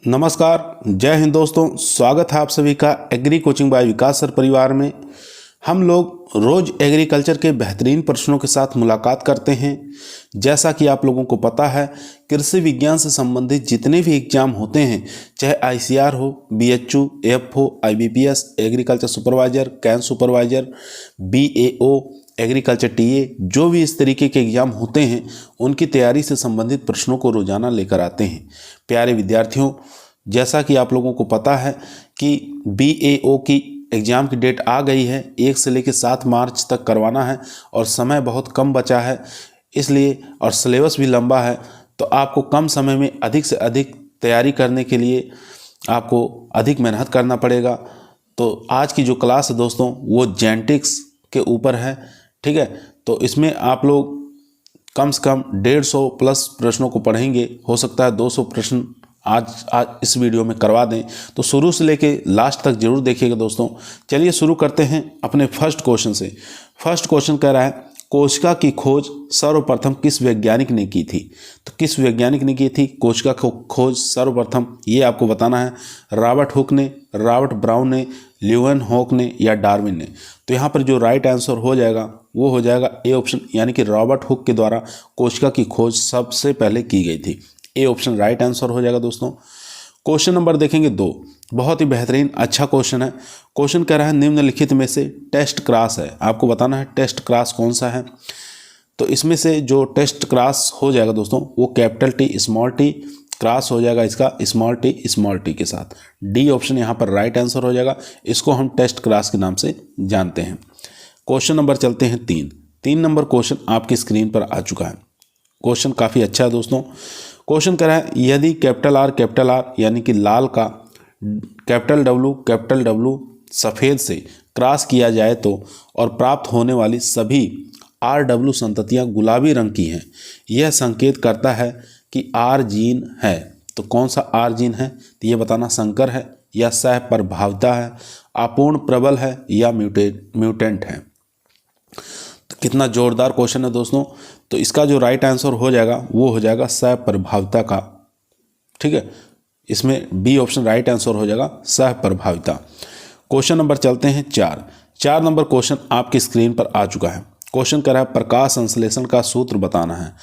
नमस्कार, जय हिंद दोस्तों। स्वागत है आप सभी का एग्री कोचिंग बाय विकास सर परिवार में। हम लोग रोज एग्रीकल्चर के बेहतरीन प्रश्नों के साथ मुलाकात करते हैं। जैसा कि आप लोगों को पता है, कृषि विज्ञान से संबंधित जितने भी एग्जाम होते हैं, चाहे आईसीआर हो, BHU, FO, IBPS, agriculture supervisor, can supervisor, BAO, agriculture TA, जो भी इस तरीके के एग्जाम होते हैं, उनकी तैयारी से संबंधित प्रश्नों को रोजाना लेकर आते हैं। प्यारे विद्यार्थियों, जैसा कि आप लोगों को पता है कि बीएओ की एग्ज़ाम की डेट आ गई है, 1 से लेकर 7 मार्च तक करवाना है और समय बहुत कम बचा है, इसलिए और सिलेबस भी लंबा है, तो आपको कम समय में अधिक से अधिक तैयारी करने के लिए आपको अधिक मेहनत करना पड़ेगा। तो आज की जो क्लास है दोस्तों, वो जेनेटिक्स के ऊपर है, ठीक है। तो इसमें आप लोग कम से कम 150 प्लस प्रश्नों को पढ़ेंगे। हो सकता है 200 प्रश्न आज इस वीडियो में करवा दें, तो शुरू से लेके लास्ट तक जरूर देखिएगा दोस्तों। चलिए शुरू करते हैं अपने फर्स्ट क्वेश्चन से। फर्स्ट क्वेश्चन कह रहा है, कोशिका की खोज सर्वप्रथम किस वैज्ञानिक ने की थी? तो किस वैज्ञानिक ने की थी कोशिका खोज सर्वप्रथम? ये आपको बताना है। रॉबर्ट हुक ने, रॉबर्ट ब्राउन ने, ल्यूवेनहॉक ने या डार्विन ने? तो यहाँ पर जो राइट आंसर हो जाएगा वो हो जाएगा ए ऑप्शन, यानी कि रॉबर्ट हुक के द्वारा कोशिका की खोज सबसे पहले की गई थी। ए ऑप्शन राइट आंसर हो जाएगा दोस्तों। क्वेश्चन नंबर देखेंगे 2, बहुत ही बेहतरीन अच्छा क्वेश्चन है। क्वेश्चन कह रहा है, निम्नलिखित में से टेस्ट क्रॉस है, आपको बताना है टेस्ट क्रॉस कौन सा है। तो इसमें से जो टेस्ट क्रॉस हो जाएगा दोस्तों, वो capital T small T cross हो जाएगा इसका स्मॉल टी के साथ। डी ऑप्शन यहाँ पर राइट आंसर हो जाएगा। इसको हम टेस्ट क्रॉस के नाम से जानते हैं। क्वेश्चन नंबर चलते हैं 3 नंबर क्वेश्चन आपकी स्क्रीन पर आ चुका है। क्वेश्चन काफ़ी अच्छा है दोस्तों। क्वेश्चन कह रहा है, यदि कैपिटल आर यानी कि लाल का कैपिटल डब्लू सफ़ेद से क्रॉस किया जाए तो और प्राप्त होने वाली सभी आर डब्लू संततियाँ गुलाबी रंग की हैं, यह संकेत करता है कि आर जीन है। तो कौन सा आर जीन है? तो ये बताना संकर है या सह प्रभाविता है, अपूर्ण प्रबल है या म्यूटेंट है। तो कितना जोरदार क्वेश्चन है दोस्तों। तो इसका जो राइट आंसर हो जाएगा वो हो जाएगा सह प्रभाविता का, ठीक है। इसमें बी ऑप्शन राइट आंसर हो जाएगा सह प्रभाविता। क्वेश्चन नंबर चलते हैं 4 नंबर क्वेश्चन आपकी स्क्रीन पर आ चुका है। क्वेश्चन कर रहा है, प्रकाश संश्लेषण का सूत्र बताना है।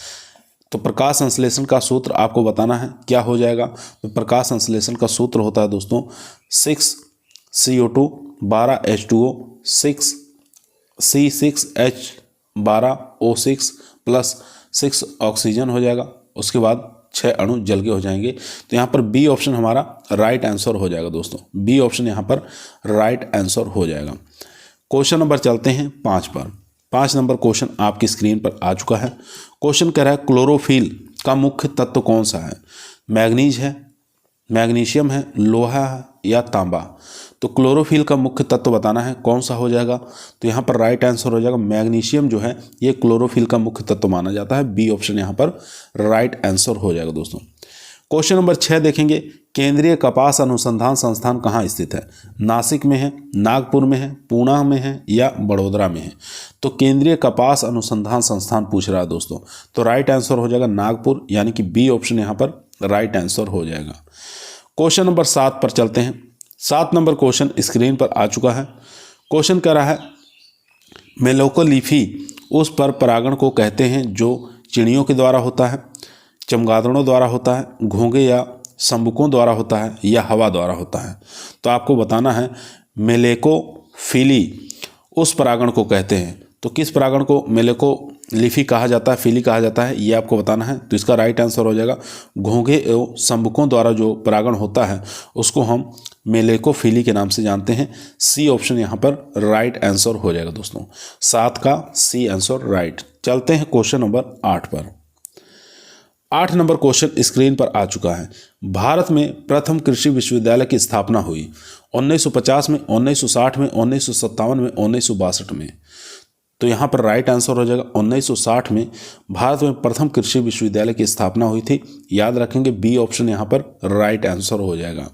तो प्रकाश संश्लेषण का सूत्र आपको बताना है, क्या हो जाएगा? तो प्रकाश संश्लेषण का सूत्र होता है दोस्तों 6CO2 12H2O 6C6H12O6 plus 6 oxygen हो जाएगा। उसके बाद 6 अणु जल के हो जाएंगे। तो यहाँ पर बी ऑप्शन हमारा राइट आंसर हो जाएगा दोस्तों। बी ऑप्शन यहाँ पर राइट आंसर हो जाएगा। क्वेश्चन नंबर चलते हैं 5 पर। 5 नंबर क्वेश्चन आपकी स्क्रीन पर आ चुका है। क्वेश्चन कह रहा है, क्लोरोफिल का मुख्य तत्व कौन सा है? मैग्नीज है, मैग्नीशियम है, लोहा है या तांबा? तो क्लोरोफिल का मुख्य तत्व बताना है, कौन सा हो जाएगा? तो यहाँ पर राइट आंसर हो जाएगा मैग्नीशियम जो है ये क्लोरोफिल का मुख्य तत्व माना जाता है। बी ऑप्शन यहाँ पर राइट आंसर हो जाएगा दोस्तों। क्वेश्चन नंबर 6 देखेंगे, केंद्रीय कपास अनुसंधान संस्थान कहाँ स्थित है? नासिक में है, नागपुर में है, पुणे में है या बड़ोदरा में है? तो केंद्रीय कपास अनुसंधान संस्थान पूछ रहा है दोस्तों। तो राइट आंसर हो जाएगा नागपुर, यानी कि बी ऑप्शन यहाँ पर राइट आंसर हो जाएगा। क्वेश्चन नंबर 7 पर चलते हैं। 7 नंबर क्वेश्चन स्क्रीन पर आ चुका है। क्वेश्चन कह रहा है, मेलोकोलीफी उस पर परागण को कहते हैं जो चिड़ियों के द्वारा होता है, चमगादड़ों द्वारा होता है, घोंघे या संबुकों द्वारा होता है या हवा द्वारा होता है? तो आपको बताना है मेलेकोफिली उस परागण को कहते हैं। तो किस परागण को मेलेकोलीफी कहा जाता है, फिली कहा जाता है, ये आपको बताना है। तो इसका राइट आंसर हो जाएगा घोंघे एवं संबुकों द्वारा जो परागण होता है उसको हम मेलेकोफिली के नाम से जानते हैं। सी ऑप्शन यहाँ पर राइट आंसर हो जाएगा दोस्तों। 7 का सी आंसर राइट। चलते हैं क्वेश्चन नंबर 8 पर। 8 नंबर क्वेश्चन स्क्रीन पर आ चुका है। भारत में प्रथम कृषि विश्वविद्यालय की स्थापना हुई 1950 में, 1960 में, 1957 में, 1962 में? तो यहाँ पर राइट आंसर हो जाएगा 1960 में भारत में प्रथम कृषि विश्वविद्यालय की स्थापना हुई थी। याद रखेंगे बी ऑप्शन यहाँ पर राइट आंसर हो जाएगा।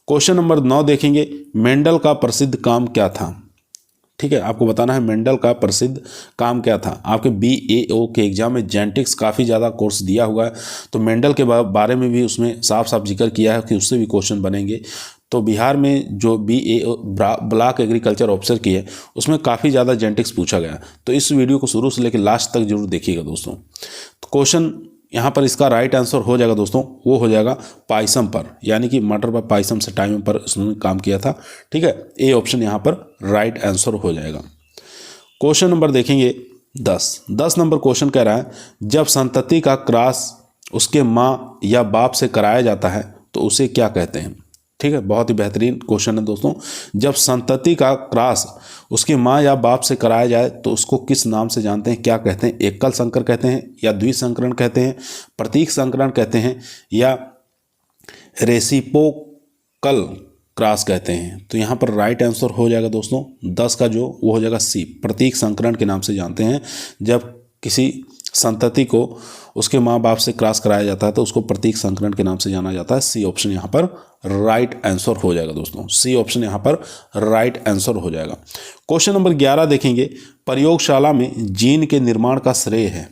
क्वेश्चन नंबर 9 देखेंगे, मेंडल का प्रसिद्ध काम क्या था? ठीक है, आपको बताना है मेंडल का प्रसिद्ध काम क्या था। आपके BAO के एग्जाम में जेनेटिक्स काफ़ी ज़्यादा कोर्स दिया हुआ है, तो मेंडल के बारे में भी उसमें साफ साफ जिक्र किया है कि उससे भी क्वेश्चन बनेंगे। तो बिहार में जो BAO ब्लॉक एग्रीकल्चर ऑफिसर की है उसमें काफ़ी ज़्यादा जेनेटिक्स पूछा गया। तो इस वीडियो को शुरू से लेकर लास्ट तक जरूर देखिएगा दोस्तों। तो क्वेश्चन यहाँ पर इसका राइट आंसर हो जाएगा दोस्तों, वो हो जाएगा पायसम पर, यानी कि मटर पर पायसम से टाइम पर उसने काम किया था। ठीक है, ए ऑप्शन यहाँ पर राइट आंसर हो जाएगा। क्वेश्चन नंबर देखेंगे 10 नंबर क्वेश्चन कह रहा है जब संतति का क्रॉस उसके माँ या बाप से कराया जाता है तो उसे क्या कहते हैं। ठीक है, बहुत ही बेहतरीन क्वेश्चन है दोस्तों। जब संतति का क्रॉस उसकी माँ या बाप से कराया जाए तो उसको किस नाम से जानते हैं, क्या कहते हैं। एकल संकर कहते हैं या द्विसंकरण कहते हैं, प्रतीक संकरण कहते हैं या रेसिप्रोकल क्रॉस कहते हैं। तो यहाँ पर राइट आंसर हो जाएगा दोस्तों 10 का जो वो हो जाएगा सी, प्रतीक संकरण के नाम से जानते हैं। जब किसी संतति को उसके माँ बाप से क्रॉस कराया जाता है तो उसको प्रतीक संकरण के नाम से जाना जाता है। सी ऑप्शन यहाँ पर राइट आंसर हो जाएगा दोस्तों, सी ऑप्शन यहाँ पर राइट आंसर हो जाएगा। क्वेश्चन नंबर 11 देखेंगे प्रयोगशाला में जीन के निर्माण का श्रेय है।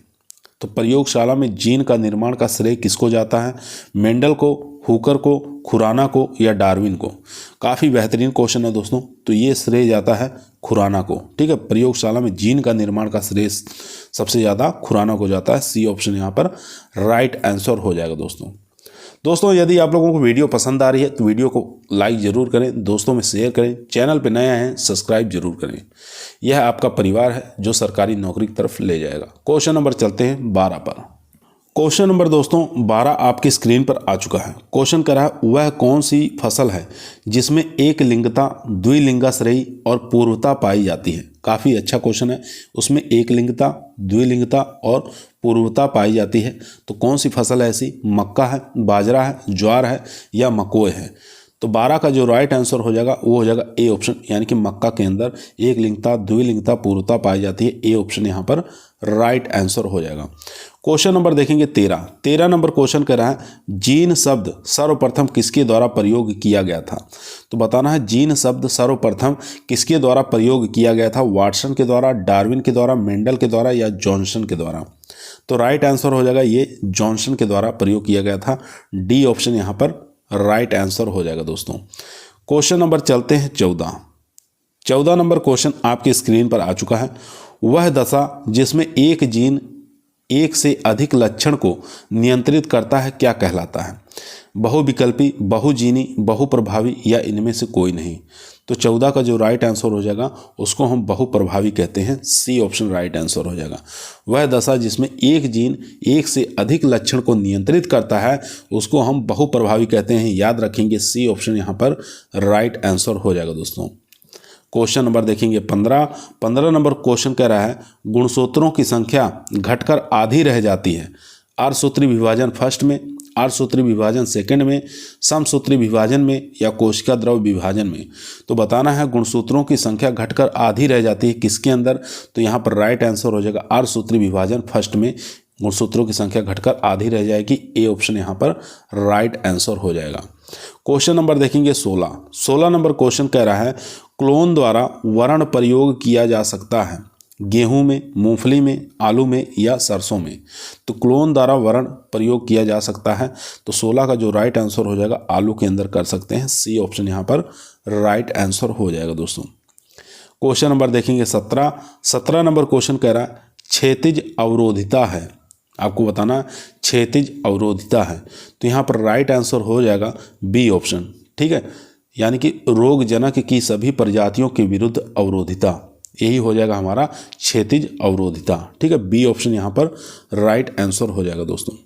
तो प्रयोगशाला में जीन का निर्माण का श्रेय किसको जाता है, मेंडल को, हुकर को, खुराना को या डार्विन को। काफ़ी बेहतरीन क्वेश्चन है दोस्तों। तो ये श्रेय जाता है खुराना को। ठीक है, प्रयोगशाला में जीन का निर्माण का श्रेय सबसे ज़्यादा खुराना को जाता है। सी ऑप्शन यहाँ पर राइट आंसर हो जाएगा दोस्तों। यदि आप लोगों को वीडियो पसंद आ रही है तो वीडियो को लाइक ज़रूर करें, दोस्तों में शेयर करें, चैनल पे नए हैं सब्सक्राइब जरूर करें। यह आपका परिवार है जो सरकारी नौकरी की तरफ ले जाएगा। क्वेश्चन नंबर चलते हैं 12 पर। क्वेश्चन नंबर दोस्तों 12 आपकी स्क्रीन पर आ चुका है। क्वेश्चन कह रहा है वह कौन सी फसल है जिसमें एक लिंगता, द्विलिंगाश्रयी और पूर्वता पाई जाती है। काफ़ी अच्छा क्वेश्चन है। उसमें एक लिंगता, द्विलिंगता और पूर्वता पाई जाती है। तो कौन सी फसल है ऐसी, मक्का है, बाजरा है, ज्वार है या मकोए है। तो 12 का जो राइट आंसर हो जाएगा वो हो जाएगा ए ऑप्शन, यानी कि मक्का के अंदर एक लिंगता, द्विलिंगता, पूर्वता पाई जाती है। ए ऑप्शन यहाँ पर राइट आंसर हो जाएगा। क्वेश्चन नंबर देखेंगे 13 नंबर क्वेश्चन कह रहा है जीन शब्द सर्वप्रथम किसके द्वारा प्रयोग किया गया था। तो बताना है जीन शब्द सर्वप्रथम किसके द्वारा प्रयोग किया गया था, वाटसन के द्वारा, डार्विन के द्वारा, मेंडल के द्वारा या जॉनसन के द्वारा। तो राइट आंसर हो जाएगा ये जॉनसन के द्वारा प्रयोग किया गया था। डी ऑप्शन यहाँ पर राइट आंसर हो जाएगा दोस्तों। क्वेश्चन नंबर चलते हैं 14 नंबर क्वेश्चन आपकी स्क्रीन पर आ चुका है। वह दशा जिसमें एक जीन एक से अधिक लक्षण को नियंत्रित करता है क्या कहलाता है, बहुविकल्पी, बहुजीनी, बहुप्रभावी या इनमें से कोई नहीं। तो 14 का जो राइट आंसर हो जाएगा उसको हम बहुप्रभावी कहते हैं। सी ऑप्शन राइट आंसर हो जाएगा। वह दशा जिसमें एक जीन एक से अधिक लक्षण को नियंत्रित करता है उसको हम बहुप्रभावी कहते हैं। याद रखेंगे सी ऑप्शन यहाँ पर राइट आंसर हो जाएगा दोस्तों। क्वेश्चन नंबर देखेंगे 15 नंबर क्वेश्चन कह रहा है गुणसूत्रों की संख्या घटकर आधी रह जाती है। अर्धसूत्री विभाजन फर्स्ट में, अर्धसूत्री विभाजन सेकंड में, समसूत्री विभाजन में या कोशिका द्रव विभाजन में। तो बताना है गुणसूत्रों की संख्या घटकर आधी रह जाती है किसके अंदर। तो यहाँ पर राइट आंसर हो जाएगा अर्धसूत्री विभाजन फर्स्ट में गुणसूत्रों की संख्या घटकर आधी रह जाएगी। ए ऑप्शन यहाँ पर राइट आंसर हो जाएगा। क्वेश्चन नंबर देखेंगे 16 नंबर क्वेश्चन कह रहा है क्लोन द्वारा वर्ण प्रयोग किया जा सकता है गेहूं में, मूंगफली में, आलू में या सरसों में। तो क्लोन द्वारा वर्ण प्रयोग किया जा सकता है। तो 16 का जो राइट आंसर हो जाएगा आलू के अंदर कर सकते हैं। सी ऑप्शन यहाँ पर राइट आंसर हो जाएगा दोस्तों। क्वेश्चन नंबर देखेंगे 17 नंबर क्वेश्चन कह रहा है क्षैतिज अवरोधिता है। आपको बताना क्षैतिज अवरोधिता है। तो यहाँ पर राइट आंसर हो जाएगा बी ऑप्शन। ठीक है, यानी कि रोगजनक की सभी प्रजातियों के विरुद्ध अवरोधिता, यही हो जाएगा हमारा क्षैतिज अवरोधिता। ठीक है, बी ऑप्शन यहाँ पर राइट आंसर हो जाएगा दोस्तों।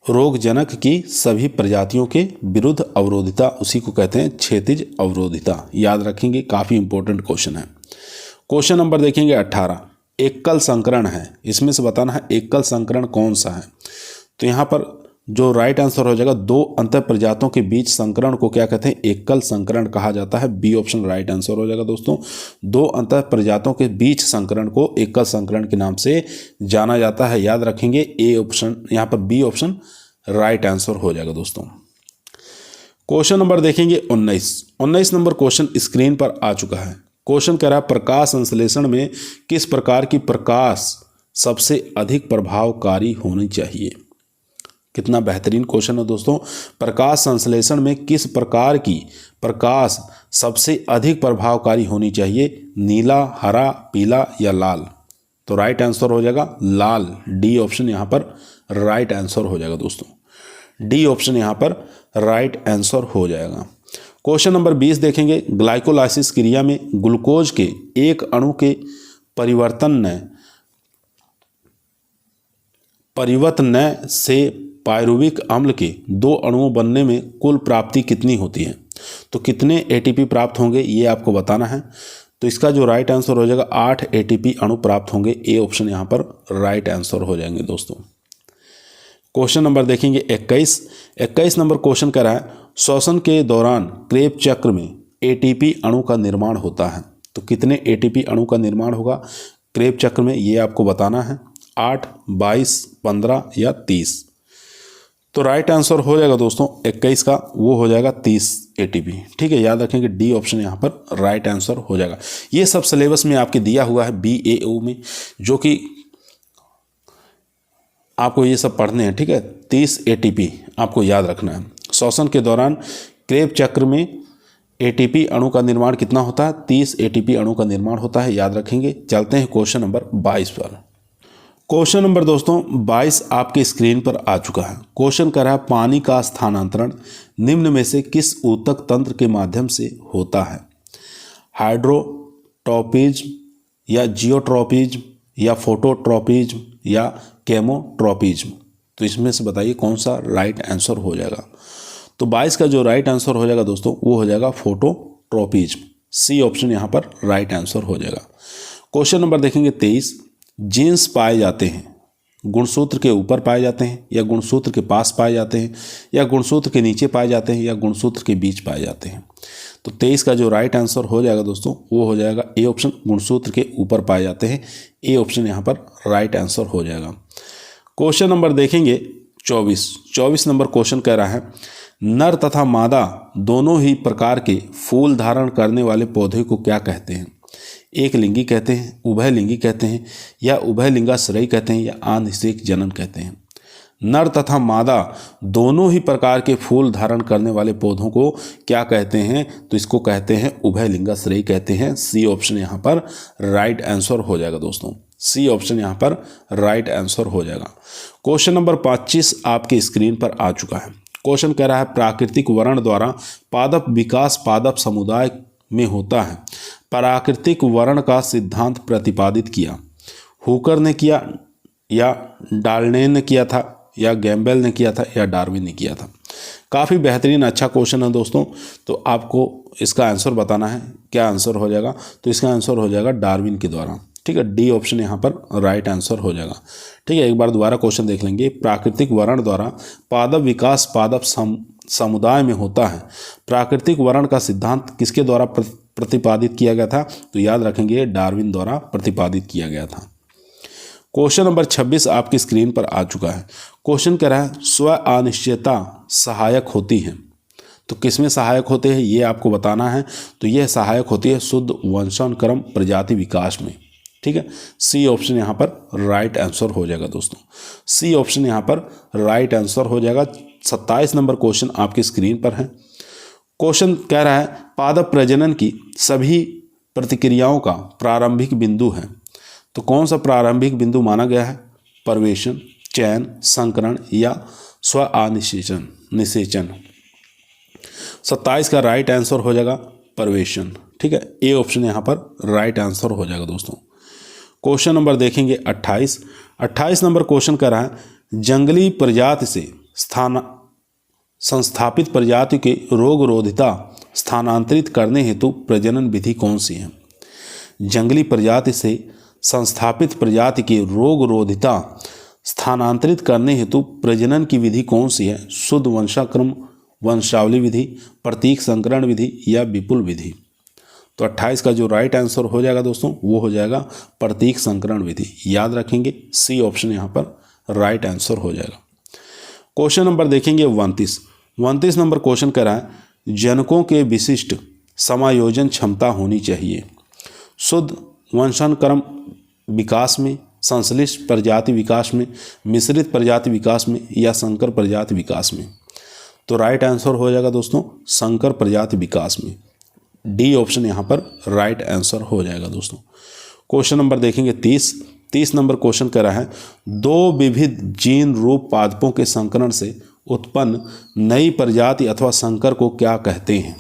रोगजनक की सभी प्रजातियों के विरुद्ध अवरोधिता उसी को कहते हैं क्षैतिज अवरोधिता। याद रखेंगे, काफ़ी इंपॉर्टेंट क्वेश्चन है। क्वेश्चन नंबर देखेंगे 18 एकल संकरण है। इसमें से बताना है एकल संकरण कौन सा है। तो यहाँ पर जो राइट आंसर हो जाएगा दो अंतर प्रजातियों के बीच संकरण को क्या कहते हैं, एकल संकरण कहा जाता है। बी ऑप्शन राइट आंसर हो जाएगा दोस्तों। दो अंतर प्रजातियों के बीच संकरण को एकल संकरण के नाम से जाना जाता है। याद रखेंगे ए ऑप्शन यहाँ पर बी ऑप्शन राइट आंसर हो जाएगा दोस्तों। क्वेश्चन नंबर देखेंगे 19 नंबर क्वेश्चन स्क्रीन पर आ चुका है। क्वेश्चन कह रहा है प्रकाश संश्लेषण में किस प्रकार की प्रकाश सबसे अधिक प्रभावकारी होनी चाहिए। कितना बेहतरीन क्वेश्चन है दोस्तों। प्रकाश संश्लेषण में किस प्रकार की प्रकाश सबसे अधिक प्रभावकारी होनी चाहिए, नीला, हरा, पीला या लाल। तो राइट आंसर हो जाएगा लाल। डी ऑप्शन यहाँ पर राइट आंसर हो जाएगा दोस्तों। डी ऑप्शन यहाँ पर राइट आंसर हो जाएगा। क्वेश्चन नंबर 20 देखेंगे। ग्लाइकोलाइसिस क्रिया में ग्लूकोज के एक अणु के परिवर्तन से पायरुविक अम्ल के 2 अणुओं बनने में कुल प्राप्ति कितनी होती है। तो कितने एटीपी प्राप्त होंगे ये आपको बताना है। तो इसका जो राइट आंसर हो जाएगा 8 एटीपी अणु प्राप्त होंगे। ए ऑप्शन यहाँ पर राइट आंसर हो जाएंगे दोस्तों। क्वेश्चन नंबर देखेंगे 21 नंबर क्वेश्चन कह रहा है श्वसन के दौरान क्रेब चक्र में एटीपी अणु का निर्माण होता है। तो कितने एटीपी अणु का निर्माण होगा क्रेब चक्र में ये आपको बताना है। 8, 22, 15 या 30। तो राइट आंसर हो जाएगा दोस्तों 21 का, वो हो जाएगा 30 एटीपी। ठीक है, याद रखेंगे डी ऑप्शन यहाँ पर राइट आंसर हो जाएगा। ये सब सिलेबस में आपके दिया हुआ है BAO में, जो कि आपको ये सब पढ़ने हैं। ठीक है, 30 एटीपी आपको याद रखना है। श्वसन के दौरान क्रेब चक्र में एटीपी अणु का निर्माण कितना होता है, 30 एटीपी अणु का निर्माण होता है, याद रखेंगे। चलते हैं क्वेश्चन नंबर 22 पर। क्वेश्चन नंबर दोस्तों 22 आपके स्क्रीन पर आ चुका है। क्वेश्चन कर रहा है पानी का स्थानांतरण निम्न में से किस ऊतक तंत्र के माध्यम से होता है। हाइड्रोट्रोपिज्म या जियोट्रोपिज्म या फोटोट्रोपिज्म या केमोट्रोपिज्म। तो इसमें से बताइए कौन सा राइट आंसर हो जाएगा। तो 22 का जो राइट आंसर हो जाएगा दोस्तों वो हो जाएगा फोटोट्रोपिज्म। सी ऑप्शन यहाँ पर राइट आंसर हो जाएगा। क्वेश्चन नंबर देखेंगे 23। जीन्स पाए जाते हैं गुणसूत्र के ऊपर पाए जाते हैं या गुणसूत्र के पास पाए जाते हैं या गुणसूत्र के नीचे पाए जाते हैं या गुणसूत्र के बीच पाए जाते हैं। तो 23 का जो राइट आंसर हो जाएगा दोस्तों वो हो जाएगा ए ऑप्शन, गुणसूत्र के ऊपर पाए जाते हैं। ए ऑप्शन यहाँ पर राइट आंसर हो जाएगा। क्वेश्चन नंबर देखेंगे 24 नंबर क्वेश्चन कह रहा है नर तथा मादा दोनों ही प्रकार के फूल धारण करने वाले पौधे को क्या कहते हैं। एक लिंगी कहते हैं, उभय लिंगी कहते हैं या उभय लिंगाश्रयी कहते हैं या आनिषेक जनन कहते हैं। नर तथा मादा दोनों ही प्रकार के फूल धारण करने वाले पौधों को क्या कहते हैं। तो इसको कहते हैं उभय लिंगाश्रयी कहते हैं। सी ऑप्शन यहाँ पर राइट आंसर हो जाएगा दोस्तों। सी ऑप्शन यहाँ पर राइट आंसर हो जाएगा। क्वेश्चन नंबर 25 आपके स्क्रीन पर आ चुका है। क्वेश्चन कह रहा है प्राकृतिक वर्ण द्वारा पादप विकास पादप समुदाय में होता है। प्राकृतिक वर्ण का सिद्धांत प्रतिपादित किया हुकर ने किया या डाल्टन ने किया था या गैम्बेल ने किया था या डार्विन ने किया था। काफ़ी बेहतरीन अच्छा क्वेश्चन है दोस्तों। तो आपको इसका आंसर बताना है, क्या आंसर हो जाएगा। तो इसका आंसर हो जाएगा डार्विन के द्वारा। ठीक है, डी ऑप्शन यहाँ पर राइट आंसर हो जाएगा। ठीक है, एक बार दोबारा क्वेश्चन देख लेंगे। प्राकृतिक वर्ण द्वारा पादप विकास पादप समुदाय में होता है। प्राकृतिक वर्ण का सिद्धांत किसके द्वारा प्रतिपादित किया गया था। तो याद रखेंगे डार्विन द्वारा प्रतिपादित किया गया था। क्वेश्चन नंबर 26 आपकी स्क्रीन पर आ चुका है। क्वेश्चन कह रहा है स्व अनिश्चयता सहायक होती है। तो किसमें सहायक होते हैं ये आपको बताना है। तो यह सहायक होती है शुद्ध वंशानुक्रम प्रजाति विकास में। ठीक है, सी ऑप्शन यहाँ पर राइट आंसर हो जाएगा दोस्तों। सी ऑप्शन यहाँ पर राइट आंसर हो जाएगा। 27 नंबर क्वेश्चन आपकी स्क्रीन पर है। क्वेश्चन कह रहा है पादप प्रजनन की सभी प्रतिक्रियाओं का प्रारंभिक बिंदु है। तो कौन सा प्रारंभिक बिंदु माना गया है। प्रवेशन, चयन, संकरण या स्व निषेचन। 27 का राइट आंसर हो जाएगा प्रवेशन। ठीक है, ए ऑप्शन यहाँ पर राइट आंसर हो जाएगा दोस्तों। क्वेश्चन नंबर देखेंगे 28 नंबर क्वेश्चन कह रहा है जंगली प्रजाति से संस्थापित प्रजाति के रोगरोधिता स्थानांतरित करने हेतु प्रजनन विधि कौन सी है। जंगली प्रजाति से संस्थापित प्रजाति की रोगरोधिता स्थानांतरित करने हेतु प्रजनन की विधि कौन सी है। शुद्ध वंशाक्रम वंशावली विधि, प्रतीक संकरण विधि या विपुल विधि। तो 28 का जो राइट आंसर हो जाएगा दोस्तों वो हो जाएगा प्रतीक संकरण विधि। याद रखेंगे सी ऑप्शन यहाँ पर राइट आंसर हो जाएगा। क्वेश्चन नंबर देखेंगे 29 नंबर क्वेश्चन कह रहा है जनकों के विशिष्ट समायोजन क्षमता होनी चाहिए। शुद्ध वंशानुक्रम विकास में, संश्लिष्ट प्रजाति विकास में, मिश्रित प्रजाति विकास में या संकर प्रजाति विकास में? तो राइट आंसर हो जाएगा दोस्तों संकर प्रजाति विकास में। डी ऑप्शन यहाँ पर राइट आंसर हो जाएगा दोस्तों। क्वेश्चन नंबर देखेंगे 30 नंबर क्वेश्चन कह रहा है, दो विविध जीन रूप पादपों के संकरण से उत्पन्न नई प्रजाति अथवा संकर को क्या कहते हैं?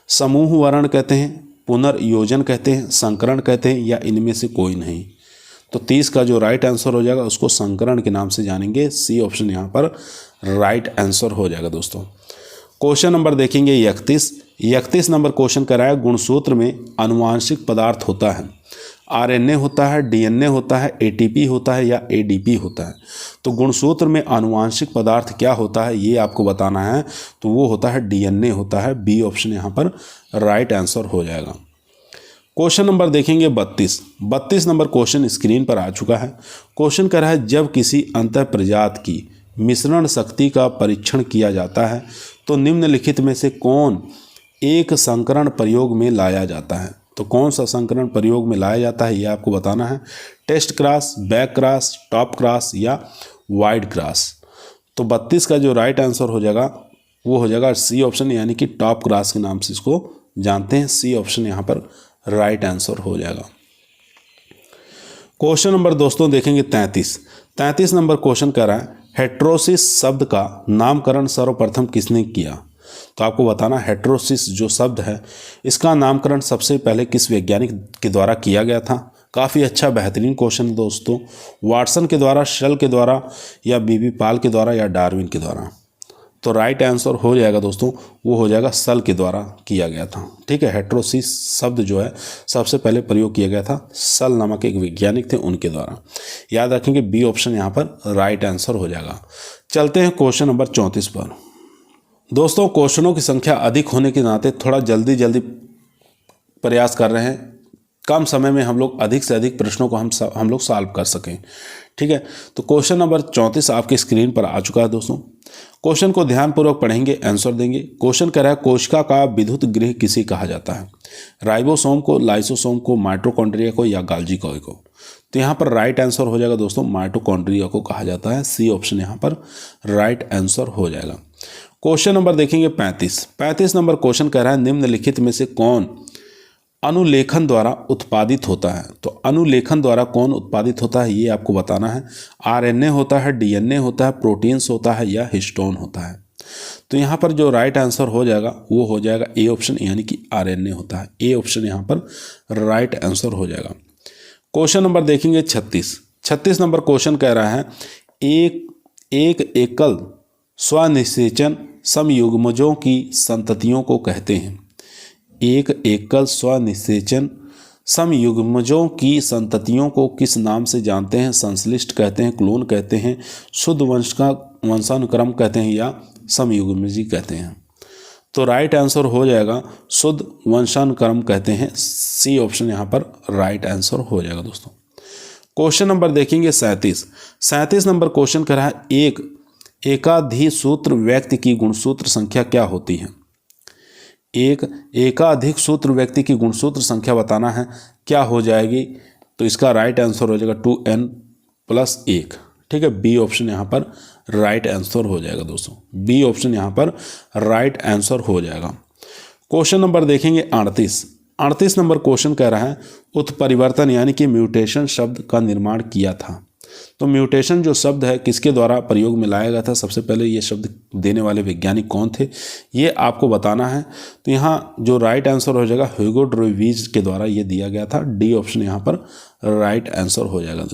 समूह वर्ण कहते हैं, पुनर्योजन कहते हैं, संकरण कहते हैं या इनमें से कोई नहीं? तो 30 का जो राइट आंसर हो जाएगा उसको संकरण के नाम से जानेंगे। सी ऑप्शन यहाँ पर राइट आंसर हो जाएगा दोस्तों। क्वेश्चन नंबर देखेंगे 31 नंबर क्वेश्चन कर रहा है, गुणसूत्र में आनुवांशिक पदार्थ होता है, आरएनए होता है, डीएनए होता है, एटीपी होता है या एडीपी होता है? तो गुणसूत्र में आनुवांशिक पदार्थ क्या होता है ये आपको बताना है। तो वो होता है डीएनए होता है। बी ऑप्शन यहाँ पर राइट आंसर हो जाएगा। क्वेश्चन नंबर देखेंगे 32 नंबर क्वेश्चन स्क्रीन पर आ चुका है। क्वेश्चन कर रहा है, जब किसी अंतः प्रजात की मिश्रण शक्ति का परीक्षण किया जाता है तो निम्नलिखित में से कौन एक संकरण प्रयोग में लाया जाता है? तो कौन सा संकरण प्रयोग में लाया जाता है ये आपको बताना है। Test cross, back cross, top cross या वाइड क्रॉस? तो 32 का जो राइट आंसर हो जाएगा वो हो जाएगा सी ऑप्शन, यानी कि टॉप क्रॉस के नाम से इसको जानते हैं। सी ऑप्शन यहाँ पर राइट आंसर हो जाएगा। क्वेश्चन नंबर दोस्तों देखेंगे 33 नंबर क्वेश्चन कर रहा है, हेट्रोसिस शब्द का नामकरण सर्वप्रथम किसने किया? तो आपको बताना हेट्रोसिस जो शब्द है इसका नामकरण सबसे पहले किस वैज्ञानिक के द्वारा किया गया था? काफ़ी अच्छा बेहतरीन क्वेश्चन है दोस्तों। वाटसन के द्वारा, शल के द्वारा या बीबी पाल के द्वारा या डार्विन के द्वारा? तो राइट आंसर हो जाएगा दोस्तों वो हो जाएगा सल के द्वारा किया गया था। ठीक है, हेट्रोसिस शब्द जो है सबसे पहले प्रयोग किया गया था सल नामक एक वैज्ञानिक थे उनके द्वारा। याद रखेंगे बी ऑप्शन यहाँ पर राइट आंसर हो जाएगा। चलते हैं क्वेश्चन नंबर 34 पर। दोस्तों क्वेश्चनों की संख्या अधिक होने के नाते थोड़ा जल्दी प्रयास कर रहे हैं, कम समय में हम लोग अधिक से अधिक प्रश्नों को हम लोग सॉल्व कर सकें। ठीक है, तो क्वेश्चन नंबर 34 आपके स्क्रीन पर आ चुका है दोस्तों। क्वेश्चन को ध्यानपूर्वक पढ़ेंगे, आंसर देंगे। क्वेश्चन कह रहा है, कोशिका का विद्युत गृह किसे कहा जाता है? राइबोसोम को, लाइसोसोम को, माइटोकॉन्ड्रिया को या गाल्जी को? तो यहाँ पर राइट आंसर हो जाएगा दोस्तों माइटोकॉन्ड्रिया को कहा जाता है। सी ऑप्शन यहाँ पर राइट आंसर हो जाएगा। क्वेश्चन नंबर देखेंगे 35 नंबर क्वेश्चन कह रहा है, निम्नलिखित में से कौन अनुलेखन द्वारा उत्पादित होता है? तो अनुलेखन द्वारा कौन उत्पादित होता है ये आपको बताना है। आरएनए होता है, डीएनए होता है, प्रोटीन्स होता है या हिस्टोन होता है? तो यहाँ पर जो राइट आंसर हो जाएगा वो हो जाएगा ए ऑप्शन, यानी कि आरएनए होता है। ए ऑप्शन यहाँ पर राइट आंसर हो जाएगा। क्वेश्चन नंबर देखेंगे 36 नंबर क्वेश्चन कह रहा है, एक एकल स्वनिषेचन समयुग्मजों की संततियों को कहते हैं। एक एकल स्वनिषेचन समयुग्मजों की संततियों को किस नाम से जानते हैं? संश्लिष्ट कहते हैं, क्लोन कहते हैं, शुद्ध वंश का वंशानुक्रम कहते हैं या समयुग्मजी कहते हैं? तो राइट आंसर हो जाएगा शुद्ध वंशानुक्रम कहते हैं। सी ऑप्शन यहाँ पर राइट आंसर हो जाएगा दोस्तों। क्वेश्चन नंबर देखेंगे 37 नंबर क्वेश्चन कर रहा है, एक एकाधिक सूत्र व्यक्ति की गुणसूत्र संख्या क्या होती है? एक एकाधिक सूत्र व्यक्ति की गुणसूत्र संख्या बताना है, क्या हो जाएगी? तो इसका राइट आंसर हो जाएगा 2n+1। ठीक है, बी ऑप्शन यहाँ पर राइट आंसर हो जाएगा दोस्तों। बी ऑप्शन यहाँ पर राइट आंसर हो जाएगा। क्वेश्चन नंबर देखेंगे 38 नंबर क्वेश्चन कह रहा है, उत्परिवर्तन यानी कि म्यूटेशन शब्द का निर्माण किया था। तो म्यूटेशन जो शब्द है किसके द्वारा प्रयोग में लाया गया था? सबसे पहले ये शब्द देने वाले वैज्ञानिक कौन थे ये आपको बताना है। तो यहाँ जो राइट आंसर हो जाएगा ह्यूगो ड्रोवीज के द्वारा ये दिया गया था। डी ऑप्शन यहाँ पर राइट आंसर हो जाएगा।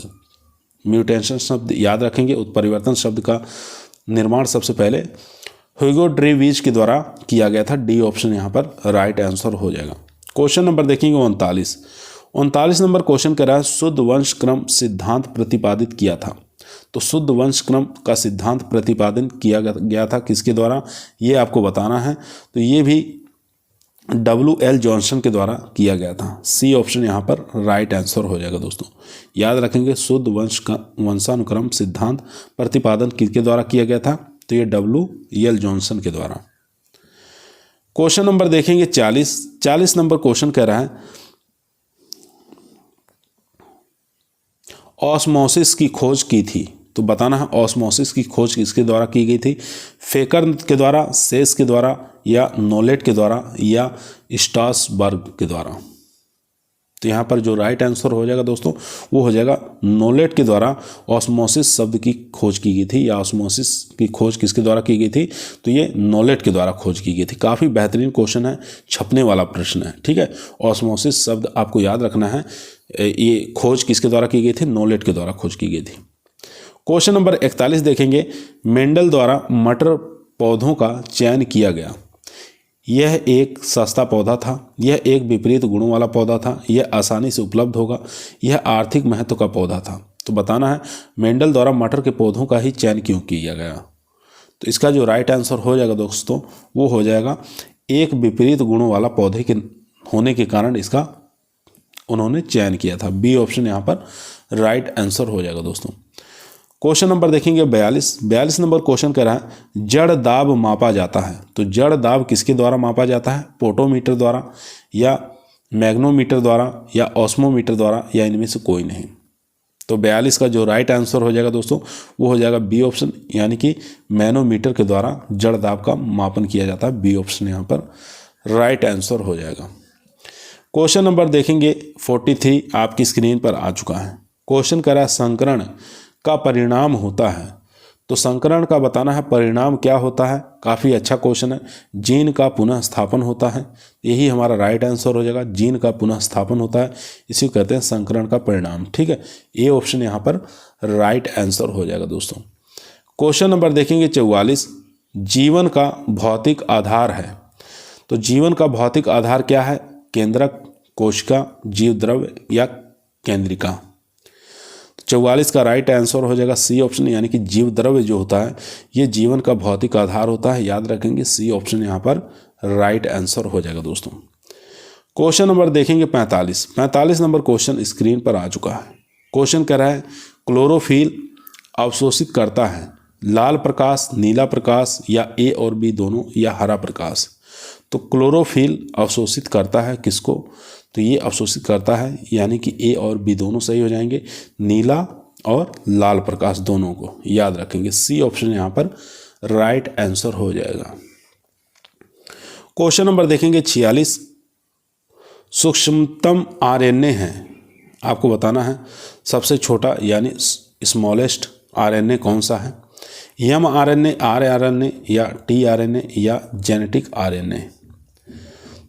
म्यूटेशन शब्द याद रखेंगे, उत्परिवर्तन शब्द का निर्माण सबसे पहले ह्यूगो ड्रोवीज के द्वारा किया गया था। डी ऑप्शन यहाँ पर राइट आंसर हो जाएगा। क्वेश्चन नंबर देखेंगे 39 नंबर क्वेश्चन कर रहा है, शुद्ध वंश क्रम सिद्धांत प्रतिपादित किया था। तो शुद्ध वंश क्रम का सिद्धांत प्रतिपादन किया गया था किसके द्वारा ये आपको बताना है। तो ये भी W.L. जॉनसन के द्वारा किया गया था। सी ऑप्शन यहाँ पर राइट आंसर हो जाएगा दोस्तों। याद रखेंगे शुद्ध वंशानुक्रम सिद्धांत प्रतिपादन किसके द्वारा किया गया था? तो ये W.L. जॉनसन के द्वारा। क्वेश्चन नंबर देखेंगे 40 नंबर क्वेश्चन कह रहा है, ऑस्मोसिस की खोज की थी? तो बताना है ऑस्मोसिस की खोज किसके द्वारा की गई थी? फेकर के द्वारा, सेस के द्वारा, या नोलेट के द्वारा, या स्ट्रासबर्ग के द्वारा? तो यहाँ पर जो राइट आंसर हो जाएगा दोस्तों वो हो जाएगा नोलेट के द्वारा ऑस्मोसिस शब्द की खोज की गई थी, या ऑस्मोसिस की खोज किसके द्वारा की गई थी? तो ये नोलेट के द्वारा खोज की गई थी। काफ़ी बेहतरीन क्वेश्चन है, छपने वाला प्रश्न है, ठीक है। ऑस्मोसिस शब्द आपको याद रखना है, ये खोज किसके द्वारा की गई थी? नोलेट के द्वारा खोज की गई थी। क्वेश्चन नंबर 41 देखेंगे, मेंडल द्वारा मटर पौधों का चयन किया गया। यह एक सस्ता पौधा था, यह एक विपरीत गुणों वाला पौधा था, यह आसानी से उपलब्ध होगा, यह आर्थिक महत्व का पौधा था। तो बताना है मेंडल द्वारा मटर के पौधों का ही चयन क्यों किया गया? तो इसका जो राइट आंसर हो जाएगा दोस्तों वो हो जाएगा एक विपरीत गुणों वाला पौधे के होने के कारण इसका उन्होंने चयन किया था। बी ऑप्शन यहाँ पर राइट आंसर हो जाएगा दोस्तों। क्वेश्चन नंबर देखेंगे 42 नंबर क्वेश्चन कह रहा है जड़ दाब मापा जाता है। तो जड़ दाब किसके द्वारा मापा जाता है? पोटोमीटर द्वारा, या मैग्नोमीटर द्वारा, या ऑस्मोमीटर द्वारा, या इनमें से कोई नहीं। तो 42 का जो राइट आंसर हो जाएगा दोस्तों वो हो जाएगा बी ऑप्शन, यानी कि मैनोमीटर के द्वारा जड़ दाब का मापन किया जाता है। बी ऑप्शन यहाँ पर राइट आंसर हो जाएगा। क्वेश्चन नंबर देखेंगे 43 आपकी स्क्रीन पर आ चुका है। क्वेश्चन कह रहा है संकरण का परिणाम होता है। तो संकरण का बताना है परिणाम क्या होता है। काफ़ी अच्छा क्वेश्चन है। जीन का पुनः स्थापन होता है, यही हमारा राइट आंसर हो जाएगा। जीन का पुनः स्थापन होता है, इसी को कहते हैं संकरण का परिणाम, ठीक है। ए ऑप्शन यहाँ पर राइट आंसर हो जाएगा दोस्तों। क्वेश्चन नंबर देखेंगे 44 जीवन का भौतिक आधार है। तो जीवन का भौतिक आधार क्या है? केंद्रक, कोशिका, जीव द्रव्य, या केंद्रिका? 44 का राइट आंसर हो जाएगा सी ऑप्शन, यानी कि जीव द्रव्य जो होता है ये जीवन का भौतिक आधार होता है। याद रखेंगे सी ऑप्शन यहाँ पर राइट आंसर हो जाएगा दोस्तों। क्वेश्चन नंबर देखेंगे 45 नंबर क्वेश्चन स्क्रीन पर आ चुका है। क्वेश्चन कह रहा है क्लोरोफिल अवशोषित करता है लाल प्रकाश, नीला प्रकाश, या ए और बी दोनों, या हरा प्रकाश? तो क्लोरोफिल अवशोषित करता है किसको? तो ये अवशोषित करता है, यानी कि ए और बी दोनों सही हो जाएंगे, नीला और लाल प्रकाश दोनों को। याद रखेंगे सी ऑप्शन यहाँ पर राइट आंसर हो जाएगा। क्वेश्चन नंबर देखेंगे 46 सूक्ष्मतम आरएनए है। आपको बताना है सबसे छोटा यानी स्मॉलेस्ट आरएनए कौन सा है? एम आरएनए, आर आरएनए, या टी आरएनए, या जेनेटिक आरएनए?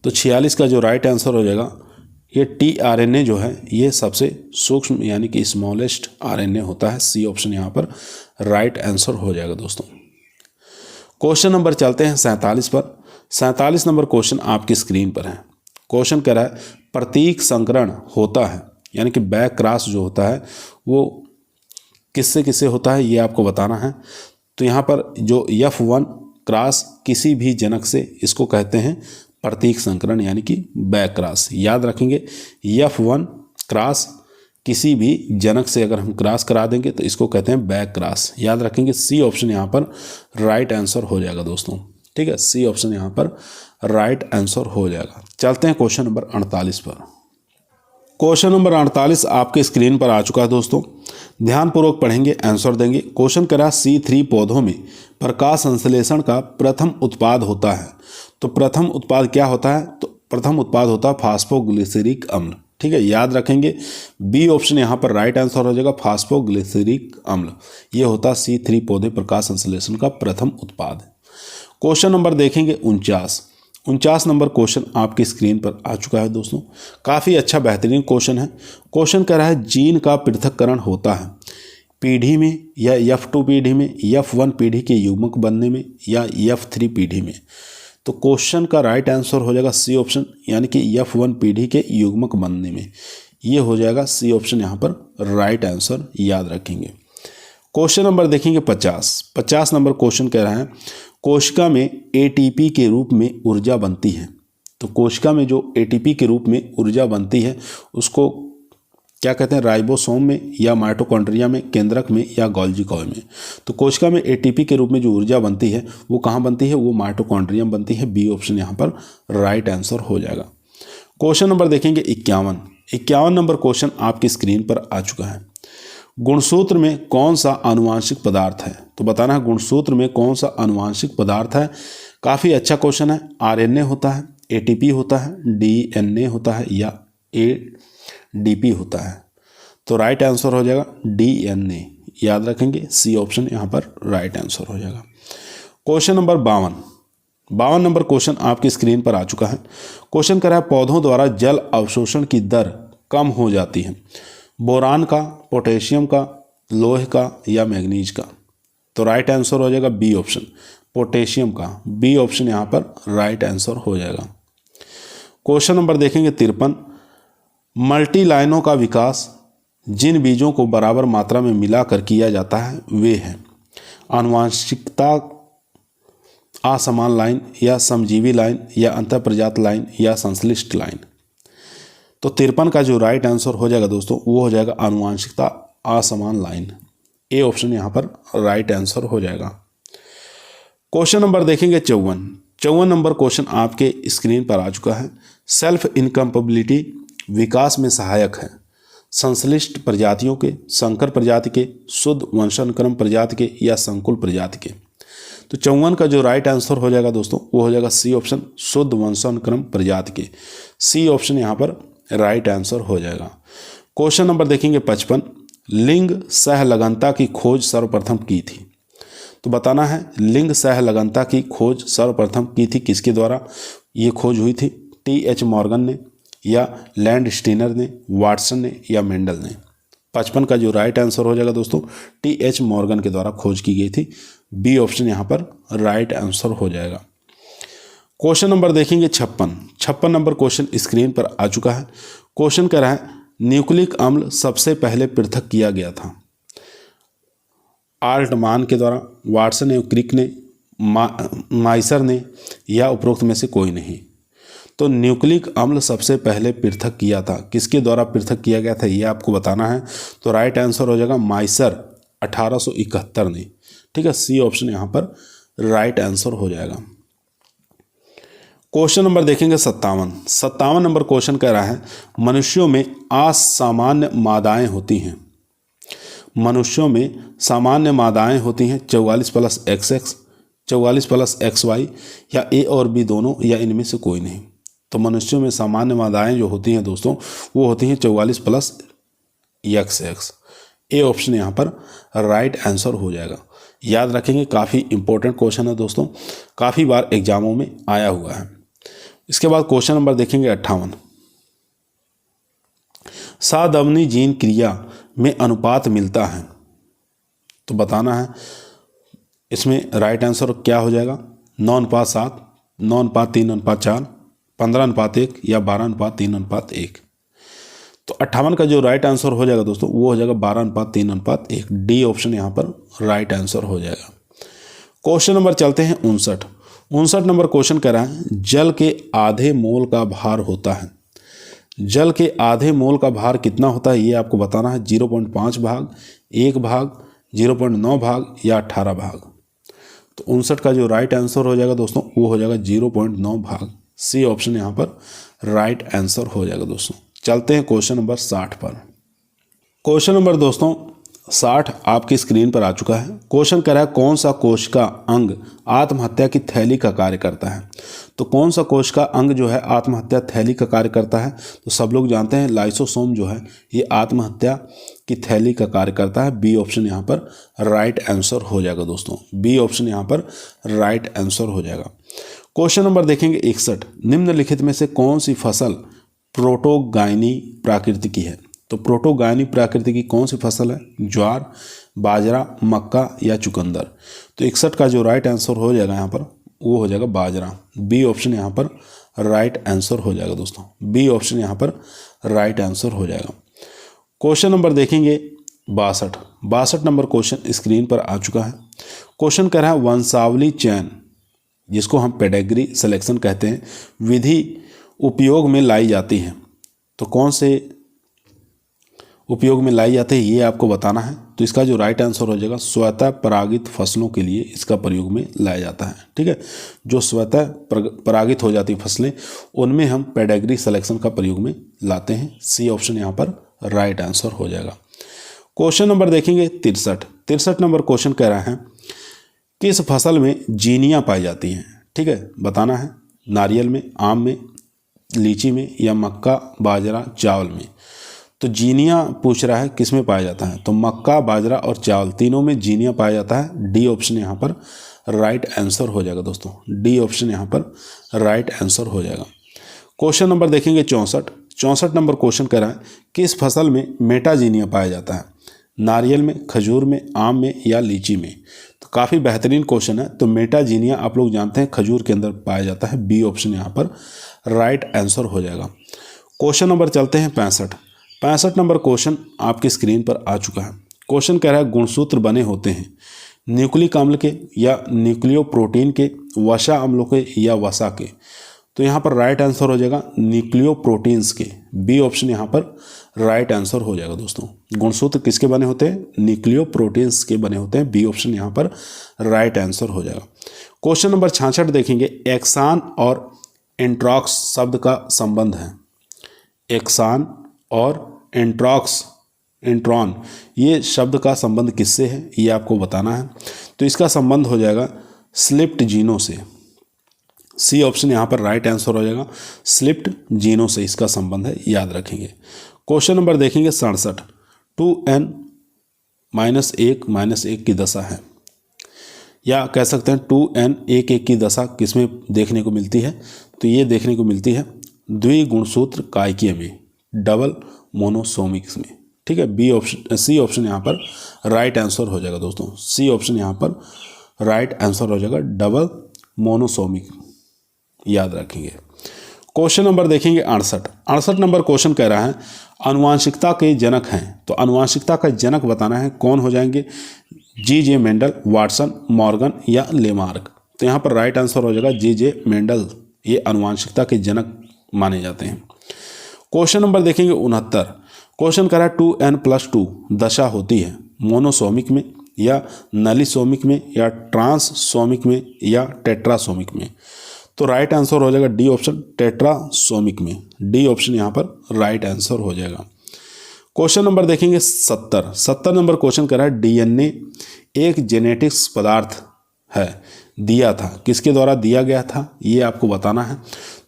तो 46 का जो राइट आंसर हो जाएगा ये टी आरएनए जो है ये सबसे सूक्ष्म यानी कि स्मॉलेस्ट आरएनए होता है। सी ऑप्शन यहाँ पर राइट आंसर हो जाएगा दोस्तों। क्वेश्चन नंबर चलते हैं 47 पर। 47 नंबर क्वेश्चन आपकी स्क्रीन पर है। क्वेश्चन कह रहा है प्रतीक संकरण होता है, यानी कि बैक क्रॉस जो होता है वो किससे किससे होता है ये आपको बताना है। तो यहाँ पर जो F1 क्रॉस किसी भी जनक से, इसको कहते हैं प्रतीक संकरण यानी कि बैक क्रॉस। याद रखेंगे F1 क्रॉस किसी भी जनक से अगर हम क्रॉस करा देंगे तो इसको कहते हैं बैक क्रॉस। याद रखेंगे सी ऑप्शन यहाँ पर राइट आंसर हो जाएगा दोस्तों, ठीक है। सी ऑप्शन यहाँ पर राइट आंसर हो जाएगा। चलते हैं क्वेश्चन नंबर 48 पर। क्वेश्चन नंबर 48 आपके स्क्रीन पर आ चुका है दोस्तों। ध्यानपूर्वक पढ़ेंगे, आंसर देंगे। क्वेश्चन करा C3 पौधों में प्रकाश संश्लेषण का प्रथम उत्पाद होता है। तो प्रथम उत्पाद क्या होता है? तो प्रथम उत्पाद होता है फास्फोग्लिसरिक अम्ल, ठीक है। याद रखेंगे बी ऑप्शन यहाँ पर राइट आंसर हो जाएगा, फास्फोग्लिसरिक अम्ल। ये होता है C3 पौधे प्रकाश संश्लेषण का प्रथम उत्पाद। क्वेश्चन नंबर देखेंगे 49 नंबर क्वेश्चन आपकी स्क्रीन पर आ चुका है दोस्तों। काफ़ी अच्छा बेहतरीन क्वेश्चन है। क्वेश्चन कह रहा है जीन का पृथक्करण होता है पीढ़ी में, या F2 पीढ़ी में, F1 पीढ़ी के युग्मक बनने में, या F3 पीढ़ी में? तो क्वेश्चन का राइट आंसर हो जाएगा सी ऑप्शन, यानी कि F1 पीढ़ी के युग्मक बनने में। ये हो जाएगा सी ऑप्शन यहाँ पर राइट आंसर। याद रखेंगे। क्वेश्चन नंबर देखेंगे 50 नंबर क्वेश्चन कह रहा है कोशिका में एटीपी के रूप में ऊर्जा बनती है। तो कोशिका में जो एटीपी के रूप में ऊर्जा बनती है उसको क्या कहते हैं? राइबोसोम में, या माइटोकॉन्ड्रिया में, केंद्रक में, या गोल्जी कॉइल में? तो कोशिका में एटीपी के रूप में जो ऊर्जा बनती है वो कहाँ बनती है? वो माइटोकॉन्ड्रिया में बनती है। बी ऑप्शन यहाँ पर राइट आंसर हो जाएगा। क्वेश्चन नंबर देखेंगे 51 नंबर क्वेश्चन आपकी स्क्रीन पर आ चुका है। गुणसूत्र में कौन सा आनुवांशिक पदार्थ है? तो बताना है गुणसूत्र में कौन सा आनुवांशिक पदार्थ है। काफ़ी अच्छा क्वेश्चन है। आरएनए होता है, एटीपी होता है, डीएनए होता है या एडीपी होता है? तो राइट आंसर हो जाएगा डीएनए। याद रखेंगे, सी ऑप्शन यहाँ पर राइट आंसर हो जाएगा। क्वेश्चन नंबर 52 नंबर क्वेश्चन आपकी स्क्रीन पर आ चुका है। क्वेश्चन कर रहा है पौधों द्वारा जल अवशोषण की दर कम हो जाती है। बोरान का, पोटेशियम का, लोहे का या मैग्नीज का? तो राइट आंसर हो जाएगा बी ऑप्शन, पोटेशियम का। बी ऑप्शन यहाँ पर राइट आंसर हो जाएगा। क्वेश्चन नंबर देखेंगे 53। मल्टी लाइनों का विकास जिन बीजों को बराबर मात्रा में मिलाकर किया जाता है वे हैं आनुवांशिकता असमान लाइन या समजीवी लाइन या अंतःप्रजात लाइन या संश्लिष्ट लाइन? तो 53 का जो राइट आंसर हो जाएगा दोस्तों वो हो जाएगा आनुवांशिकता असमान लाइन। ए ऑप्शन यहाँ पर राइट आंसर हो जाएगा। क्वेश्चन नंबर देखेंगे 54 नंबर क्वेश्चन आपके स्क्रीन पर आ चुका है। सेल्फ इनकम्पेबिलिटी विकास में सहायक है संश्लिष्ट प्रजातियों के, संकर प्रजाति के, शुद्ध वंशानुक्रम प्रजाति के या संकुल प्रजाति के? तो 54 का जो राइट आंसर हो जाएगा दोस्तों वो हो जाएगा सी ऑप्शन, शुद्ध वंशानुक्रम प्रजाति के। सी ऑप्शन यहाँ पर राइट आंसर हो जाएगा। क्वेश्चन नंबर देखेंगे 55। लिंग सहलगनता की खोज सर्वप्रथम की थी। तो बताना है लिंग सहलगनता की खोज सर्वप्रथम की थी किसके द्वारा ये खोज हुई थी? टी.एच. मॉर्गन ने या लैंडस्टीनर ने, वाटसन ने या मेंडल ने? 55 का जो राइट आंसर हो जाएगा दोस्तों टी.एच. मॉर्गन के द्वारा खोज की गई थी। बी ऑप्शन यहाँ पर राइट आंसर हो जाएगा। क्वेश्चन नंबर देखेंगे 56 नंबर क्वेश्चन स्क्रीन पर आ चुका है। क्वेश्चन कह रहा है न्यूक्लिक अम्ल सबसे पहले पृथक किया गया था आल्टमान के द्वारा, वाटसन ने, क्रिक ने, माइसर ने या उपरोक्त में से कोई नहीं? तो न्यूक्लिक अम्ल सबसे पहले पृथक किया था किसके द्वारा पृथक किया गया था ये आपको बताना है। तो राइट आंसर हो जाएगा माइसर 1871 ने। ठीक है, सी ऑप्शन यहाँ पर राइट आंसर हो जाएगा। क्वेश्चन नंबर देखेंगे 57 नंबर क्वेश्चन कह रहा है मनुष्यों में असामान्य मादाएं होती हैं। मनुष्यों में सामान्य मादाएं होती हैं 44+XX, 44+XY या ए और बी दोनों या इनमें से कोई नहीं? तो मनुष्यों में सामान्य मादाएं जो होती हैं दोस्तों वो होती हैं 44+XX। ए ऑप्शन यहाँ पर राइट आंसर हो जाएगा। याद रखेंगे, काफ़ी इंपॉर्टेंट क्वेश्चन है दोस्तों, काफ़ी बार एग्जामों में आया हुआ है। इसके बाद क्वेश्चन नंबर देखेंगे 58। सादमनी जीन क्रिया में अनुपात मिलता है। तो बताना है इसमें राइट आंसर क्या हो जाएगा? 9:7, 9:3:4, 15:1 या 12:3:1? तो 58 का जो राइट आंसर हो जाएगा दोस्तों वो हो जाएगा 12:3:1। डी ऑप्शन यहाँ पर राइट आंसर हो जाएगा। क्वेश्चन नंबर चलते हैं 59 नंबर क्वेश्चन कह रहा है जल के आधे मोल का भार होता है। जल के आधे मोल का भार कितना होता है ये आपको बताना है। 0.5 भाग, 1 भाग, 0.9 भाग या 18 भाग? तो 59 का जो राइट आंसर हो जाएगा दोस्तों वो हो जाएगा 0.9 भाग। सी ऑप्शन यहाँ पर राइट आंसर हो जाएगा दोस्तों। चलते हैं क्वेश्चन नंबर 60 पर। क्वेश्चन नंबर दोस्तों 60 आपकी स्क्रीन पर आ चुका है। क्वेश्चन कह रहा है कौन सा कोशिका अंग आत्महत्या की थैली का कार्य करता है। तो कौन सा कोशिका अंग जो है आत्महत्या थैली का कार्य करता है? तो सब लोग जानते हैं लाइसोसोम जो है ये आत्महत्या की थैली का कार्य करता है। बी ऑप्शन यहाँ पर राइट आंसर हो जाएगा दोस्तों। बी ऑप्शन यहाँ पर राइट आंसर हो जाएगा। क्वेश्चन नंबर देखेंगे 61। निम्नलिखित में से कौन सी फसल प्रोटोगायनी प्रकृति की है? तो प्रोटोगायनी प्रकृति की कौन सी फसल है? ज्वार, बाजरा, मक्का या चुकंदर? तो 61 का जो राइट आंसर हो जाएगा यहाँ पर वो हो जाएगा बाजरा। बी ऑप्शन यहाँ पर राइट आंसर हो जाएगा दोस्तों। बी ऑप्शन यहाँ पर राइट आंसर हो जाएगा। क्वेश्चन नंबर देखेंगे 62 नंबर क्वेश्चन स्क्रीन पर आ चुका है। क्वेश्चन कह रहा है वंशावली चयन जिसको हम पेडिग्री सिलेक्शन कहते हैं विधि उपयोग में लाई जाती है। तो कौन से उपयोग में लाई जाती है ये आपको बताना है। तो इसका जो राइट आंसर हो जाएगा स्वतः परागित फसलों के लिए इसका प्रयोग में लाया जाता है। ठीक है, जो स्वतः परागित हो जाती फसलें उनमें हम पेडिग्री सिलेक्शन का प्रयोग में लाते हैं। सी ऑप्शन यहाँ पर राइट आंसर हो जाएगा। क्वेश्चन नंबर देखेंगे 63 नंबर क्वेश्चन कह रहा है किस फसल में जीनियाँ पाई जाती हैं। ठीक है, बताना है। नारियल में, आम में, लीची में या मक्का, बाजरा, चावल में। तो जीनिया पूछ रहा है किस में पाया जाता है, तो मक्का, बाजरा और चावल तीनों में जीनिया पाया जाता है। डी ऑप्शन यहाँ पर राइट आंसर हो जाएगा दोस्तों। डी ऑप्शन यहाँ पर राइट आंसर हो जाएगा। क्वेश्चन नंबर देखेंगे 64 नंबर क्वेश्चन कह रहा है किस फसल में मेटाजीनिया पाया जाता है। नारियल में, खजूर में, आम में या लीची में। तो काफ़ी बेहतरीन क्वेश्चन है। तो मेटाजीनिया आप लोग जानते हैं खजूर के अंदर पाया जाता है। बी ऑप्शन यहाँ पर राइट आंसर हो जाएगा। क्वेश्चन नंबर चलते हैं 65 नंबर क्वेश्चन आपकी स्क्रीन पर आ चुका है। क्वेश्चन कह रहा है गुणसूत्र बने होते हैं न्यूक्लिक अम्ल के या न्यूक्लियोप्रोटीन के, वसा अम्लों के या वसा के। तो यहाँ पर राइट आंसर हो जाएगा न्यूक्लियोप्रोटीन्स के। बी ऑप्शन यहाँ पर राइट आंसर हो जाएगा दोस्तों। गुणसूत्र किसके बने होते हैं, न्यूक्लियोप्रोटीन्स के बने होते हैं। बी ऑप्शन यहाँ पर राइट आंसर हो जाएगा। क्वेश्चन नंबर 66 देखेंगे एक्सान और एंट्रॉक्स शब्द का संबंध है। एक्सान और एंट्रॉक्स, एंट्रॉन, ये शब्द का संबंध किससे है ये आपको बताना है। तो इसका संबंध हो जाएगा स्लिप्ड जीनों से। सी ऑप्शन यहाँ पर राइट आंसर हो जाएगा। स्लिप्ड जीनों से इसका संबंध है, याद रखेंगे। क्वेश्चन नंबर देखेंगे 67 2n-1 की दशा है, या कह सकते हैं 2n-1 की दशा किसमें देखने को मिलती है। तो ये देखने को मिलती है द्विगुणसूत्र कायकीय में, डबल मोनोसोमिक्स में। ठीक है, बी ऑप्शन, सी ऑप्शन यहाँ पर राइट आंसर हो जाएगा दोस्तों। सी ऑप्शन यहाँ पर राइट आंसर हो जाएगा, डबल मोनोसोमिक, याद रखेंगे। क्वेश्चन नंबर देखेंगे 68 नंबर क्वेश्चन कह रहा है आनुवांशिकता के जनक हैं। तो आनुवांशिकता का जनक बताना है, कौन हो जाएंगे, जी.जे. मेंडल, वाटसन, मॉर्गन या लेमार्क। तो यहाँ पर राइट आंसर हो जाएगा जी.जे. मेंडल, ये आनुवांशिकता के जनक माने जाते हैं। क्वेश्चन नंबर देखेंगे 69। क्वेश्चन कह रहा है 2n+2 दशा होती है मोनोसोमिक में या नलिसोमिक में या ट्रांससोमिक में या टेट्रासोमिक में। तो राइट आंसर हो जाएगा डी ऑप्शन, टेट्रासोमिक में। डी ऑप्शन यहाँ पर राइट आंसर हो जाएगा। क्वेश्चन नंबर देखेंगे 70 नंबर क्वेश्चन कह रहा है डीएनए एक जेनेटिक्स पदार्थ है, दिया था, किसके द्वारा दिया गया था ये आपको बताना है।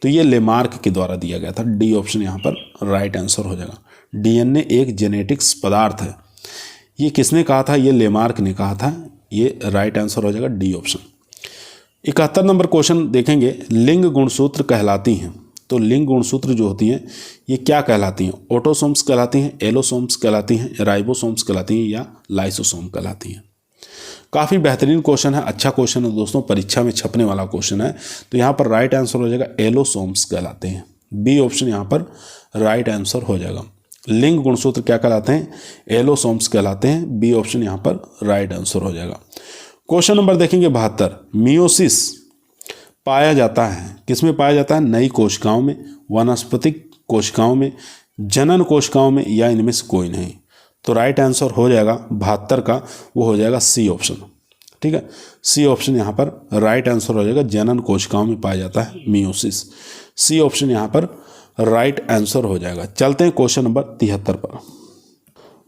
तो ये लेमार्क के द्वारा दिया गया था। डी ऑप्शन यहाँ पर राइट आंसर हो जाएगा। डीएनए एक जेनेटिक्स पदार्थ है, ये किसने कहा था, ये लेमार्क ने कहा था। ये राइट आंसर हो जाएगा डी ऑप्शन। 71 नंबर क्वेश्चन देखेंगे लिंग गुणसूत्र कहलाती हैं। तो लिंग गुणसूत्र जो होती हैं ये क्या कहलाती हैं, ऑटोसोम्स कहलाती हैं, एलोसोम्स कहलाती हैं, राइबोसोम्स कहलाती हैं या लाइसोसोम कहलाती हैं। काफ़ी बेहतरीन क्वेश्चन है, अच्छा क्वेश्चन है दोस्तों, परीक्षा में छपने वाला क्वेश्चन है। तो यहाँ पर राइट आंसर हो जाएगा एलोसोम्स कहलाते हैं। बी ऑप्शन यहाँ पर राइट आंसर हो जाएगा। लिंग गुणसूत्र क्या कहलाते हैं, एलोसोम्स कहलाते हैं। बी ऑप्शन यहाँ पर राइट आंसर हो जाएगा। क्वेश्चन नंबर देखेंगे 72। मियोसिस पाया जाता है, किसमें पाया जाता है, नई कोशिकाओं में, वनस्पतिक कोशिकाओं में, जनन कोशिकाओं में या इनमें से कोई नहीं। तो राइट आंसर हो जाएगा 72 का, वो हो जाएगा सी ऑप्शन। ठीक है, सी ऑप्शन यहाँ पर राइट आंसर हो जाएगा, जनन कोशिकाओं में पाया जाता है मियोसिस। सी ऑप्शन यहाँ पर राइट आंसर हो जाएगा। चलते हैं क्वेश्चन नंबर 73 पर।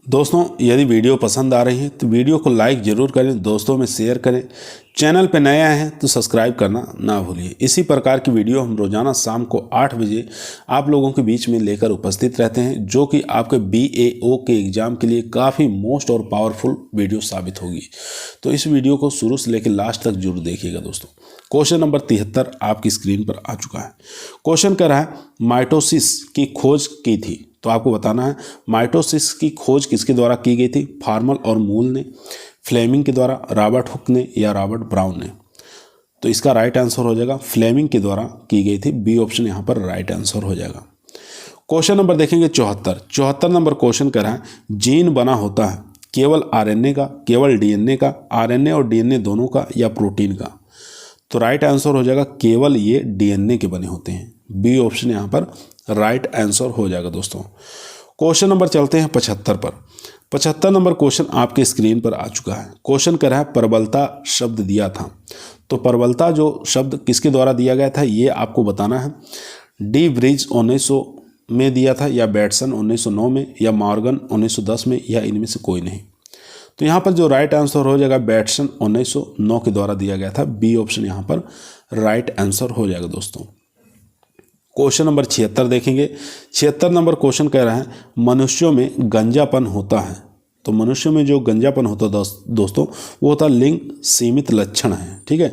दोस्तों यदि वीडियो पसंद आ रही है तो वीडियो को लाइक ज़रूर करें, दोस्तों में शेयर करें। चैनल पर नए आए हैं तो सब्सक्राइब करना ना भूलिए। इसी प्रकार की वीडियो हम रोज़ाना शाम को 8 बजे आप लोगों के बीच में लेकर उपस्थित रहते हैं, जो कि आपके BAO के एग्ज़ाम के लिए काफ़ी मोस्ट और पावरफुल वीडियो साबित होगी। तो इस वीडियो को शुरू से लेकर लास्ट तक जरूर देखिएगा दोस्तों। क्वेश्चन नंबर 73 आपकी स्क्रीन पर आ चुका है। क्वेश्चन कर रहा है माइटोसिस की खोज की थी। तो आपको बताना है माइटोसिस की खोज किसके द्वारा की गई थी, फार्मल और मूल ने, फ्लेमिंग के द्वारा, रॉबर्ट हुक ने या रॉबर्ट ब्राउन ने। तो इसका राइट आंसर हो जाएगा फ्लेमिंग के द्वारा की गई थी। बी ऑप्शन यहाँ पर राइट आंसर हो जाएगा। क्वेश्चन नंबर देखेंगे 74 नंबर क्वेश्चन कर रहा है जीन बना होता है केवल RNA का, केवल DNA का, RNA और DNA दोनों का या प्रोटीन का। तो राइट आंसर हो जाएगा केवल ये DNA के बने होते हैं। बी ऑप्शन यहाँ पर राइट आंसर हो जाएगा दोस्तों। क्वेश्चन नंबर चलते हैं 75 पर। 75 नंबर क्वेश्चन आपके स्क्रीन पर आ चुका है। क्वेश्चन कर रहा है प्रबलता शब्द दिया था। तो प्रबलता जो शब्द किसके द्वारा दिया गया था ये आपको बताना है। डी ब्रिज में दिया था, या बैटसन 1909 में, या मॉर्गन 1910 में, या इनमें से कोई नहीं। तो यहाँ पर जो राइट आंसर हो जाएगा बैटसन 1909 के द्वारा दिया गया था। बी ऑप्शन यहाँ पर राइट आंसर हो जाएगा दोस्तों। क्वेश्चन नंबर 76 देखेंगे। 76 नंबर क्वेश्चन कह रहा है मनुष्यों में गंजापन होता है। तो मनुष्यों में जो गंजापन होता है दोस्तों वो होता है लिंग सीमित लक्षण है। ठीक है,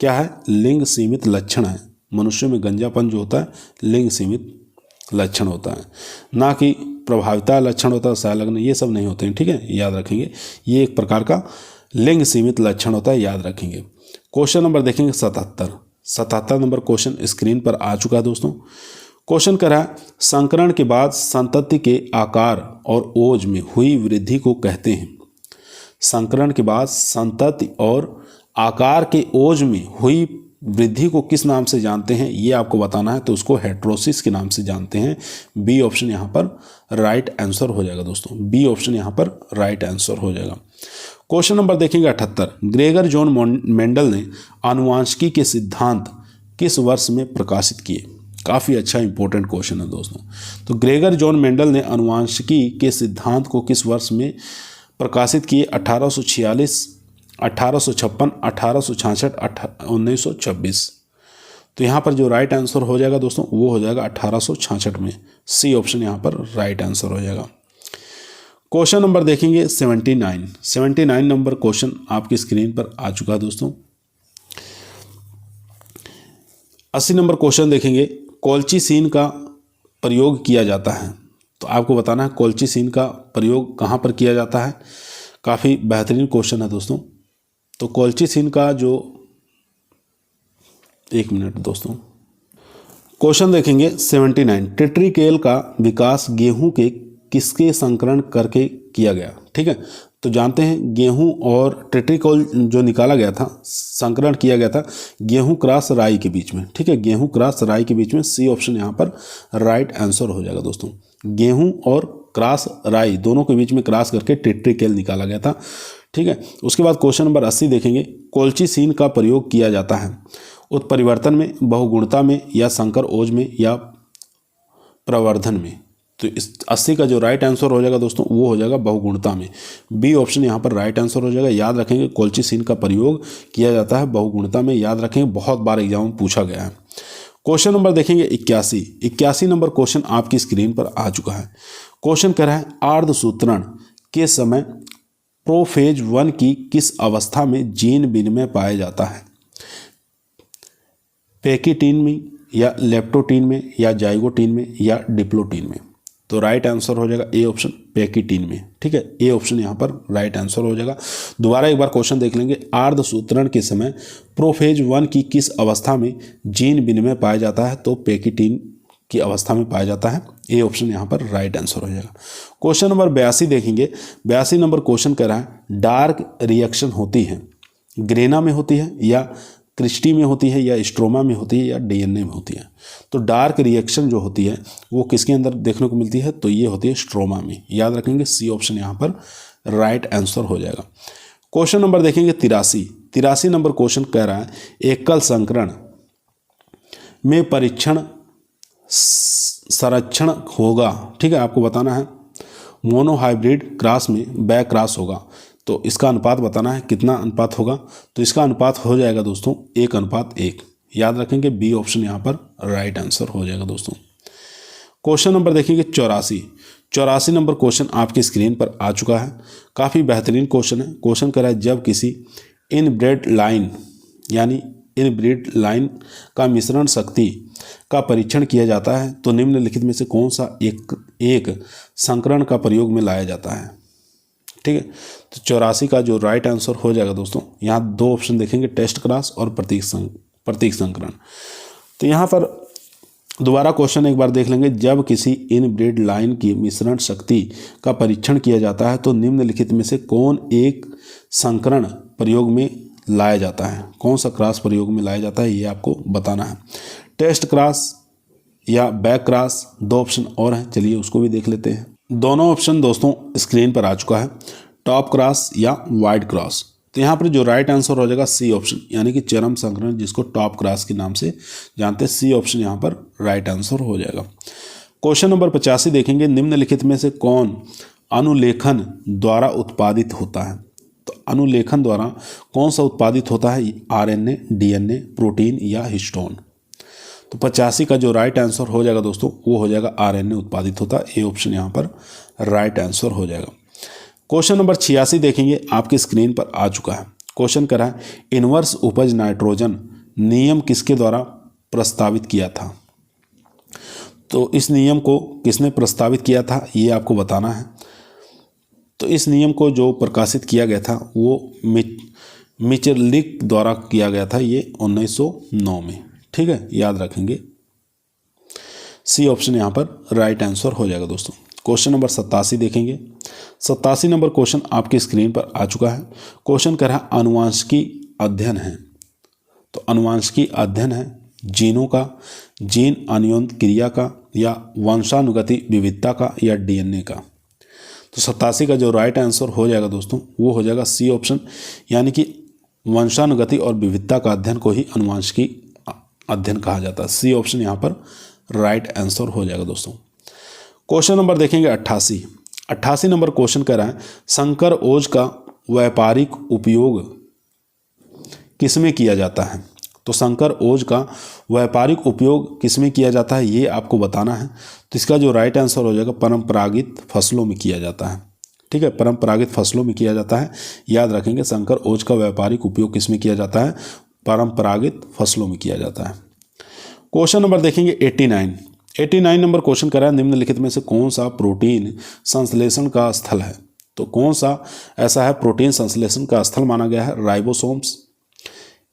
क्या है? लिंग सीमित लक्षण है। मनुष्यों में गंजापन जो होता है लिंग सीमित लक्षण होता है, ना कि प्रभाविता लक्षण होता है, संलग्न, ये सब नहीं होते हैं। ठीक है, याद रखेंगे, ये एक प्रकार का लिंग सीमित लक्षण होता है, याद रखेंगे। क्वेश्चन नंबर देखेंगे 77 नंबर क्वेश्चन स्क्रीन पर आ चुका है दोस्तों। क्वेश्चन कह रहा है संकरण के बाद संतति के आकार और ओज में हुई वृद्धि को कहते हैं। संकरण के बाद संतति और आकार के ओज में हुई वृद्धि को किस नाम से जानते हैं, ये आपको बताना है। तो उसको हेट्रोसिस के नाम से जानते हैं। बी ऑप्शन यहाँ पर राइट आंसर हो जाएगा दोस्तों। बी ऑप्शन यहाँ पर राइट आंसर हो जाएगा। क्वेश्चन नंबर देखेंगे 78। ग्रेगर जॉन मेंडल ने आनुवांशिकी के सिद्धांत किस वर्ष में प्रकाशित किए? काफ़ी अच्छा इंपॉर्टेंट क्वेश्चन है दोस्तों। तो ग्रेगर जॉन मेंडल ने आनुवांशिकी के सिद्धांत को किस वर्ष में प्रकाशित किए? 1846, 1856, 1866, 1926। तो यहाँ पर जो राइट आंसर हो जाएगा दोस्तों वो हो जाएगा 1866 में। सी ऑप्शन यहाँ पर राइट आंसर हो जाएगा। क्वेश्चन नंबर देखेंगे 79 नंबर क्वेश्चन आपकी स्क्रीन पर आ चुका है दोस्तों। 80 नंबर क्वेश्चन देखेंगे कोल्चिसिन का प्रयोग किया जाता है। तो आपको बताना है कोल्चिसिन का प्रयोग कहाँ पर किया जाता है। काफ़ी बेहतरीन क्वेश्चन है दोस्तों। तो कोल्चिसिन का जो, एक मिनट दोस्तों, क्वेश्चन देखेंगे 79। टेट्रिकेल का विकास गेहूं के किसके संकरण करके किया गया? ठीक है, तो जानते हैं गेहूं और टेट्रिकोल जो निकाला गया था, संकरण किया गया था गेहूं क्रॉस राई के बीच में। ठीक है, गेहूं क्रॉस राई के बीच में। सी ऑप्शन यहाँ पर राइट आंसर हो जाएगा दोस्तों। गेहूं और क्रॉस राई दोनों के बीच में क्रॉस करके टेट्रिकेल निकाला गया था। ठीक है, उसके बाद क्वेश्चन नंबर 80 देखेंगे कोल्चिसिन का प्रयोग किया जाता है उत्परिवर्तन में, बहुगुणता में, या संकर ओज में, या प्रवर्धन में। तो इस 80 का जो राइट आंसर हो जाएगा दोस्तों वो हो जाएगा बहुगुणता में। बी ऑप्शन यहाँ पर राइट आंसर हो जाएगा। याद रखेंगे कोल्चिसिन का प्रयोग किया जाता है बहुगुणता में। याद रखेंगे, बहुत बार एग्जाम में पूछा गया है। क्वेश्चन नंबर देखेंगे 81 नंबर क्वेश्चन आपकी स्क्रीन पर आ चुका है। क्वेश्चन कह रहा है अर्धसूत्रण के समय प्रोफेज 1 की किस अवस्था में जीन विनिमय पाया जाता है? पैकिटीन में, या लेप्टोटीन में, या जाइगोटीन में, या डिप्लोटीन में। तो राइट आंसर हो जाएगा ए ऑप्शन पैकिटीन में। ठीक है, ए ऑप्शन यहाँ पर राइट आंसर हो जाएगा। दोबारा एक बार क्वेश्चन देख लेंगे। अर्धसूत्रण के समय प्रोफेज 1 की किस अवस्था में जीन विनिमय पाया जाता है? तो पैकिटीन की अवस्था में पाया जाता है। ए ऑप्शन यहाँ पर राइट आंसर हो जाएगा। क्वेश्चन नंबर 82 देखेंगे। 82 नंबर क्वेश्चन कह रहा है डार्क रिएक्शन होती है, ग्रेना में होती है, या क्रिस्टी में होती है, या स्ट्रोमा में होती है, या डीएनए में होती है? तो डार्क रिएक्शन जो होती है वो किसके अंदर देखने को मिलती है? तो ये होती है स्ट्रोमा में। याद रखेंगे, सी ऑप्शन यहाँ पर राइट आंसर हो जाएगा। क्वेश्चन नंबर देखेंगे 83 नंबर क्वेश्चन कह रहा है एकल संकरण में परीक्षण संरक्षण होगा। ठीक है, आपको बताना है मोनोहाइब्रिड क्रॉस में बैक क्रॉस होगा। तो इसका अनुपात बताना है, कितना अनुपात होगा? तो इसका अनुपात हो जाएगा दोस्तों 1:1। याद रखेंगे, बी ऑप्शन यहाँ पर राइट आंसर हो जाएगा दोस्तों। क्वेश्चन नंबर देखेंगे 84 नंबर क्वेश्चन आपकी स्क्रीन पर आ चुका है। काफ़ी बेहतरीन क्वेश्चन है। क्वेश्चन कह रहा है जब किसी इनब्रेड लाइन यानी इनब्रीड लाइन का मिश्रण शक्ति का परीक्षण किया जाता है तो निम्नलिखित में से कौन सा एक संकरण का प्रयोग में लाया जाता है? ठीक है, तो 84 का जो राइट आंसर हो जाएगा दोस्तों, यहाँ दो ऑप्शन देखेंगे, टेस्ट क्रॉस और प्रतीक संकरण। तो यहाँ पर दोबारा क्वेश्चन एक बार देख लेंगे। जब किसी इनब्रीड लाइन की मिश्रण शक्ति का परीक्षण किया जाता है तो निम्नलिखित में से कौन एक संकरण प्रयोग में लाया जाता है? कौन सा क्रॉस प्रयोग में लाया जाता है ये आपको बताना है। टेस्ट क्रॉस या बैक क्रॉस, दो ऑप्शन और हैं, चलिए उसको भी देख लेते हैं। दोनों ऑप्शन दोस्तों स्क्रीन पर आ चुका है, टॉप क्रॉस या वाइड क्रॉस। तो यहाँ पर जो राइट आंसर हो जाएगा सी ऑप्शन, यानी कि चरम संकरण जिसको टॉप क्रॉस के नाम से जानते हैं। सी ऑप्शन यहाँ पर राइट आंसर हो जाएगा। क्वेश्चन नंबर 85 देखेंगे, निम्नलिखित में से कौन अनुलेखन द्वारा उत्पादित होता है? तो अनुलेखन द्वारा कौन सा उत्पादित होता है? आरएनए, डीएनए, प्रोटीन या हिस्टोन? तो 85 का जो राइट आंसर हो जाएगा दोस्तों वो हो जाएगा आरएनए उत्पादित होता है। ए ऑप्शन यहाँ पर राइट आंसर हो जाएगा। क्वेश्चन नंबर 86 देखेंगे, आपकी स्क्रीन पर आ चुका है। क्वेश्चन करा है, इनवर्स उपज नाइट्रोजन नियम किसके द्वारा प्रस्तावित किया था? तो इस नियम को किसने प्रस्तावित किया था ये आपको बताना है। तो इस नियम को जो प्रकाशित किया गया था वो मिचर्लिक द्वारा किया गया था, ये 1909 में। ठीक है, याद रखेंगे। सी ऑप्शन यहाँ पर राइट आंसर हो जाएगा दोस्तों। क्वेश्चन नंबर 87 देखेंगे। 87 नंबर क्वेश्चन आपकी स्क्रीन पर आ चुका है। क्वेश्चन कह रहा है, अनुवांशिकी अध्ययन है। तो अनुवांशिकी अध्ययन है जीनों का, जीन अन्योन क्रिया का, या वंशानुगति विविधता का, या डीएनए का? तो 87 का जो राइट आंसर हो जाएगा दोस्तों वो हो जाएगा सी ऑप्शन, यानी कि वंशानुगति और विविधता का अध्ययन को ही अनुवांशिकी अध्ययन कहा जाता है। सी ऑप्शन यहाँ पर राइट आंसर हो जाएगा दोस्तों। क्वेश्चन नंबर देखेंगे 88। 88 नंबर क्वेश्चन कह रहा है, संकर ओज का व्यापारिक उपयोग किसमें किया जाता है? तो संकर ओज का व्यापारिक उपयोग किसमें किया जाता है ये आपको बताना है। तो इसका जो राइट आंसर हो जाएगा परंपरागत फसलों में किया जाता है। ठीक है, परंपरागत फसलों में किया जाता है। याद रखेंगे, संकर ओज का व्यापारिक उपयोग किसमें किया जाता है? परंपरागत फसलों में किया जाता है। क्वेश्चन नंबर देखेंगे 89। 89 नंबर क्वेश्चन कर रहा है, निम्नलिखित में से कौन सा प्रोटीन संश्लेषण का स्थल है? तो कौन सा ऐसा है प्रोटीन संश्लेषण का स्थल माना गया है? राइबोसोम्स,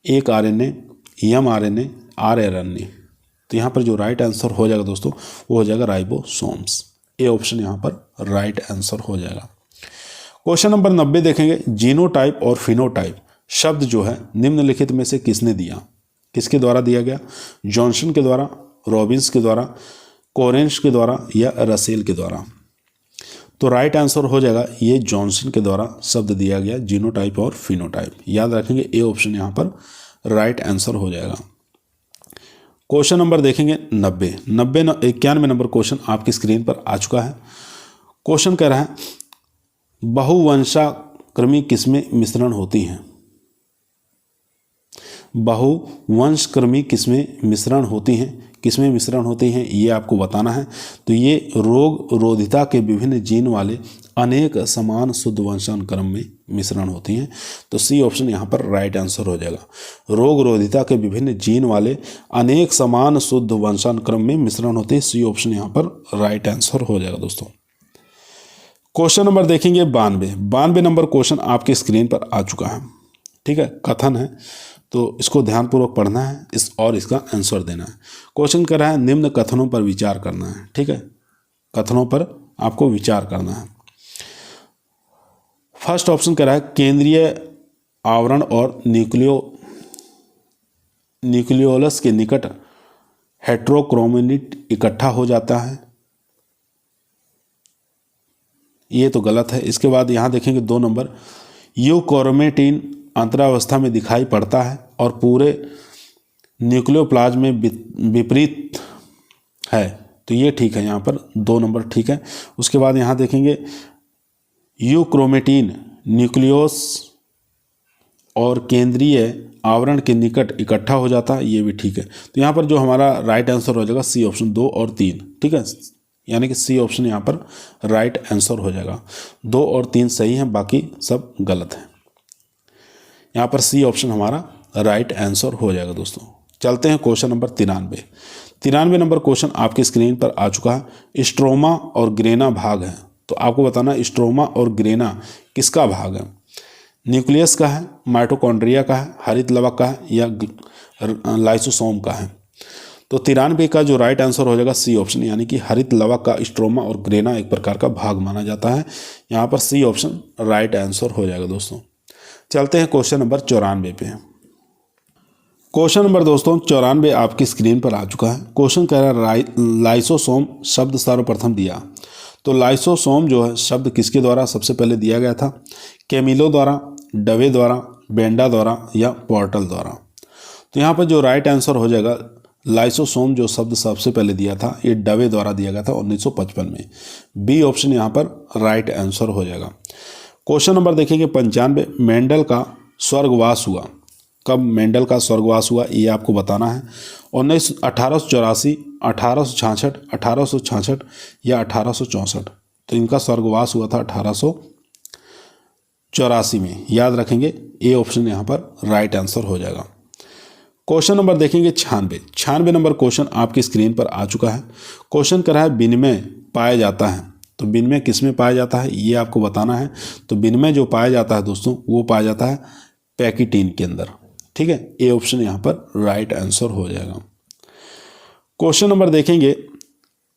एक आरएनए, एमआरएनए, आरएनए? तो यहाँ पर जो राइट आंसर हो जाएगा दोस्तों वो हो जाएगा राइबोसोम्स। ए ऑप्शन यहाँ पर राइट आंसर हो जाएगा। क्वेश्चन नंबर 90 देखेंगे, जीनोटाइप और फिनोटाइप शब्द जो है निम्नलिखित में से किसने दिया? किसके द्वारा दिया गया? जॉनसन के द्वारा, रॉबिन्स के द्वारा, कोरेंश के द्वारा, या रसेल के द्वारा? तो राइट आंसर हो जाएगा ये जॉनसन के द्वारा शब्द दिया गया, जीनोटाइप और फिनोटाइप। याद रखेंगे, ए ऑप्शन यहाँ पर राइट आंसर हो जाएगा। क्वेश्चन नंबर देखेंगे 91 नंबर क्वेश्चन आपकी स्क्रीन पर आ चुका है। क्वेश्चन कह रहा है, बहुवंशाक्रमी किस्में मिश्रण होती हैं? बहुवंशक्रमी किस्में मिश्रण होती हैं, किसमें मिश्रण होती हैं ये आपको बताना है। तो ये रोग रोधिता के विभिन्न जीन वाले अनेक समान शुद्ध वंशानुक्रम में मिश्रण होती हैं। तो सी ऑप्शन यहाँ पर राइट आंसर हो जाएगा। रोग रोधिता के विभिन्न जीन वाले अनेक समान शुद्ध वंशानुक्रम में मिश्रण होते हैं। सी ऑप्शन यहाँ पर राइट आंसर हो जाएगा दोस्तों। क्वेश्चन नंबर देखेंगे 92 नंबर क्वेश्चन आपके स्क्रीन पर आ चुका है। ठीक है, कथन है तो इसको ध्यानपूर्वक पढ़ना है और इसका आंसर देना है। क्वेश्चन कर रहा है, निम्न कथनों पर विचार करना है। ठीक है, कथनों पर आपको विचार करना है। फर्स्ट ऑप्शन कह रहा है, केंद्रीय आवरण और न्यूक्लियोलस के निकट हेट्रोक्रोमेटिन इकट्ठा हो जाता है। ये तो गलत है। इसके बाद यहाँ देखेंगे 2 नंबर, यूक्रोमेटिन अंतरावस्था में दिखाई पड़ता है और पूरे न्यूक्लियोप्लाज्म में विपरीत है। तो ये ठीक है, यहाँ पर 2 नंबर ठीक है। उसके बाद यहाँ देखेंगे, यूक्रोमेटिन न्यूक्लियोस और केंद्रीय आवरण के निकट इकट्ठा हो जाता है, ये भी ठीक है। तो यहाँ पर जो हमारा राइट आंसर हो जाएगा सी ऑप्शन 2 और 3। ठीक है, यानी कि सी ऑप्शन यहाँ पर राइट आंसर हो जाएगा। 2 और 3 सही हैं, बाकी सब गलत हैं। यहाँ पर सी ऑप्शन हमारा राइट आंसर हो जाएगा दोस्तों। चलते हैं क्वेश्चन नंबर 93 नंबर क्वेश्चन आपकी स्क्रीन पर आ चुका है। स्ट्रोमा और ग्रेना भाग है। तो आपको बताना स्ट्रोमा और ग्रेना किसका भाग है? न्यूक्लियस का है, माइटोकॉन्ड्रिया का है, हरित लवक का है, या लाइसोसोम का है? तो 93 का जो राइट आंसर हो जाएगा सी ऑप्शन, यानी कि हरित लवक का स्ट्रोमा और ग्रेना एक प्रकार का भाग माना जाता है। यहाँ पर सी ऑप्शन राइट आंसर हो जाएगा दोस्तों। चलते हैं क्वेश्चन नंबर 94 पे। क्वेश्चन नंबर दोस्तों 94 आपकी स्क्रीन पर आ चुका है। क्वेश्चन कह रहा है, लाइसोसोम शब्द सर्वप्रथम दिया। तो लाइसोसोम जो है शब्द किसके द्वारा सबसे पहले दिया गया था? कैमिलो द्वारा, डवे द्वारा, बेंडा द्वारा, या पोर्टल द्वारा? तो यहाँ पर जो राइट आंसर हो जाएगा लाइसोसोम जो शब्द सबसे पहले दिया था ये डवे द्वारा दिया गया था 1955 में। बी ऑप्शन यहाँ पर राइट आंसर हो जाएगा। क्वेश्चन नंबर देखेंगे 95, मेंडल का स्वर्गवास हुआ। कब मेंडल का स्वर्गवास हुआ ये आपको बताना है। 1884, 1866, 1866 या 1864। तो इनका स्वर्गवास हुआ था 1884 में, याद रखेंगे। ए ऑप्शन यहाँ पर राइट आंसर हो जाएगा। क्वेश्चन नंबर देखेंगे 96 नंबर क्वेश्चन आपकी स्क्रीन पर आ चुका है। क्वेश्चन कर रहा है विनिमय पाया जाता है। तो विनिमय किस में पाया जाता है ये आपको बताना है। तो विनिमय जो पाया जाता है दोस्तों वो पाया जाता है पैकिटीन के अंदर, ठीक है। ए ऑप्शन यहाँ पर राइट आंसर हो जाएगा। क्वेश्चन नंबर देखेंगे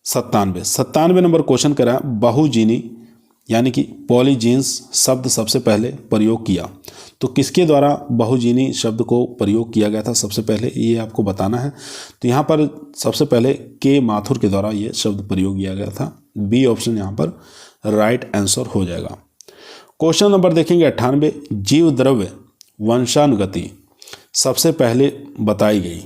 97 नंबर क्वेश्चन कर रहा है बहुजीनी यानी कि पॉलीजीन्स शब्द सबसे पहले प्रयोग किया। तो किसके द्वारा बहुजीनी शब्द को प्रयोग किया गया था सबसे पहले ये आपको बताना है। तो यहाँ पर सबसे पहले के माथुर के द्वारा ये शब्द प्रयोग किया गया था। बी ऑप्शन यहाँ पर राइट आंसर हो जाएगा। क्वेश्चन नंबर देखेंगे 98, जीव द्रव्य वंशानुगति सबसे पहले बताई गई।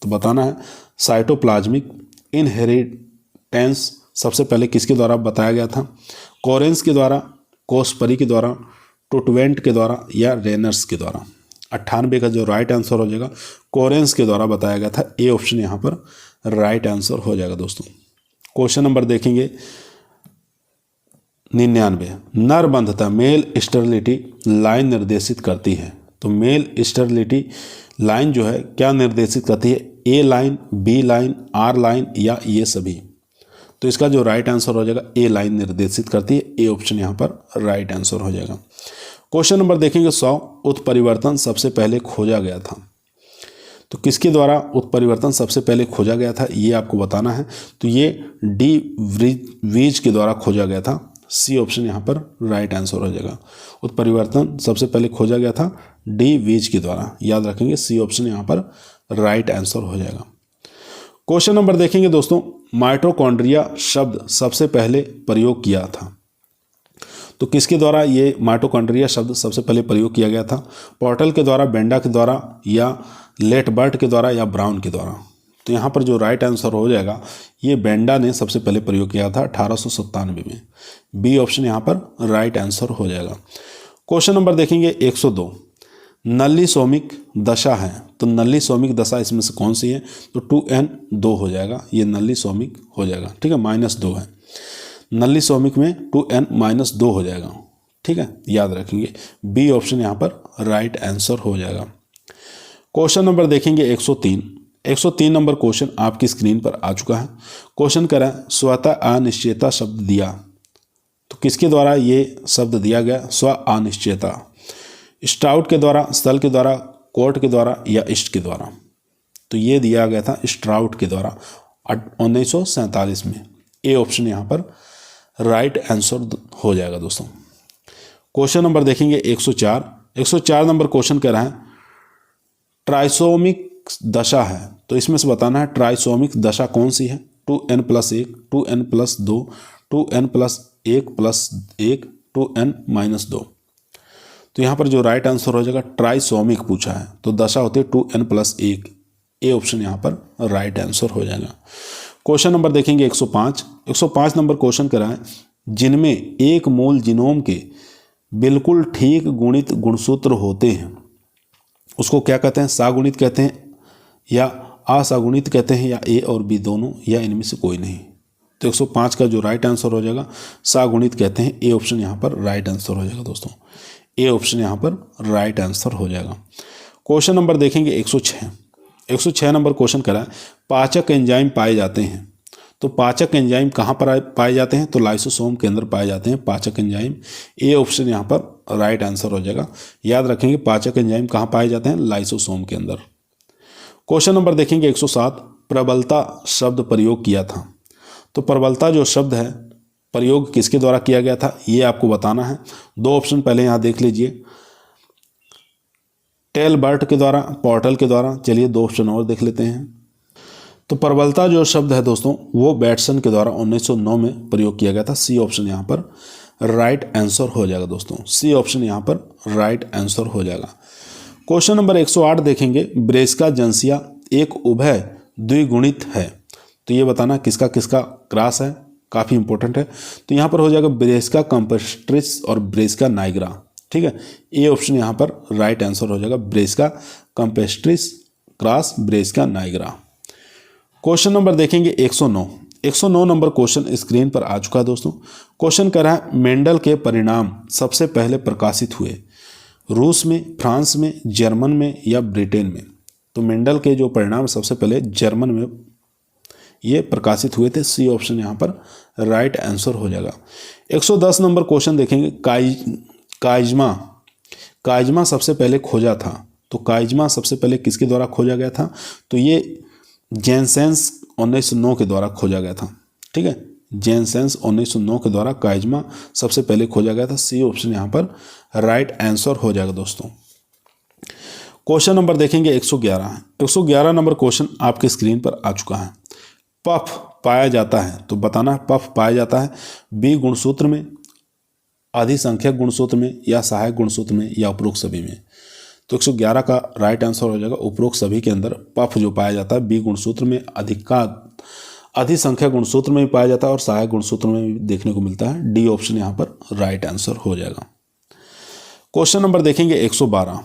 तो बताना है साइटोप्लाज्मिक इनहेरिटेंस सबसे पहले किसके द्वारा बताया गया था। कोरेंस के द्वारा, कोसपरी के द्वारा, टोटवेंट के द्वारा या रेनर्स के द्वारा। 98 का जो राइट आंसर हो जाएगा कोरेंस के द्वारा बताया गया था। ए ऑप्शन यहाँ पर राइट आंसर हो जाएगा दोस्तों। क्वेश्चन नंबर देखेंगे 99, नरबंधता मेल स्टेरिलिटी लाइन निर्देशित करती है। तो मेल स्टेरिलिटी लाइन जो है क्या निर्देशित करती है, A line, B line, R line या ये सभी। तो इसका जो राइट आंसर हो जाएगा ए लाइन निर्देशित करती है। ए ऑप्शन यहाँ पर राइट आंसर हो जाएगा। क्वेश्चन नंबर देखेंगे 100, उत्परिवर्तन सबसे पहले खोजा गया था। तो किसके द्वारा उत्परिवर्तन सबसे पहले खोजा गया था ये आपको बताना है। तो ये डी वीज के द्वारा खोजा गया था। सी ऑप्शन यहाँ पर राइट आंसर हो जाएगा। उत्परिवर्तन सबसे पहले खोजा गया था डी वीज के द्वारा, याद रखेंगे। सी ऑप्शन यहाँ पर राइट आंसर हो जाएगा। क्वेश्चन नंबर देखेंगे दोस्तों, माइटोकॉन्ड्रिया शब्द सबसे पहले प्रयोग किया था। तो किसके द्वारा ये माइटोकॉन्ड्रिया शब्द सबसे पहले प्रयोग किया गया था। पोर्टल के द्वारा, बेंडा के द्वारा या लेटबर्ट के द्वारा या ब्राउन के द्वारा। तो यहाँ पर जो राइट आंसर हो जाएगा ये बेंडा ने सबसे पहले प्रयोग किया था 1897 में। बी ऑप्शन यहाँ पर राइट आंसर हो जाएगा। क्वेश्चन नंबर देखेंगे 102, नली सोमिक दशा है। तो नली सोमिक दशा इसमें से कौन सी है। तो 2n2 हो जाएगा, ये नली सोमिक हो जाएगा, ठीक है। -2 है, नली सोमिक में 2n-2 हो जाएगा, ठीक है, याद रखेंगे। बी ऑप्शन यहाँ पर राइट आंसर हो जाएगा। क्वेश्चन नंबर देखेंगे 103 नंबर क्वेश्चन आपकी स्क्रीन पर आ चुका है। क्वेश्चन करें स्वतः अनिश्चयता शब्द दिया। तो किसके द्वारा ये शब्द दिया गया, स्व अनिश्चयता। स्टाउट के द्वारा, सल के द्वारा, कोर्ट के द्वारा या ईस्ट के द्वारा। तो ये दिया गया था स्ट्राउट के द्वारा 1947 में। ए ऑप्शन यहाँ पर राइट आंसर हो जाएगा दोस्तों। क्वेश्चन नंबर देखेंगे 104 नंबर क्वेश्चन कह रहा है ट्राइसोमिक दशा है। तो इसमें से बताना है ट्राइसोमिक दशा कौन सी है। 2n+1, 2n+2, 2n+1+1, 2n-2। तो यहाँ पर जो राइट आंसर हो जाएगा ट्राइसोमिक पूछा है तो दशा होती है 2n+1। ए ऑप्शन यहाँ पर राइट आंसर हो जाएगा। क्वेश्चन नंबर देखेंगे 105 नंबर क्वेश्चन करा है जिनमें एक मूल जीनोम के बिल्कुल ठीक गुणित गुणसूत्र होते हैं उसको क्या कहते हैं, सागुणित कहते हैं या असागुणित कहते हैं या ए और बी दोनों या इनमें से कोई नहीं। तो 105 का जो राइट आंसर हो जाएगा सागुणित कहते हैं। ए ऑप्शन यहाँ पर राइट आंसर हो जाएगा दोस्तों। ए ऑप्शन यहाँ पर राइट आंसर हो जाएगा। क्वेश्चन नंबर देखेंगे 106 नंबर क्वेश्चन करा है पाचक एंजाइम पाए जाते हैं। तो पाचक एंजाइम कहाँ पर पाए जाते हैं, तो लाइसोसोम के अंदर पाए जाते हैं पाचक एंजाइम। ए ऑप्शन यहाँ पर राइट आंसर हो जाएगा। याद रखेंगे पाचक एंजाइम कहाँ पाए जाते हैं, लाइसोसोम के अंदर। क्वेश्चन नंबर देखेंगे 107 प्रबलता शब्द प्रयोग किया था। तो प्रबलता जो शब्द है प्रयोग किसके द्वारा किया गया था ये आपको बताना है। दो ऑप्शन पहले यहाँ देख लीजिए, टेलबर्ट के द्वारा, पोर्टल के द्वारा। चलिए दो ऑप्शन और देख लेते हैं। तो प्रबलता जो शब्द है दोस्तों वो बैटसन के द्वारा 1909 में प्रयोग किया गया था। सी ऑप्शन यहाँ पर राइट आंसर हो जाएगा दोस्तों। सी ऑप्शन यहाँ पर राइट आंसर हो जाएगा। क्वेश्चन नंबर 108 देखेंगे ब्रेस्का जंसिया एक उभय द्विगुणित है। तो ये बताना किसका किसका क्रॉस है, काफ़ी इंपॉर्टेंट है। तो यहाँ पर हो जाएगा ब्रेसिका कैम्पेस्ट्रिस और ब्रेसिका नाइग्रा। ठीक है, ए ऑप्शन यहाँ पर राइट आंसर हो जाएगा, Brassica campestris cross Brassica nigra. Question number देखेंगे 109। 109 नंबर क्वेश्चन स्क्रीन पर आ चुका है दोस्तों। क्वेश्चन कह रहा है मेंडल के परिणाम सबसे पहले प्रकाशित हुए रूस में, फ्रांस में, जर्मन में या ब्रिटेन में। तो मेंडल के जो परिणाम सबसे पहले जर्मन में ये प्रकाशित हुए थे। सी ऑप्शन यहाँ पर राइट आंसर हो जाएगा। 110 नंबर क्वेश्चन देखेंगे काइजमा सबसे पहले खोजा था। तो काइजमा सबसे पहले किसके द्वारा खोजा गया था? तो ये जेनसेंस 1909 के द्वारा खोजा गया था। ठीक है, जेनसेंस 1909 के द्वारा काइजमा सबसे पहले खोजा गया था। सी ऑप्शन यहाँ पर राइट आंसर हो जाएगा दोस्तों। क्वेश्चन नंबर देखेंगे 111। 111 नंबर क्वेश्चन आपके स्क्रीन पर आ चुका है। पफ पाया जाता है, तो बताना है पफ पाया जाता है बी गुणसूत्र में, अधिसंख्यक गुणसूत्र में या सहायक गुणसूत्र में या उपरोक्त सभी में। तो 111 का राइट आंसर हो जाएगा उपरोक्त सभी के अंदर पफ जो पाया जाता है बी गुणसूत्र में, अधिसंख्यक गुणसूत्र में भी पाया जाता है और सहायक गुणसूत्र में भी देखने को मिलता है। डी ऑप्शन यहाँ पर राइट आंसर हो जाएगा। क्वेश्चन नंबर देखेंगे 112।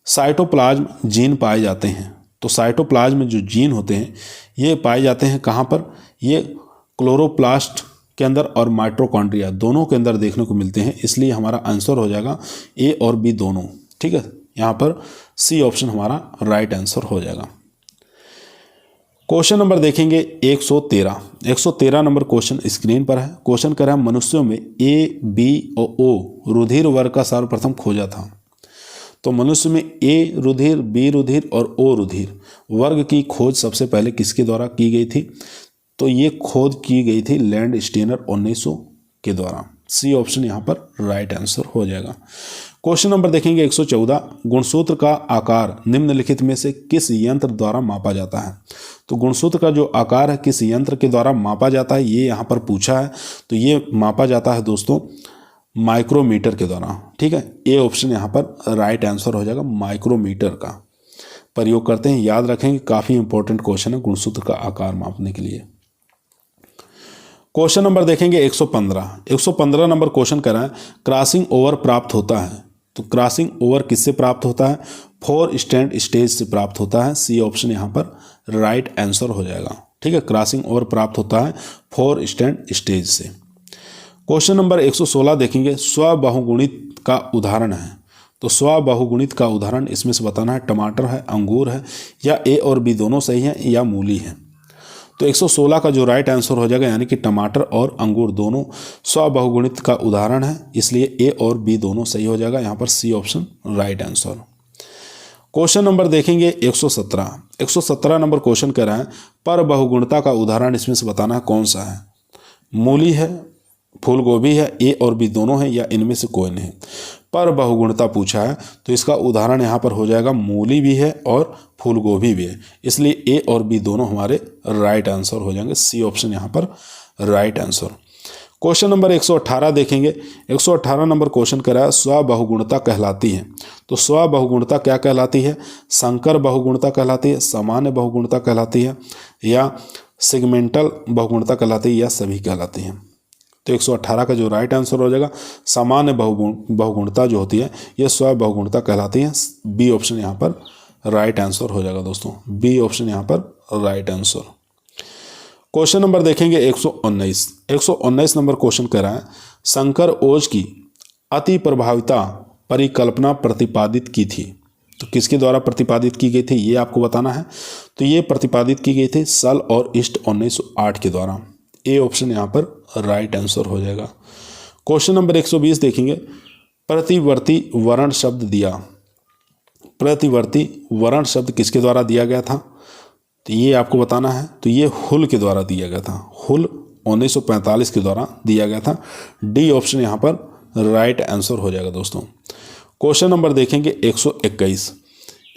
साइटोप्लाज्म जीन पाए जाते हैं। तो साइटोप्लाज्म में जो जीन होते हैं ये पाए जाते हैं कहाँ पर? ये क्लोरोप्लास्ट के अंदर और माइटोकॉन्ड्रिया दोनों के अंदर देखने को मिलते हैं। इसलिए हमारा आंसर हो जाएगा ए और बी दोनों। ठीक है, यहाँ पर सी ऑप्शन हमारा राइट आंसर हो जाएगा। क्वेश्चन नंबर देखेंगे 113। 113 नंबर क्वेश्चन स्क्रीन पर है। क्वेश्चन कर रहा है मनुष्यों में ए, बी और ओ रुधिर वर्ग का सर्वप्रथम खोजा था। तो मनुष्य में ए रुधिर, बी रुधिर और ओ रुधिर वर्ग की खोज सबसे पहले किसके द्वारा की गई थी? तो ये खोज की गई थी लैंड स्टेनर 1900 के द्वारा। सी ऑप्शन यहाँ पर राइट आंसर हो जाएगा। क्वेश्चन नंबर देखेंगे 114। गुणसूत्र का आकार निम्नलिखित में से किस यंत्र द्वारा मापा जाता है? तो गुणसूत्र का जो आकार है किस यंत्र के द्वारा मापा जाता है ये यहाँ पर पूछा है। तो ये मापा जाता है दोस्तों माइक्रोमीटर के द्वारा। ठीक है, ए ऑप्शन यहाँ पर राइट आंसर हो जाएगा, माइक्रोमीटर का प्रयोग करते हैं। याद रखेंगे काफ़ी इंपॉर्टेंट क्वेश्चन है गुणसूत्र का आकार मापने के लिए। क्वेश्चन नंबर देखेंगे 115। 115 नंबर क्वेश्चन कर रहा है क्रॉसिंग ओवर प्राप्त होता है। तो क्रॉसिंग ओवर किससे प्राप्त होता है? 4 स्टैंड स्टेज से प्राप्त होता है। सी ऑप्शन यहाँ पर राइट आंसर हो जाएगा। ठीक है, क्रॉसिंग ओवर प्राप्त होता है 4 स्टैंड स्टेज से। क्वेश्चन नंबर 116 देखेंगे स्वबहुगुणित का उदाहरण है। तो स्वबहुगुणित का उदाहरण इसमें से बताना है टमाटर है, अंगूर है या ए और बी दोनों सही है या मूली है। तो 116 का जो राइट आंसर हो जाएगा यानी कि टमाटर और अंगूर दोनों स्वबहुगुणित का उदाहरण है, इसलिए ए और बी दोनों सही हो जाएगा। यहाँ पर C option right answer. Question number देखेंगे 117। 117 नंबर क्वेश्चन कह रहा है पर बहुगुणता का उदाहरण इसमें से बताना है कौन सा है? मूली है, फूल गोभी है, ए और बी दोनों है या इनमें से कोई नहीं। पर बहुगुणता पूछा है तो इसका उदाहरण यहाँ पर हो जाएगा मूली भी है और फूल गोभी भी है, इसलिए ए और बी दोनों हमारे राइट आंसर हो जाएंगे। सी ऑप्शन यहाँ पर राइट आंसर। क्वेश्चन नंबर 118 देखेंगे। 118 नंबर क्वेश्चन कह रहा है स्वबहुगुणता कहलाती है। तो स्वबहुगुणता क्या कहलाती है? संकर बहुगुणता कहलाती है, सामान्य बहुगुणता कहलाती है या सेगमेंटल बहुगुणता कहलाती है या सभी कहलाती है। तो 118 का जो राइट आंसर हो जाएगा सामान्य बहुगुणता जो होती है ये स्वबहुगुणता कहलाती है। बी ऑप्शन यहाँ पर राइट आंसर हो जाएगा दोस्तों, बी ऑप्शन यहाँ पर राइट आंसर। क्वेश्चन नंबर देखेंगे 119। 119 नंबर क्वेश्चन कह रहा है शंकर ओज की अति प्रभाविता परिकल्पना प्रतिपादित की थी। तो किसके द्वारा प्रतिपादित की गई थी ये आपको बताना है। तो ये प्रतिपादित की गई थी सल और ईस्ट 1908 के द्वारा। ए ऑप्शन यहाँ पर राइट आंसर हो जाएगा। क्वेश्चन नंबर 120 देखेंगे प्रतिवर्ती वर्ण शब्द दिया। प्रतिवर्ती वर्ण शब्द किसके द्वारा दिया गया था? तो ये आपको बताना है। तो ये हुल के द्वारा दिया गया था, हुल 1945 के द्वारा दिया गया था। डी ऑप्शन यहाँ पर राइट आंसर हो जाएगा दोस्तों। क्वेश्चन नंबर देखेंगे 121।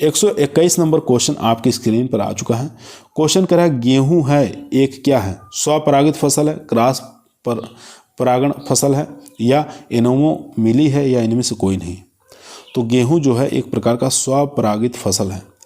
121 नंबर क्वेश्चन आपकी स्क्रीन पर आ चुका है। क्वेश्चन कह रहा है गेहूं है एक क्या है? स्वपरागित फसल है, क्रॉस परागण फसल है या इनोमो मिली है या इनमें से कोई नहीं। तो गेहूं जो है एक प्रकार का स्वपरागित फसल है,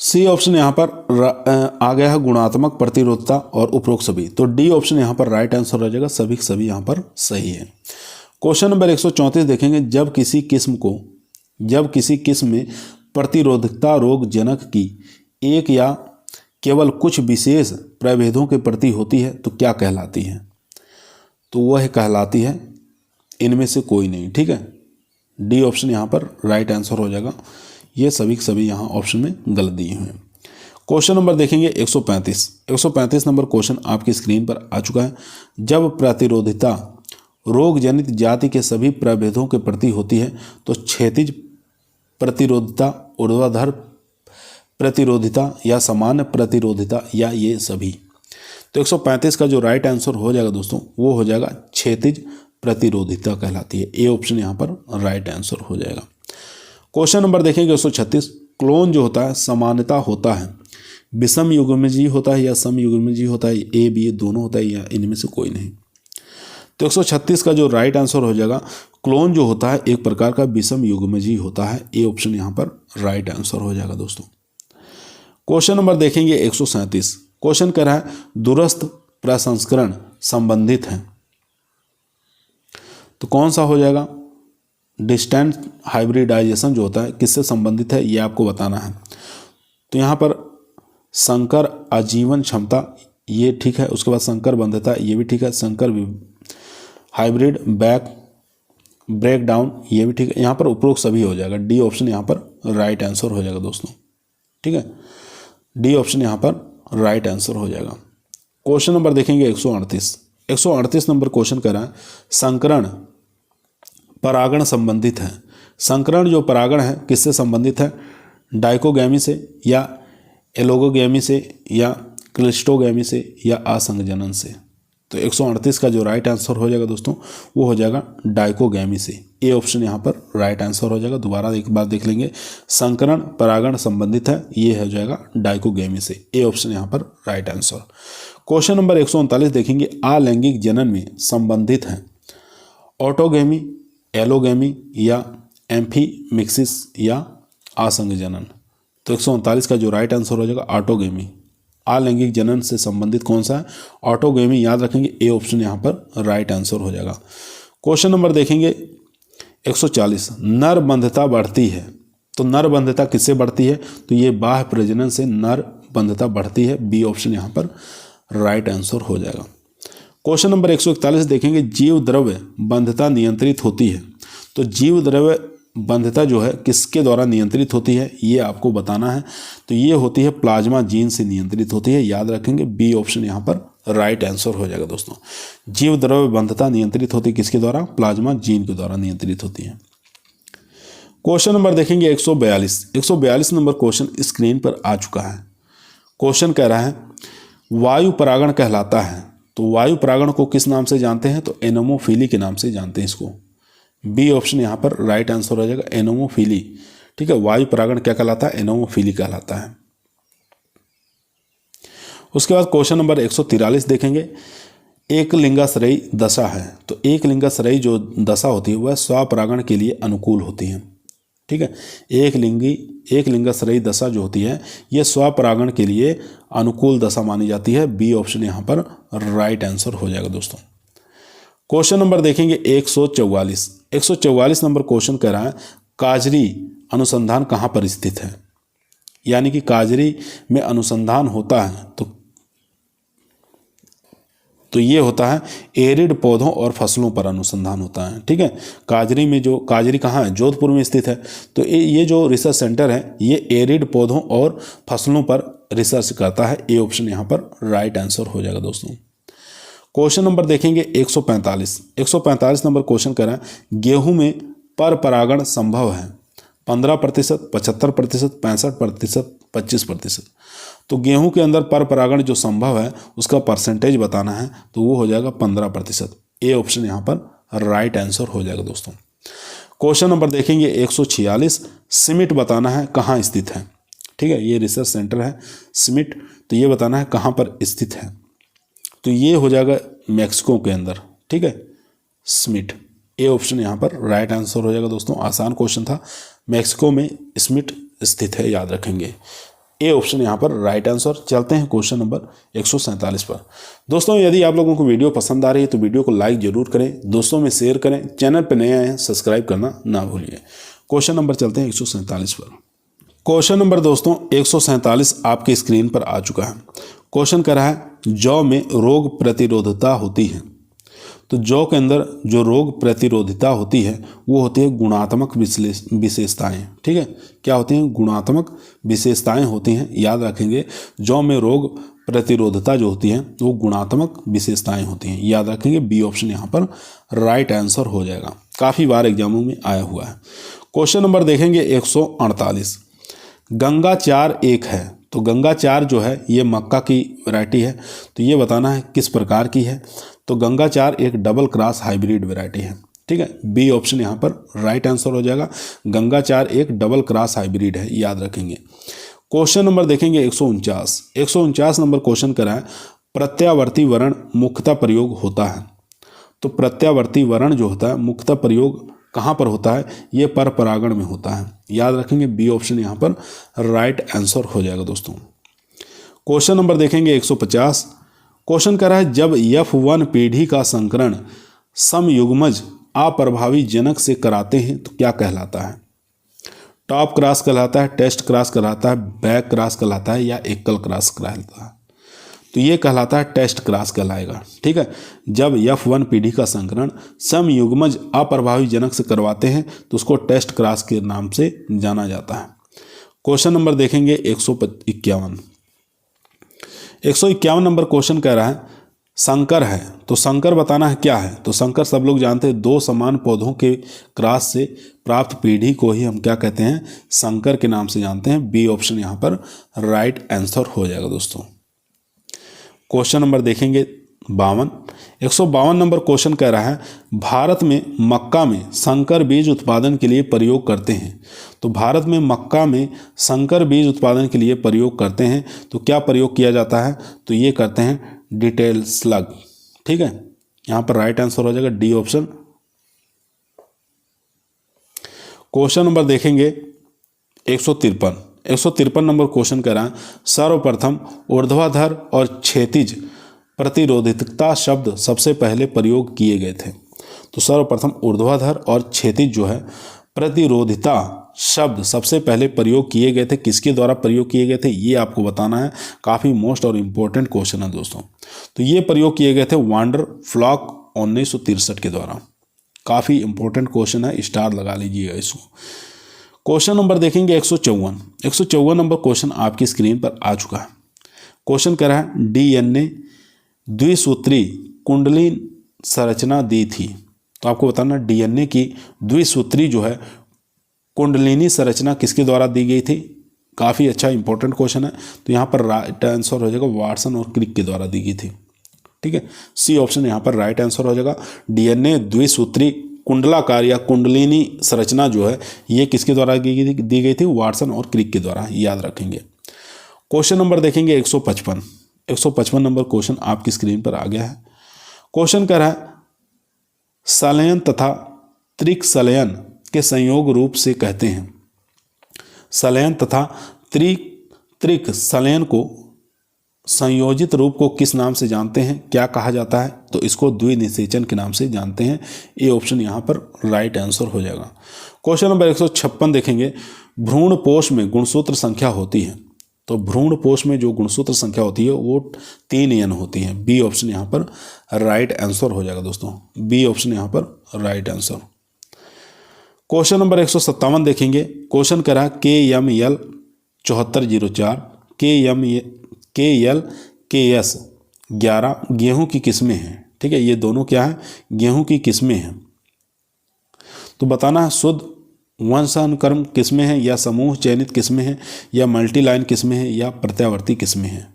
सी ऑप्शन यहाँ पर आ गया है गुणात्मक प्रतिरोधता और उपरोक्त सभी। तो डी ऑप्शन यहाँ पर राइट आंसर हो जाएगा, सभी के सभी यहाँ पर सही है। क्वेश्चन नंबर 134 देखेंगे, जब किसी किस्म में प्रतिरोधकता रोगजनक की एक या केवल कुछ विशेष प्रभेदों के प्रति होती है तो क्या कहलाती है? तो वह कहलाती है इनमें से कोई नहीं। ठीक है, डी ऑप्शन यहाँ पर राइट आंसर हो जाएगा। ये सभी के सभी यहाँ ऑप्शन में गलत दिए हुए हैं। क्वेश्चन नंबर देखेंगे 135 नंबर क्वेश्चन आपकी स्क्रीन पर आ चुका है। जब प्रतिरोधिता रोग जनित जाति के सभी प्रभेदों के प्रति होती है तो क्षैतिज प्रतिरोधिता, ऊर्ध्वाधर प्रतिरोधिता या सामान्य प्रतिरोधिता या ये सभी। तो 135 का जो राइट आंसर हो जाएगा दोस्तों वो हो जाएगा क्षैतिज प्रतिरोधिता कहलाती है। ए ऑप्शन यहाँ पर राइट आंसर हो जाएगा। क्वेश्चन नंबर देखेंगे 136, क्लोन जो होता है सामान्यता होता है विषम युग्मजीय होता है या सम युग्मजीय होता है? ए बी दोनों होता है या इनमें से कोई नहीं? तो 136 का जो राइट आंसर हो जाएगा, क्लोन जो होता है एक प्रकार का विषम युग्मजीय होता है। ए ऑप्शन यहाँ पर राइट आंसर हो जाएगा दोस्तों। क्वेश्चन नंबर देखेंगे 137, क्वेश्चन कह रहा है दूरस्थ प्रसंस्करण संबंधित है तो कौन सा हो जाएगा? डिस्टेंट हाइब्रिडाइजेशन जो होता है किससे संबंधित है ये आपको बताना है। तो यहाँ पर संकर आजीवन क्षमता ये ठीक है, उसके बाद संकर बंधता ये भी ठीक है, संकर हाइब्रिड ब्रेक डाउन ये भी ठीक है। यहाँ पर उपरोक्त सभी हो जाएगा। डी ऑप्शन यहाँ पर राइट आंसर हो जाएगा दोस्तों। ठीक है, डी ऑप्शन यहाँ पर राइट आंसर हो जाएगा। क्वेश्चन नंबर देखेंगे 138 नंबर क्वेश्चन कर रहा है संकरण परागण संबंधित है। संकरण जो परागण है किससे संबंधित है? डाइकोगैमी से या एलोगोगैमी से या क्लिस्टोगैमी से या असंगजनन से? तो 138 का जो राइट आंसर हो जाएगा दोस्तों वो हो जाएगा डाइकोगैमी से। ए ऑप्शन यहाँ पर राइट आंसर हो जाएगा। दोबारा एक बार देख लेंगे, संकरण परागण संबंधित है ये हो जाएगा डाइकोगैमी से। ए ऑप्शन यहाँ पर राइट आंसर। क्वेश्चन नंबर 139 देखेंगे, अलैंगिक जनन में संबंधित है ऑटोगैमी, एलोगैमी या एम्फीमिक्सिस या असंग जनन? तो 139 का जो राइट आंसर हो जाएगा ऑटोगैमी। अलैंगिक जनन से संबंधित कौन सा है? ऑटोगैमी। याद रखेंगे, ए ऑप्शन यहाँ पर राइट आंसर हो जाएगा। क्वेश्चन नंबर देखेंगे 140, नर बंधता बढ़ती है तो नर बंधता किससे बढ़ती है? तो ये बाह्य प्रजनन से नर बंधता बढ़ती है। बी ऑप्शन यहाँ पर राइट आंसर हो जाएगा। क्वेश्चन नंबर 141 देखेंगे, जीव द्रव्य बंधता नियंत्रित होती है तो जीव द्रव्य बंधता जो है किसके द्वारा नियंत्रित होती है ये आपको बताना है। तो ये होती है प्लाज्मा जीन से नियंत्रित होती है। याद रखेंगे, बी ऑप्शन यहाँ पर राइट आंसर हो जाएगा दोस्तों। जीव द्रव्य बंधता नियंत्रित होती है किसके द्वारा? प्लाज्मा जीन के द्वारा नियंत्रित होती है। क्वेश्चन नंबर देखेंगे 142 नंबर क्वेश्चन स्क्रीन पर आ चुका है। क्वेश्चन कह रहा है वायु परागण कहलाता है तो वायु परागण को किस नाम से जानते हैं? तो एनोमोफिली के नाम से जानते हैं इसको। बी ऑप्शन यहाँ पर राइट आंसर हो जाएगा, एनोमोफिली। ठीक है, वायु परागण क्या कहलाता है? एनोमोफिली कहलाता है। उसके बाद क्वेश्चन नंबर 143 देखेंगे, एक लिंगाश्रयी दशा है तो एक लिंगाश्रयी जो दशा होती है वह स्वपरागण के लिए अनुकूल होती है। ठीक है, एक लिंगाश्रयी दशा जो होती है यह स्वपरागण के लिए अनुकूल दशा मानी जाती है। बी ऑप्शन यहाँ पर राइट आंसर हो जाएगा दोस्तों। क्वेश्चन नंबर देखेंगे 144 नंबर क्वेश्चन कह रहा है काजरी अनुसंधान कहाँ पर स्थित है? यानी कि काजरी में अनुसंधान होता है तो ये होता है एरिड पौधों और फसलों पर अनुसंधान होता है। ठीक है, काजरी में जो काजरी कहाँ है? जोधपुर में स्थित है। तो ये जो रिसर्च सेंटर है ये एरिड पौधों और फसलों पर रिसर्च करता है। ए ऑप्शन यहाँ पर राइट आंसर हो जाएगा दोस्तों। क्वेश्चन नंबर देखेंगे 145 नंबर क्वेश्चन कर रहा है गेहूं में पर परागण संभव है 15%, 75%, 65%, 25%। तो गेहूं के अंदर पर परागण जो संभव है उसका परसेंटेज बताना है तो वो हो जाएगा 15%। ए ऑप्शन यहाँ पर राइट आंसर हो जाएगा दोस्तों। क्वेश्चन नंबर देखेंगे 146, सिमिट बताना है कहाँ स्थित है। ठीक है, ये रिसर्च सेंटर है सिमिट, तो ये बताना है कहाँ पर स्थित है। तो ये हो जाएगा मैक्सिको के अंदर। ठीक है, स्मिट। ए ऑप्शन यहाँ पर राइट आंसर हो जाएगा दोस्तों। आसान क्वेश्चन था, मैक्सिको में स्मिट स्थित है, याद रखेंगे। ए ऑप्शन यहाँ पर राइट आंसर। चलते हैं क्वेश्चन नंबर 147 पर। दोस्तों यदि आप लोगों को वीडियो पसंद आ रही है तो वीडियो को लाइक जरूर करें, दोस्तों में शेयर करें, चैनल पर नए आए हैं सब्सक्राइब करना ना भूलिए। क्वेश्चन नंबर चलते हैं 147 पर। क्वेश्चन नंबर दोस्तों 147 आपकी स्क्रीन पर आ चुका है। क्वेश्चन कह रहा है जौ में रोग प्रतिरोधता होती है। तो जौ के अंदर जो रोग प्रतिरोधता होती है वो होती है गुणात्मक विशेषताएं। ठीक है, क्या होती हैं? गुणात्मक विशेषताएं होती हैं। याद रखेंगे, जौ में रोग प्रतिरोधता जो होती है वो गुणात्मक विशेषताएं होती हैं। याद रखेंगे, बी ऑप्शन यहाँ पर राइट आंसर हो जाएगा। काफ़ी बार एग्जामों में आया हुआ है। क्वेश्चन नंबर देखेंगे 148। गंगा 4 एक है। तो गंगा 4 जो है ये मक्का की वैरायटी है। तो ये बताना है किस प्रकार की है। तो गंगा 4 एक डबल क्रॉस हाइब्रिड वैरायटी है। ठीक है, बी ऑप्शन यहाँ पर राइट आंसर हो जाएगा। गंगा 4 एक डबल क्रॉस हाइब्रिड है, याद रखेंगे। क्वेश्चन नंबर देखेंगे 149। 149 नंबर क्वेश्चन करा है प्रत्यावर्ती वर्ण मुख्यतः प्रयोग होता है। तो प्रत्यावर्ती वर्ण जो होता है मुख्यतः प्रयोग कहाँ पर होता है? ये पर परागण में होता है। याद रखेंगे, बी ऑप्शन यहाँ पर राइट आंसर हो जाएगा दोस्तों। क्वेश्चन नंबर देखेंगे 150। क्वेश्चन कर रहा है जब F1 पीढ़ी का संकरण समयुग्मज अप्रभावी जनक से कराते हैं तो क्या कहलाता है? टॉप क्रॉस कहलाता है, टेस्ट क्रॉस कहलाता है, बैक क्रॉस कहलाता है या एकल क्रॉस कहलाता है? तो ये कहलाता है टेस्ट क्रॉस कहलाएगा। ठीक है, जब F1 पीढ़ी का संकरण समयुग्मज अप्रभावी जनक से करवाते हैं तो उसको टेस्ट क्रॉस के नाम से जाना जाता है। क्वेश्चन नंबर देखेंगे 151। 151 नंबर क्वेश्चन कह रहा है संकर है। तो संकर बताना है क्या है? तो संकर सब लोग जानते हैं, दो समान पौधों के क्रॉस से प्राप्त पीढ़ी को ही हम क्या कहते हैं? संकर के नाम से जानते हैं। बी ऑप्शन यहाँ पर राइट आंसर हो जाएगा दोस्तों। क्वेश्चन नंबर देखेंगे 52। 152 नंबर क्वेश्चन कह रहा है भारत में मक्का में संकर बीज उत्पादन के लिए प्रयोग करते हैं। तो भारत में मक्का में संकर बीज उत्पादन के लिए प्रयोग करते हैं तो क्या प्रयोग किया जाता है? तो ये करते हैं डिटेल स्लग। ठीक है, यहाँ पर राइट आंसर हो जाएगा डी ऑप्शन। क्वेश्चन नंबर देखेंगे 153। 153 नंबर क्वेश्चन कह रहा है सर्वप्रथम ऊर्ध्वाधर और क्षैतिज प्रतिरोधकता शब्द सबसे पहले प्रयोग किए गए थे। तो सर्वप्रथम ऊर्ध्वाधर और क्षैतिज जो है प्रतिरोधिता शब्द सबसे पहले प्रयोग किए गए थे। किसके द्वारा प्रयोग किए गए थे ये आपको बताना है। काफ़ी मोस्ट और इम्पोर्टेंट क्वेश्चन है दोस्तों। तो ये प्रयोग किए गए थे वांडर फ्लॉक 1963 के द्वारा। काफ़ी इंपॉर्टेंट क्वेश्चन है, स्टार लगा लीजिएगा इसको। क्वेश्चन नंबर देखेंगे 154। 154 नंबर क्वेश्चन आपकी स्क्रीन पर आ चुका है। क्वेश्चन कह रहा है DNA द्विसूत्री कुंडली संरचना दी थी। तो आपको बताना DNA की द्विसूत्री जो है कुंडलिनी संरचना किसके द्वारा दी गई थी? काफ़ी अच्छा इंपॉर्टेंट क्वेश्चन है। तो यहाँ पर राइट आंसर हो जाएगा वाटसन और क्रिक के द्वारा दी गई थी। ठीक है, सी ऑप्शन यहाँ पर राइट आंसर हो जाएगा। DNA द्विसूत्री कुंडलाकार या कुंडलिनी संरचना जो है ये किसके द्वारा दी गई थी? वाटसन और क्रिक के द्वारा, याद रखेंगे। क्वेश्चन नंबर देखेंगे 155। 155 नंबर क्वेश्चन आपकी स्क्रीन पर आ गया है। क्वेश्चन कह रहा है संलयन तथा त्रिक संलयन के संयोग रूप से कहते हैं। संलयन तथा त्रिक संलयन को संयोजित रूप को किस नाम से जानते हैं? क्या कहा जाता है? तो इसको द्विनिषेचन के नाम से जानते हैं। ए ऑप्शन यहाँ पर राइट आंसर हो जाएगा। क्वेश्चन नंबर 156 देखेंगे भ्रूणपोष में गुणसूत्र संख्या होती है। तो भ्रूणपोष में जो गुणसूत्र संख्या होती है वो 3n होती है। बी ऑप्शन यहाँ पर राइट आंसर हो जाएगा दोस्तों। बी ऑप्शन यहाँ पर राइट आंसर। क्वेश्चन नंबर 157 देखेंगे। क्वेश्चन करा KML 7404 KLKS 11 गेहूं की किस्में हैं। ठीक है, ये दोनों क्या है? गेहूं की किस्में हैं। तो बताना है शुद्ध वंशानुक्रम किस्में हैं या समूह चयनित किस्में हैं या मल्टी लाइन किस्में हैं या प्रत्यावर्ती किस्में हैं।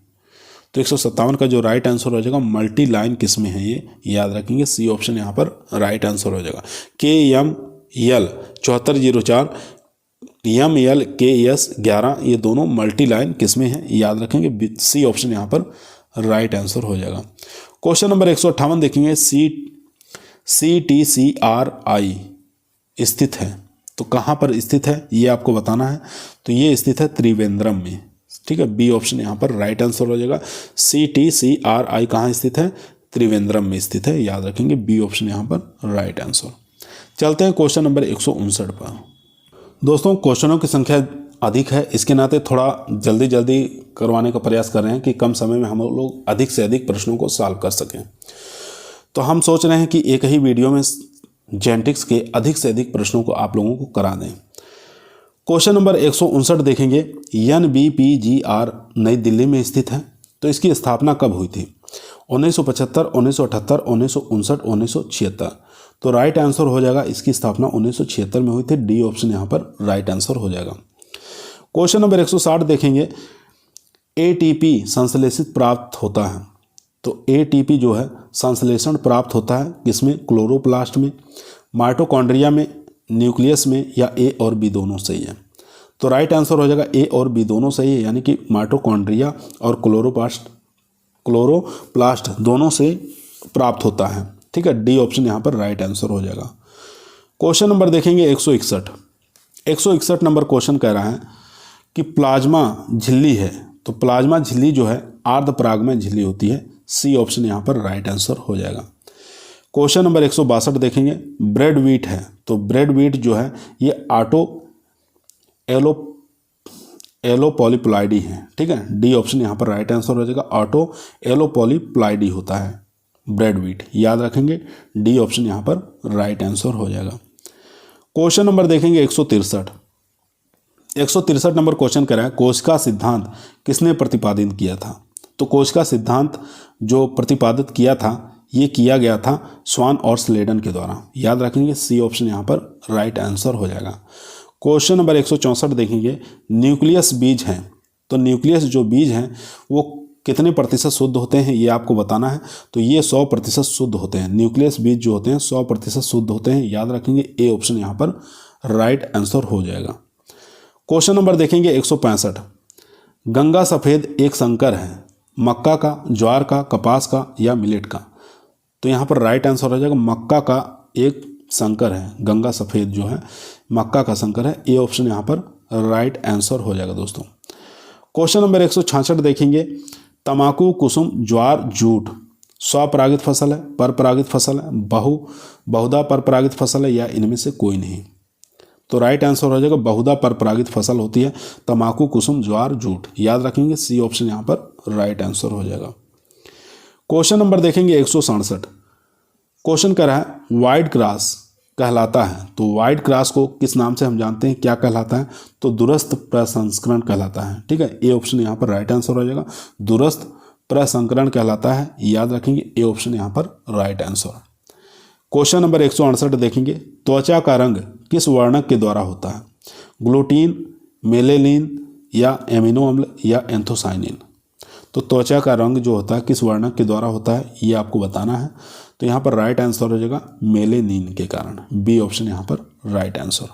तो 157 का जो राइट आंसर हो जाएगा मल्टी लाइन किस्में हैं, ये याद रखेंगे। सी ऑप्शन यहाँ पर राइट आंसर हो जाएगा। KML 7404 MLKS 11 ये दोनों मल्टी लाइन किस्में हैं, याद रखेंगे। सी ऑप्शन यहाँ पर राइट आंसर हो जाएगा। क्वेश्चन नंबर 158 देखेंगे CTCRI स्थित है। तो कहाँ पर स्थित है ये आपको बताना है। तो ये स्थित है त्रिवेंद्रम में। ठीक है, बी ऑप्शन यहाँ पर राइट आंसर हो जाएगा। CTCRI कहाँ स्थित है? त्रिवेंद्रम में स्थित है, याद रखेंगे, बी ऑप्शन यहाँ पर राइट आंसर। चलते हैं क्वेश्चन नंबर 159 पर। दोस्तों क्वेश्चनों की संख्या अधिक है, इसके नाते थोड़ा जल्दी जल्दी करवाने का प्रयास कर रहे हैं कि कम समय में हम लोग अधिक से अधिक प्रश्नों को सॉल्व कर सकें। तो हम सोच रहे हैं कि एक ही वीडियो में जेनेटिक्स के अधिक से अधिक प्रश्नों को आप लोगों को करा दें। क्वेश्चन नंबर 159 देखेंगे। NBPGR नई दिल्ली में स्थित है, तो इसकी स्थापना कब हुई थी? 1975, 1978, 1959, 1976। तो राइट आंसर हो जाएगा, इसकी स्थापना 1976 में हुई थी। डी ऑप्शन यहाँ पर राइट आंसर हो जाएगा। क्वेश्चन नंबर 160 देखेंगे। ATP संश्लेषित प्राप्त होता है, तो ATP जो है संश्लेषण प्राप्त होता है किसमें? क्लोरोप्लास्ट में, माइटोकॉन्ड्रिया में, न्यूक्लियस में, या ए और बी दोनों सही है? तो राइट आंसर हो जाएगा ए और बी दोनों सही है, यानी कि माइटोकॉन्ड्रिया और क्लोरोप्लास्ट दोनों से प्राप्त होता है। ठीक है, डी ऑप्शन यहाँ पर राइट आंसर हो जाएगा। क्वेश्चन नंबर देखेंगे 161 नंबर क्वेश्चन कह रहा है कि प्लाज्मा झिल्ली है, तो प्लाज्मा झिल्ली जो है अर्धपरागमय झिल्ली होती है। सी ऑप्शन यहाँ पर राइट आंसर हो जाएगा। क्वेश्चन नंबर 162 देखेंगे। ब्रेड व्हीट है, तो ब्रेड व्हीट जो है ये ऑटो एलोपॉलीप्लाइडी है। ठीक है, डी ऑप्शन यहाँ पर राइट आंसर हो जाएगा। ऑटो एलोपॉलीप्लाइडी होता है ब्रेड व्हीट, याद रखेंगे, डी ऑप्शन यहाँ पर राइट आंसर हो जाएगा। क्वेश्चन नंबर देखेंगे 163 नंबर क्वेश्चन कह रहा है कोशिका सिद्धांत किसने प्रतिपादित किया था? तो कोशिका सिद्धांत जो प्रतिपादित किया था ये किया गया था स्वान और स्लेडन के द्वारा, याद रखेंगे, सी ऑप्शन यहाँ पर राइट आंसर हो जाएगा। क्वेश्चन नंबर 164 देखेंगे। न्यूक्लियस बीज हैं, तो न्यूक्लियस जो बीज हैं वो कितने प्रतिशत शुद्ध होते हैं ये आपको बताना है। तो ये 100% शुद्ध होते हैं। न्यूक्लियस बीज जो होते हैं 100% शुद्ध होते हैं, याद रखेंगे, ए ऑप्शन यहाँ पर राइट आंसर हो जाएगा। क्वेश्चन नंबर देखेंगे 165। गंगा सफ़ेद एक संकर है, मक्का का, ज्वार का, कपास का या मिलेट का? तो यहाँ पर राइट आंसर हो जाएगा मक्का का एक संकर है। गंगा सफ़ेद जो है मक्का का संकर है, ए ऑप्शन यहाँ पर राइट आंसर हो जाएगा दोस्तों। क्वेश्चन नंबर 166 देखेंगे। तंबाकू, कुसुम, ज्वार, जूट स्वपरागित फसल है, परपरागित फसल है, बहुधा परपरागित फसल है या इनमें से कोई नहीं? तो राइट आंसर हो जाएगा बहुधा परपरागित फसल होती है तंबाकू, कुसुम, ज्वार, जूट, याद रखेंगे, सी ऑप्शन यहाँ पर राइट आंसर हो जाएगा। क्वेश्चन नंबर देखेंगे 167। क्वेश्चन कह रहा है वाइट ग्रास कहलाता है, तो वाइट ग्रास को किस नाम से हम जानते हैं, क्या कहलाता है? तो दूरस्थ प्रसंस्करण कहलाता है। ठीक है, ए ऑप्शन यहाँ पर राइट आंसर हो जाएगा। दूरस्थ प्रसंस्करण कहलाता है, याद रखेंगे, ए ऑप्शन यहाँ पर राइट आंसर। क्वेश्चन नंबर 168 देखेंगे। त्वचा का रंग किस वर्णक के द्वारा होता है? ग्लूटीन, मेलेनिन या एमिनो अम्ल या एंथोसाइनिन? तो त्वचा का रंग जो होता है किस वर्णक के द्वारा होता है ये आपको बताना है। तो यहाँ पर राइट आंसर हो जाएगा मेलेनिन के कारण, बी ऑप्शन यहाँ पर राइट आंसर।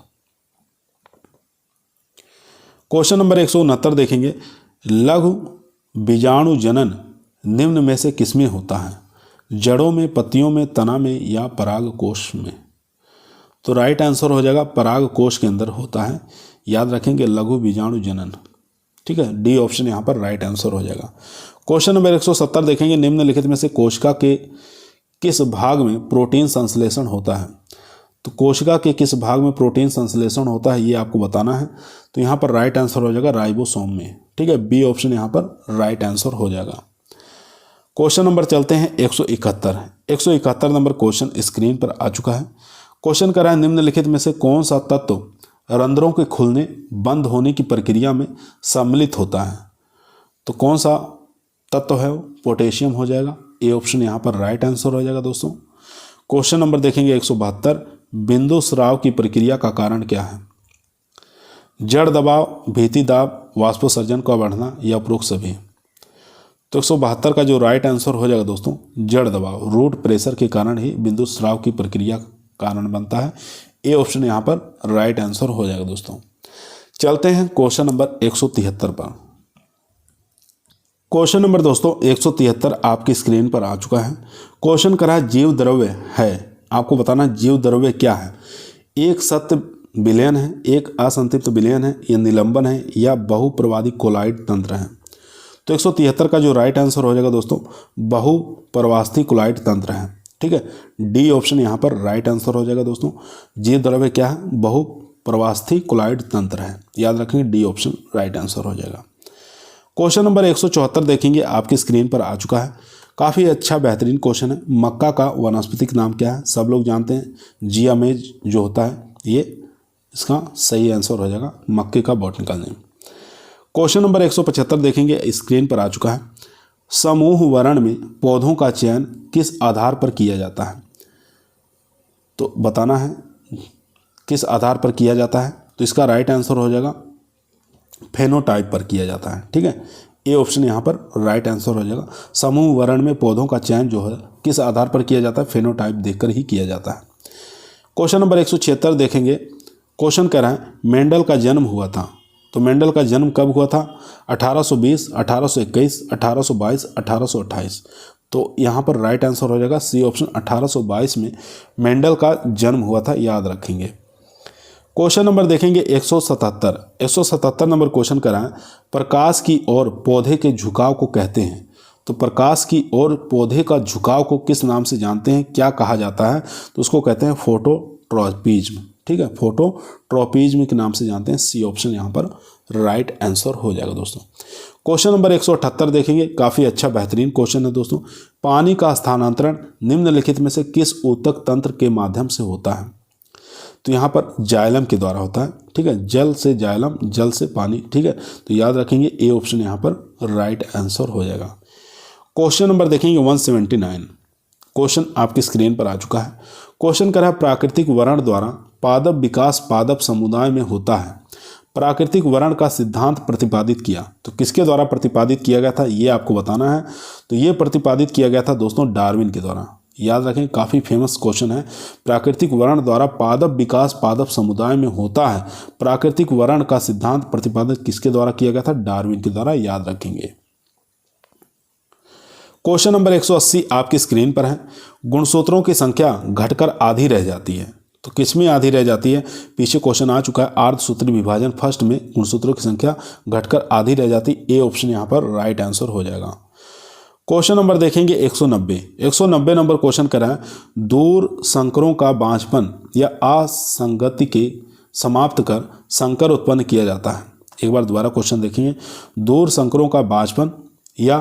क्वेश्चन नंबर 169 देखेंगे। लघु बीजाणु जनन निम्न में से किसमें होता है? जड़ों में, पत्तियों में, तना में या पराग कोश में? तो राइट आंसर हो जाएगा पराग कोश के अंदर होता है, याद रखेंगे, लघु बीजाणु जनन। ठीक है, डी ऑप्शन यहाँ पर राइट आंसर हो जाएगा। क्वेश्चन नंबर 170 देखेंगे। निम्नलिखित में से कोशिका के किस भाग में प्रोटीन संश्लेषण होता है? तो कोशिका के किस भाग में प्रोटीन संश्लेषण होता है ये आपको बताना है। तो यहाँ पर राइट आंसर हो जाएगा राइबोसोम में। ठीक है, बी ऑप्शन यहाँ पर राइट आंसर हो जाएगा। क्वेश्चन नंबर चलते हैं 171 नंबर क्वेश्चन स्क्रीन पर आ चुका है। क्वेश्चन कर रहा है निम्नलिखित में से कौन सा तत्व रंध्रों के खुलने बंद होने की प्रक्रिया में सम्मिलित होता है? तो कौन सा तत्व है वो? पोटेशियम हो जाएगा, ए ऑप्शन यहाँ पर राइट आंसर हो जाएगा दोस्तों। क्वेश्चन नंबर देखेंगे 172। बिंदु स्राव की प्रक्रिया का कारण क्या है? जड़ दबाव, भीति दाब, वाष्पोत्सर्जन का बढ़ना या उपरोक्त सभी? तो 172 का जो राइट आंसर हो जाएगा दोस्तों जड़ दबाव, रूट प्रेशर के कारण ही बिंदु स्राव की प्रक्रिया कारण बनता है, ए ऑप्शन यहाँ पर राइट आंसर हो जाएगा दोस्तों। चलते हैं क्वेश्चन नंबर 173 पर। क्वेश्चन नंबर दोस्तों 173 आपकी स्क्रीन पर आ चुका है। क्वेश्चन कर रहा है जीव द्रव्य है, आपको बताना जीव द्रव्य क्या है। एक सत्य विलयन है, एक असंतृप्त विलयन है, या निलंबन है, या बहुप्रवादी कोलाइड तंत्र है। तो 173 का जो राइट आंसर हो जाएगा दोस्तों बहुप्रवास्ती कोलाइड तंत्र है। ठीक है, डी ऑप्शन यहाँ पर राइट आंसर हो जाएगा दोस्तों। जीव द्रव्य क्या है? बहुप्रवास्ती कोलाइड तंत्र है, याद रखेंगे डी ऑप्शन राइट आंसर हो जाएगा। क्वेश्चन नंबर 174 देखेंगे, आपकी स्क्रीन पर आ चुका है। काफ़ी अच्छा बेहतरीन क्वेश्चन है। मक्का का वानस्पतिक नाम क्या है? सब लोग जानते हैं जियामेज जो होता है, ये इसका सही आंसर हो जाएगा मक्के का बॉटनिकल नेम। क्वेश्चन नंबर 175 देखेंगे, स्क्रीन पर आ चुका है। समूह वर्ण में पौधों का चयन किस आधार पर किया जाता है? तो बताना है किस आधार पर किया जाता है। तो इसका राइट आंसर हो जाएगा फेनोटाइप पर किया जाता है। ठीक है, ए ऑप्शन यहाँ पर राइट आंसर हो जाएगा। समूह वर्ण में पौधों का चयन जो है किस आधार पर किया जाता है? फेनोटाइप देखकर ही किया जाता है। क्वेश्चन नंबर 176 देखेंगे। क्वेश्चन कह रहा है मेंडल का जन्म हुआ था। तो मेंडल का जन्म कब हुआ था? 1820, 1821, 1822, 1828। तो यहाँ पर राइट आंसर हो जाएगा सी ऑप्शन 1822 में मेंडल का जन्म हुआ था, याद रखेंगे। क्वेश्चन नंबर देखेंगे 177 नंबर क्वेश्चन करा है प्रकाश की ओर पौधे के झुकाव को कहते हैं। तो प्रकाश की ओर पौधे का झुकाव को किस नाम से जानते हैं, क्या कहा जाता है? तो उसको कहते हैं फोटोट्रोपिज्म। ठीक है, फोटोट्रोपिज्म के नाम से जानते हैं। सी ऑप्शन यहाँ पर राइट आंसर हो जाएगा दोस्तों। क्वेश्चन नंबर 178 देखेंगे, काफ़ी अच्छा बेहतरीन क्वेश्चन है दोस्तों। पानी का स्थानांतरण निम्नलिखित में से किस ऊतक तंत्र के माध्यम से होता है? तो यहाँ पर जाइलम के द्वारा होता है। ठीक है, जल से जाइलम, जल से पानी। ठीक है, तो याद रखेंगे ए ऑप्शन यहाँ पर राइट आंसर हो जाएगा। क्वेश्चन नंबर देखेंगे 179। क्वेश्चन आपकी स्क्रीन पर आ चुका है। क्वेश्चन कर रहा है प्राकृतिक वर्ण द्वारा पादप विकास पादप समुदाय में होता है। प्राकृतिक वर्ण का सिद्धांत प्रतिपादित किया। तो किसके द्वारा प्रतिपादित किया गया था, ये आपको बताना है। तो ये प्रतिपादित किया गया था दोस्तों डार्विन के द्वारा। याद रखें, काफ़ी फेमस क्वेश्चन है। प्राकृतिक वर्ण द्वारा पादप विकास पादप समुदाय में होता है। प्राकृतिक वर्ण का सिद्धांत प्रतिपादित किसके द्वारा किया गया था? डार्विन के द्वारा, याद रखेंगे। क्वेश्चन नंबर 180 आपकी स्क्रीन पर है। गुणसूत्रों की संख्या घटकर आधी रह जाती है। तो किसमें आधी रह जाती है? पीछे क्वेश्चन आ चुका है। अर्धसूत्री विभाजन फर्स्ट में गुणसूत्रों की संख्या घटकर आधी रह जाती। ए ऑप्शन यहाँ पर राइट आंसर हो जाएगा। क्वेश्चन नंबर देखेंगे 190 नंबर क्वेश्चन करा है दूर संकरों का बांझपन या असंगति के समाप्त कर संकर उत्पन्न किया जाता है। एक बार दोबारा क्वेश्चन देखेंगे। दूर संकरों का बांझपन या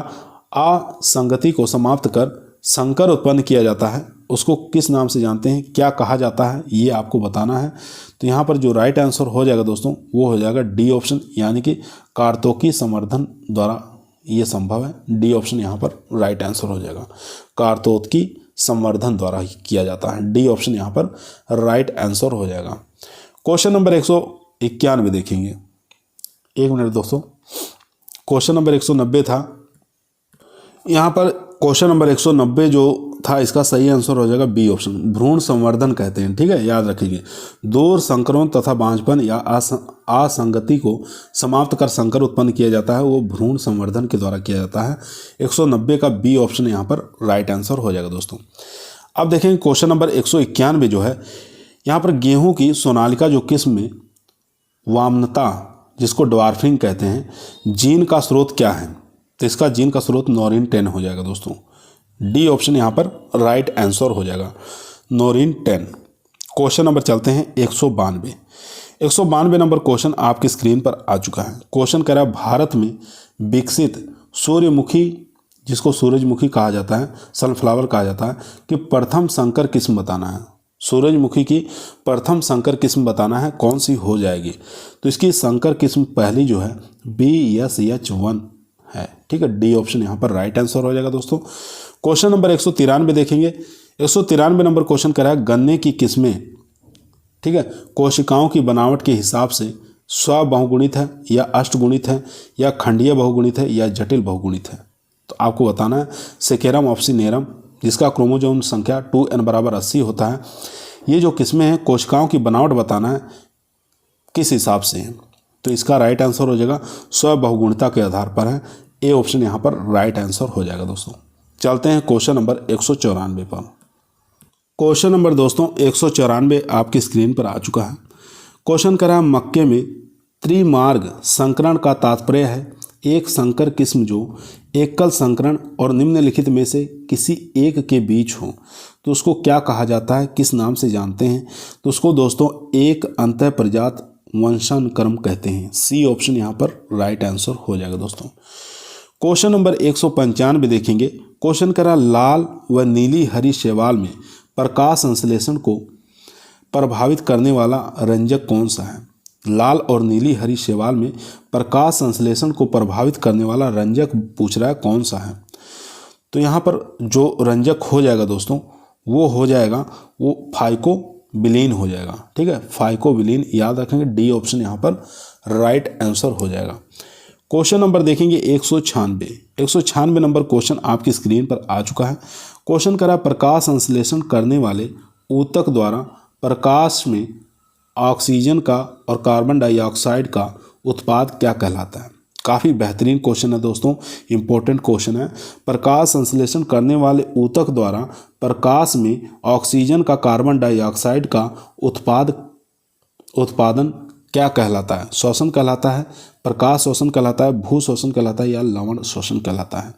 असंगति को समाप्त कर संकर उत्पन्न किया जाता है, उसको किस नाम से जानते हैं, क्या कहा जाता है, ये आपको बताना है। तो यहाँ पर जो राइट आंसर हो जाएगा दोस्तों वो हो जाएगा डी ऑप्शन, यानी कि कार्तोकी संवर्धन द्वारा ये संभव है। डी ऑप्शन यहाँ पर राइट आंसर हो जाएगा। कार्तोकी संवर्धन द्वारा ही किया जाता है। डी ऑप्शन यहाँ पर राइट आंसर हो जाएगा। क्वेश्चन नंबर 191 देखेंगे। एक मिनट दोस्तों, क्वेश्चन नंबर 190 था। यहाँ पर क्वेश्चन नंबर 190 जो था इसका सही आंसर हो जाएगा बी ऑप्शन, भ्रूण संवर्धन कहते हैं। ठीक है, याद रखिए। दूर संकरण तथा बांझपन या असंगति को समाप्त कर संकर उत्पन्न किया जाता है, वो भ्रूण संवर्धन के द्वारा किया जाता है। 190 का बी ऑप्शन यहाँ पर राइट आंसर हो जाएगा दोस्तों। अब देखेंगे क्वेश्चन नंबर 191 जो है, यहाँ पर गेहूँ की सोनालिका जो किस्म में वामनता जिसको ड्वार्फिंग कहते हैं, जीन का स्रोत क्या है? तो इसका जीन का स्रोत नॉरिन 10 हो जाएगा दोस्तों। डी ऑप्शन यहाँ पर राइट आंसर हो जाएगा, नॉरिन 10। क्वेश्चन नंबर चलते हैं 192 नंबर क्वेश्चन आपकी स्क्रीन पर आ चुका है। क्वेश्चन कह रहा है भारत में विकसित सूर्यमुखी जिसको सूरजमुखी कहा जाता है, सनफ्लावर कहा जाता है, कि प्रथम संकर किस्म बताना है। सूरजमुखी की प्रथम संकर किस्म बताना है, कौन सी हो जाएगी? तो इसकी संकर किस्म पहली जो है BSH1 है। ठीक है, डी ऑप्शन यहाँ पर राइट आंसर हो जाएगा दोस्तों। क्वेश्चन नंबर 193 देखेंगे। 193 नंबर क्वेश्चन करा है गन्ने की किस्में, ठीक है, कोशिकाओं की बनावट के हिसाब से स्वबहुगुणित है या अष्टगुणित है या खंडीय बहुगुणित है या जटिल बहुगुणित है। तो आपको बताना है सेकेरम ऑप्सिनेरम जिसका क्रोमोसोम संख्या 2n बराबर 80 होता है, ये जो किस्में हैं कोशिकाओं की बनावट बताना है किस हिसाब से है। तो इसका राइट आंसर हो जाएगा स्वबहुगुणिता के आधार पर है। ए ऑप्शन यहाँ पर राइट आंसर हो जाएगा दोस्तों। चलते हैं क्वेश्चन नंबर 194 पर। क्वेश्चन नंबर दोस्तों 194 आपकी स्क्रीन पर आ चुका है। क्वेश्चन करा मक्के में त्रिमार्ग संकरण का तात्पर्य है एक संकर किस्म जो एकल संकरण और निम्नलिखित में से किसी एक के बीच हो तो उसको क्या कहा जाता है, किस नाम से जानते हैं? तो उसको दोस्तों एक अंतः प्रजात वंशानुक्रम कहते हैं। सी ऑप्शन यहाँ पर राइट आंसर हो जाएगा दोस्तों। क्वेश्चन नंबर 195 देखेंगे। क्वेश्चन करा लाल व नीली हरी शैवाल में प्रकाश संश्लेषण को प्रभावित करने वाला रंजक कौन सा है? लाल और नीली हरी शैवाल में प्रकाश संश्लेषण को प्रभावित करने वाला रंजक पूछ रहा है कौन सा है। तो यहाँ पर जो रंजक हो जाएगा दोस्तों वो हो जाएगा वो फाइकोबिलीन हो जाएगा। ठीक है, फाइकोबिलीन याद रखेंगे। डी ऑप्शन यहाँ पर राइट आंसर हो जाएगा। क्वेश्चन नंबर देखेंगे 196 नंबर क्वेश्चन आपकी स्क्रीन पर आ चुका है। क्वेश्चन करा प्रकाश संश्लेषण करने वाले ऊतक द्वारा प्रकाश में ऑक्सीजन का और कार्बन डाइऑक्साइड का उत्पाद क्या कहलाता है? काफ़ी बेहतरीन क्वेश्चन है दोस्तों, इंपॉर्टेंट क्वेश्चन है। प्रकाश संश्लेषण करने वाले ऊतक द्वारा प्रकाश में ऑक्सीजन का कार्बन डाइऑक्साइड का उत्पादन क्या कहलाता है? श्वसन कहलाता है, प्रकाश श्वसन कहलाता है, भू श्वसन कहलाता है या लवण श्वसन कहलाता है?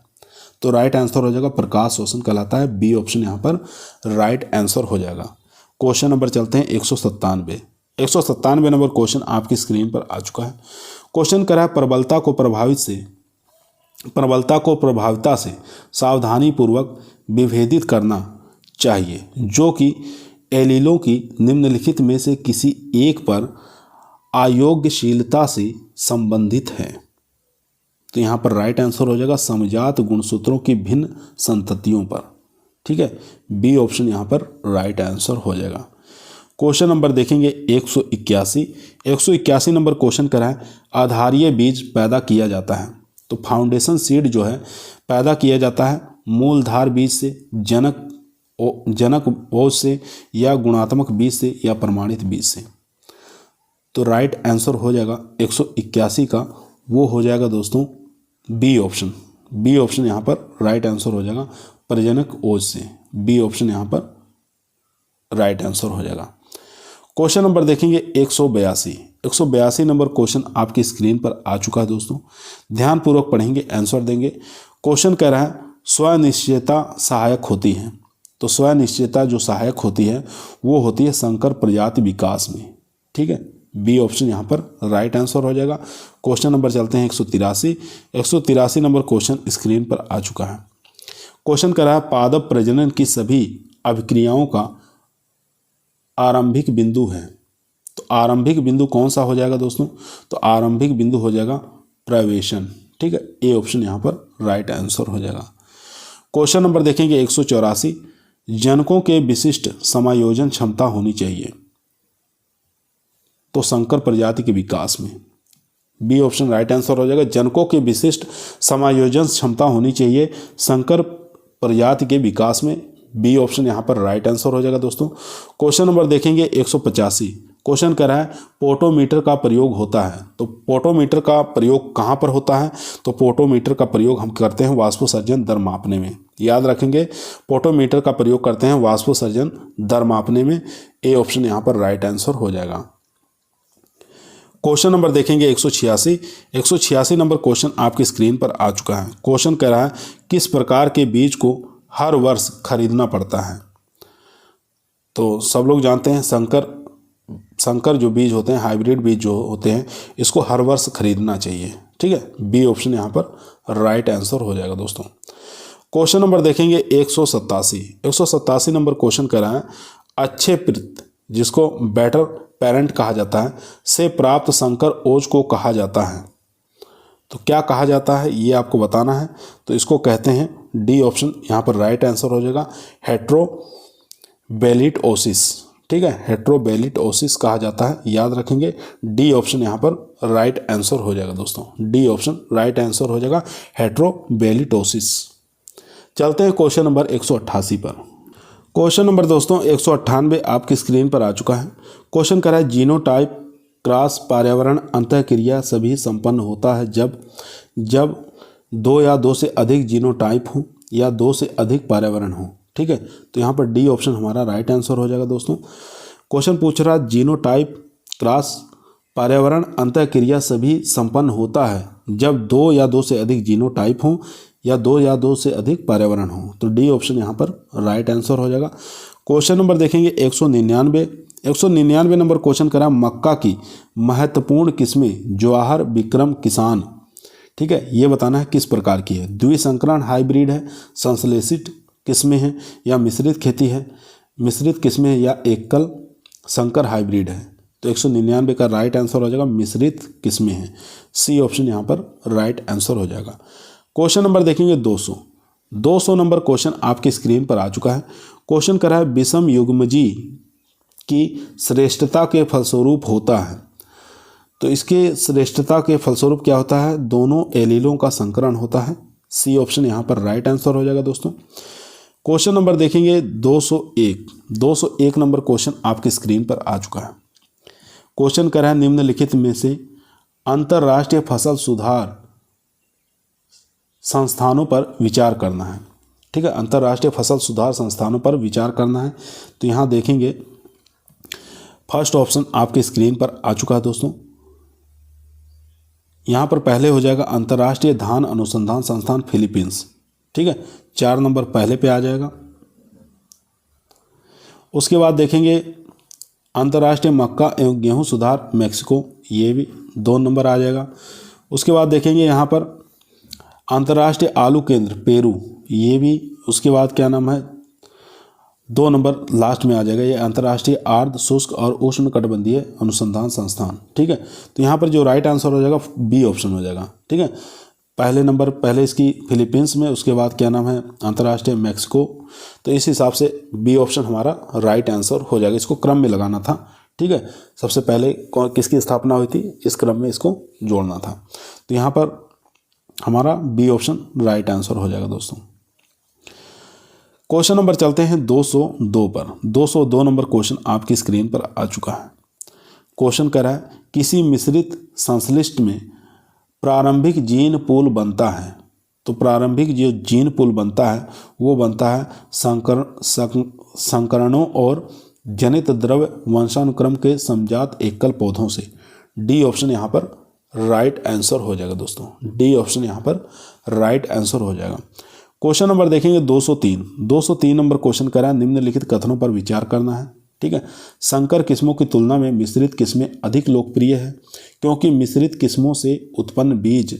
तो राइट आंसर हो जाएगा प्रकाश श्वसन कहलाता है। बी ऑप्शन यहाँ पर राइट आंसर हो जाएगा। क्वेश्चन नंबर चलते हैं 197 नंबर क्वेश्चन आपकी स्क्रीन पर आ चुका है। क्वेश्चन करा है प्रबलता को प्रभाविता से सावधानी पूर्वक विभेदित करना चाहिए जो कि एलीलों की निम्नलिखित में से किसी एक पर अयोग्यशीलता से संबंधित है। तो यहाँ पर राइट आंसर हो जाएगा समजात गुणसूत्रों की भिन्न संततियों पर। ठीक है, बी ऑप्शन यहाँ पर राइट आंसर हो जाएगा। क्वेश्चन नंबर देखेंगे 181 नंबर क्वेश्चन करा है आधारीय बीज पैदा किया जाता है। तो फाउंडेशन सीड जो है पैदा किया जाता है मूलधार बीज से, जनक ओज से या गुणात्मक बीज से या प्रमाणित बीज से। तो राइट आंसर हो जाएगा 181 का वो हो जाएगा दोस्तों बी ऑप्शन यहाँ पर राइट आंसर हो जाएगा प्रजनक ओज से। बी ऑप्शन यहाँ पर राइट आंसर हो जाएगा। क्वेश्चन नंबर देखेंगे 182 नंबर क्वेश्चन आपकी स्क्रीन पर आ चुका है दोस्तों, ध्यानपूर्वक पढ़ेंगे, आंसर देंगे। क्वेश्चन कह रहा है स्वनिश्चयता सहायक होती है। तो स्वनिश्चयता जो सहायक होती है वो होती है संकर प्रजाति विकास में। ठीक है, बी ऑप्शन यहाँ पर राइट आंसर हो जाएगा। क्वेश्चन नंबर चलते हैं 183 नंबर क्वेश्चन स्क्रीन पर आ चुका है। क्वेश्चन कह रहा है पादप प्रजनन की सभी अभिक्रियाओं का आरंभिक बिंदु है। तो आरंभिक बिंदु कौन सा हो जाएगा दोस्तों? तो आरंभिक बिंदु हो जाएगा प्रवेशन। ठीक है, ए ऑप्शन यहाँ पर राइट आंसर हो जाएगा। क्वेश्चन नंबर देखेंगे 184 जनकों के विशिष्ट समायोजन क्षमता होनी चाहिए तो संकर प्रजाति के विकास में। बी ऑप्शन राइट आंसर हो जाएगा। जनकों के विशिष्ट समायोजन क्षमता होनी चाहिए संकर प्रजाति के विकास में। बी ऑप्शन यहाँ पर राइट आंसर हो जाएगा दोस्तों। क्वेश्चन नंबर देखेंगे 185। क्वेश्चन कह रहा है पोटोमीटर का प्रयोग होता है। तो पोटोमीटर का प्रयोग कहाँ पर होता है? तो पोटोमीटर का प्रयोग हम करते हैं वाष्पोत्सर्जन दर मापने में। याद रखेंगे, पोटोमीटर का प्रयोग करते हैं वाष्पोत्सर्जन दर मापने में। ए ऑप्शन यहाँ पर राइट आंसर हो जाएगा। क्वेश्चन नंबर देखेंगे 186 नंबर क्वेश्चन आपकी स्क्रीन पर आ चुका है। क्वेश्चन कह रहा है किस प्रकार के बीज को हर वर्ष खरीदना पड़ता है? तो सब लोग जानते हैं संकर जो बीज होते हैं, हाइब्रिड बीज जो होते हैं, इसको हर वर्ष खरीदना चाहिए। ठीक है, बी ऑप्शन यहाँ पर राइट आंसर हो जाएगा दोस्तों। क्वेश्चन नंबर देखेंगे 187 नंबर क्वेश्चन कह रहा है अच्छे पितृ जिसको बेटर पेरेंट कहा जाता है से प्राप्त संकर ओज को कहा जाता है। तो क्या कहा जाता है ये आपको बताना है। तो इसको कहते हैं, डी ऑप्शन यहाँ पर राइट आंसर हो जाएगा, हेट्रोबैलिटोसिस। ठीक है, हेट्रोबैलिटोसिस कहा जाता है, याद रखेंगे। डी ऑप्शन यहाँ पर राइट आंसर हो जाएगा दोस्तों। डी ऑप्शन राइट आंसर हो जाएगा, हेट्रोबैलिटोसिस। चलते हैं क्वेश्चन नंबर 188 पर। क्वेश्चन नंबर दोस्तों 198 आपकी स्क्रीन पर आ चुका है। क्वेश्चन कर रहा है जीनोटाइप क्रॉस पर्यावरण अंतःक्रिया सभी संपन्न होता है जब 2 या 2 से अधिक जीनोटाइप हो या 2 से अधिक पर्यावरण हो। ठीक है, तो यहाँ पर डी ऑप्शन हमारा राइट आंसर हो जाएगा दोस्तों। क्वेश्चन पूछ रहा है जीनोटाइप क्रॉस पर्यावरण अंतःक्रिया सभी संपन्न होता है जब 2 या 2 से अधिक जीनोटाइप हों या 2 या 2 से अधिक पर्यावरण हों। तो डी ऑप्शन यहाँ पर राइट आंसर हो जाएगा। क्वेश्चन नंबर देखेंगे 199 नंबर क्वेश्चन करा मक्का की महत्वपूर्ण किस्में जवाहर विक्रम किसान। ठीक है, ये बताना है किस प्रकार की है। द्विसंकरण हाइब्रिड है, संश्लेषित किस्में हैं या मिश्रित खेती है, मिश्रित किस्में हैं या एकल संकर हाइब्रिड है। तो 199 का राइट आंसर हो जाएगा मिश्रित किस्में हैं। सी ऑप्शन यहाँ पर राइट आंसर हो जाएगा। क्वेश्चन नंबर देखेंगे 200 नंबर क्वेश्चन आपकी स्क्रीन पर आ चुका है। क्वेश्चन कर रहा है विषम युग्मजी की श्रेष्ठता के फलस्वरूप होता है। तो इसके श्रेष्ठता के फलस्वरूप क्या होता है? दोनों एलीलों का संकरण होता है। सी ऑप्शन यहाँ पर राइट आंसर हो जाएगा दोस्तों। क्वेश्चन नंबर देखेंगे 201 नंबर क्वेश्चन आपकी स्क्रीन पर आ चुका है। क्वेश्चन कर रहा है निम्नलिखित में से अंतर्राष्ट्रीय फसल सुधार संस्थानों पर विचार करना है। ठीक है, अंतर्राष्ट्रीय फसल सुधार संस्थानों पर विचार करना है। तो यहाँ देखेंगे फर्स्ट ऑप्शन आपके स्क्रीन पर आ चुका है दोस्तों। यहाँ पर पहले हो जाएगा अंतर्राष्ट्रीय धान अनुसंधान संस्थान फिलीपींस। ठीक है, 4 नंबर पहले पे आ जाएगा। उसके बाद देखेंगे अंतर्राष्ट्रीय मक्का एवं गेहूं सुधार मैक्सिको, ये भी 2 नंबर आ जाएगा। उसके बाद देखेंगे यहाँ पर अंतर्राष्ट्रीय आलू केंद्र पेरू, ये भी। उसके बाद क्या नाम है 2 नंबर लास्ट में आ जाएगा, ये अंतर्राष्ट्रीय आर्द्र शुष्क और उष्णकटिबंधीय अनुसंधान संस्थान। ठीक है, तो यहाँ पर जो राइट आंसर हो जाएगा बी ऑप्शन हो जाएगा। ठीक है, पहले इसकी फिलीपींस में, उसके बाद क्या नाम है अंतर्राष्ट्रीय मैक्सिको। तो इस हिसाब से बी ऑप्शन हमारा राइट आंसर हो जाएगा। इसको क्रम में लगाना था। ठीक है, सबसे पहले किसकी स्थापना हुई थी, इस क्रम में इसको जोड़ना था। तो यहाँ पर हमारा बी ऑप्शन राइट आंसर हो जाएगा दोस्तों। क्वेश्चन नंबर चलते हैं 202 पर। 202 नंबर क्वेश्चन आपकी स्क्रीन पर आ चुका है। क्वेश्चन कह रहा है किसी मिश्रित संश्लिष्ट में प्रारंभिक जीन पूल बनता है। तो प्रारंभिक जो जीन पूल बनता है वो बनता है संकरणों और जनित द्रव्य वंशानुक्रम के समजात एकल पौधों से। डी ऑप्शन यहाँ पर राइट आंसर हो जाएगा दोस्तों। डी ऑप्शन यहाँ पर राइट आंसर हो जाएगा। क्वेश्चन नंबर देखेंगे 203 नंबर क्वेश्चन करा है निम्नलिखित कथनों पर विचार करना है। ठीक है, संकर किस्मों की तुलना में मिश्रित किस्में अधिक लोकप्रिय है क्योंकि मिश्रित किस्मों से उत्पन्न बीज।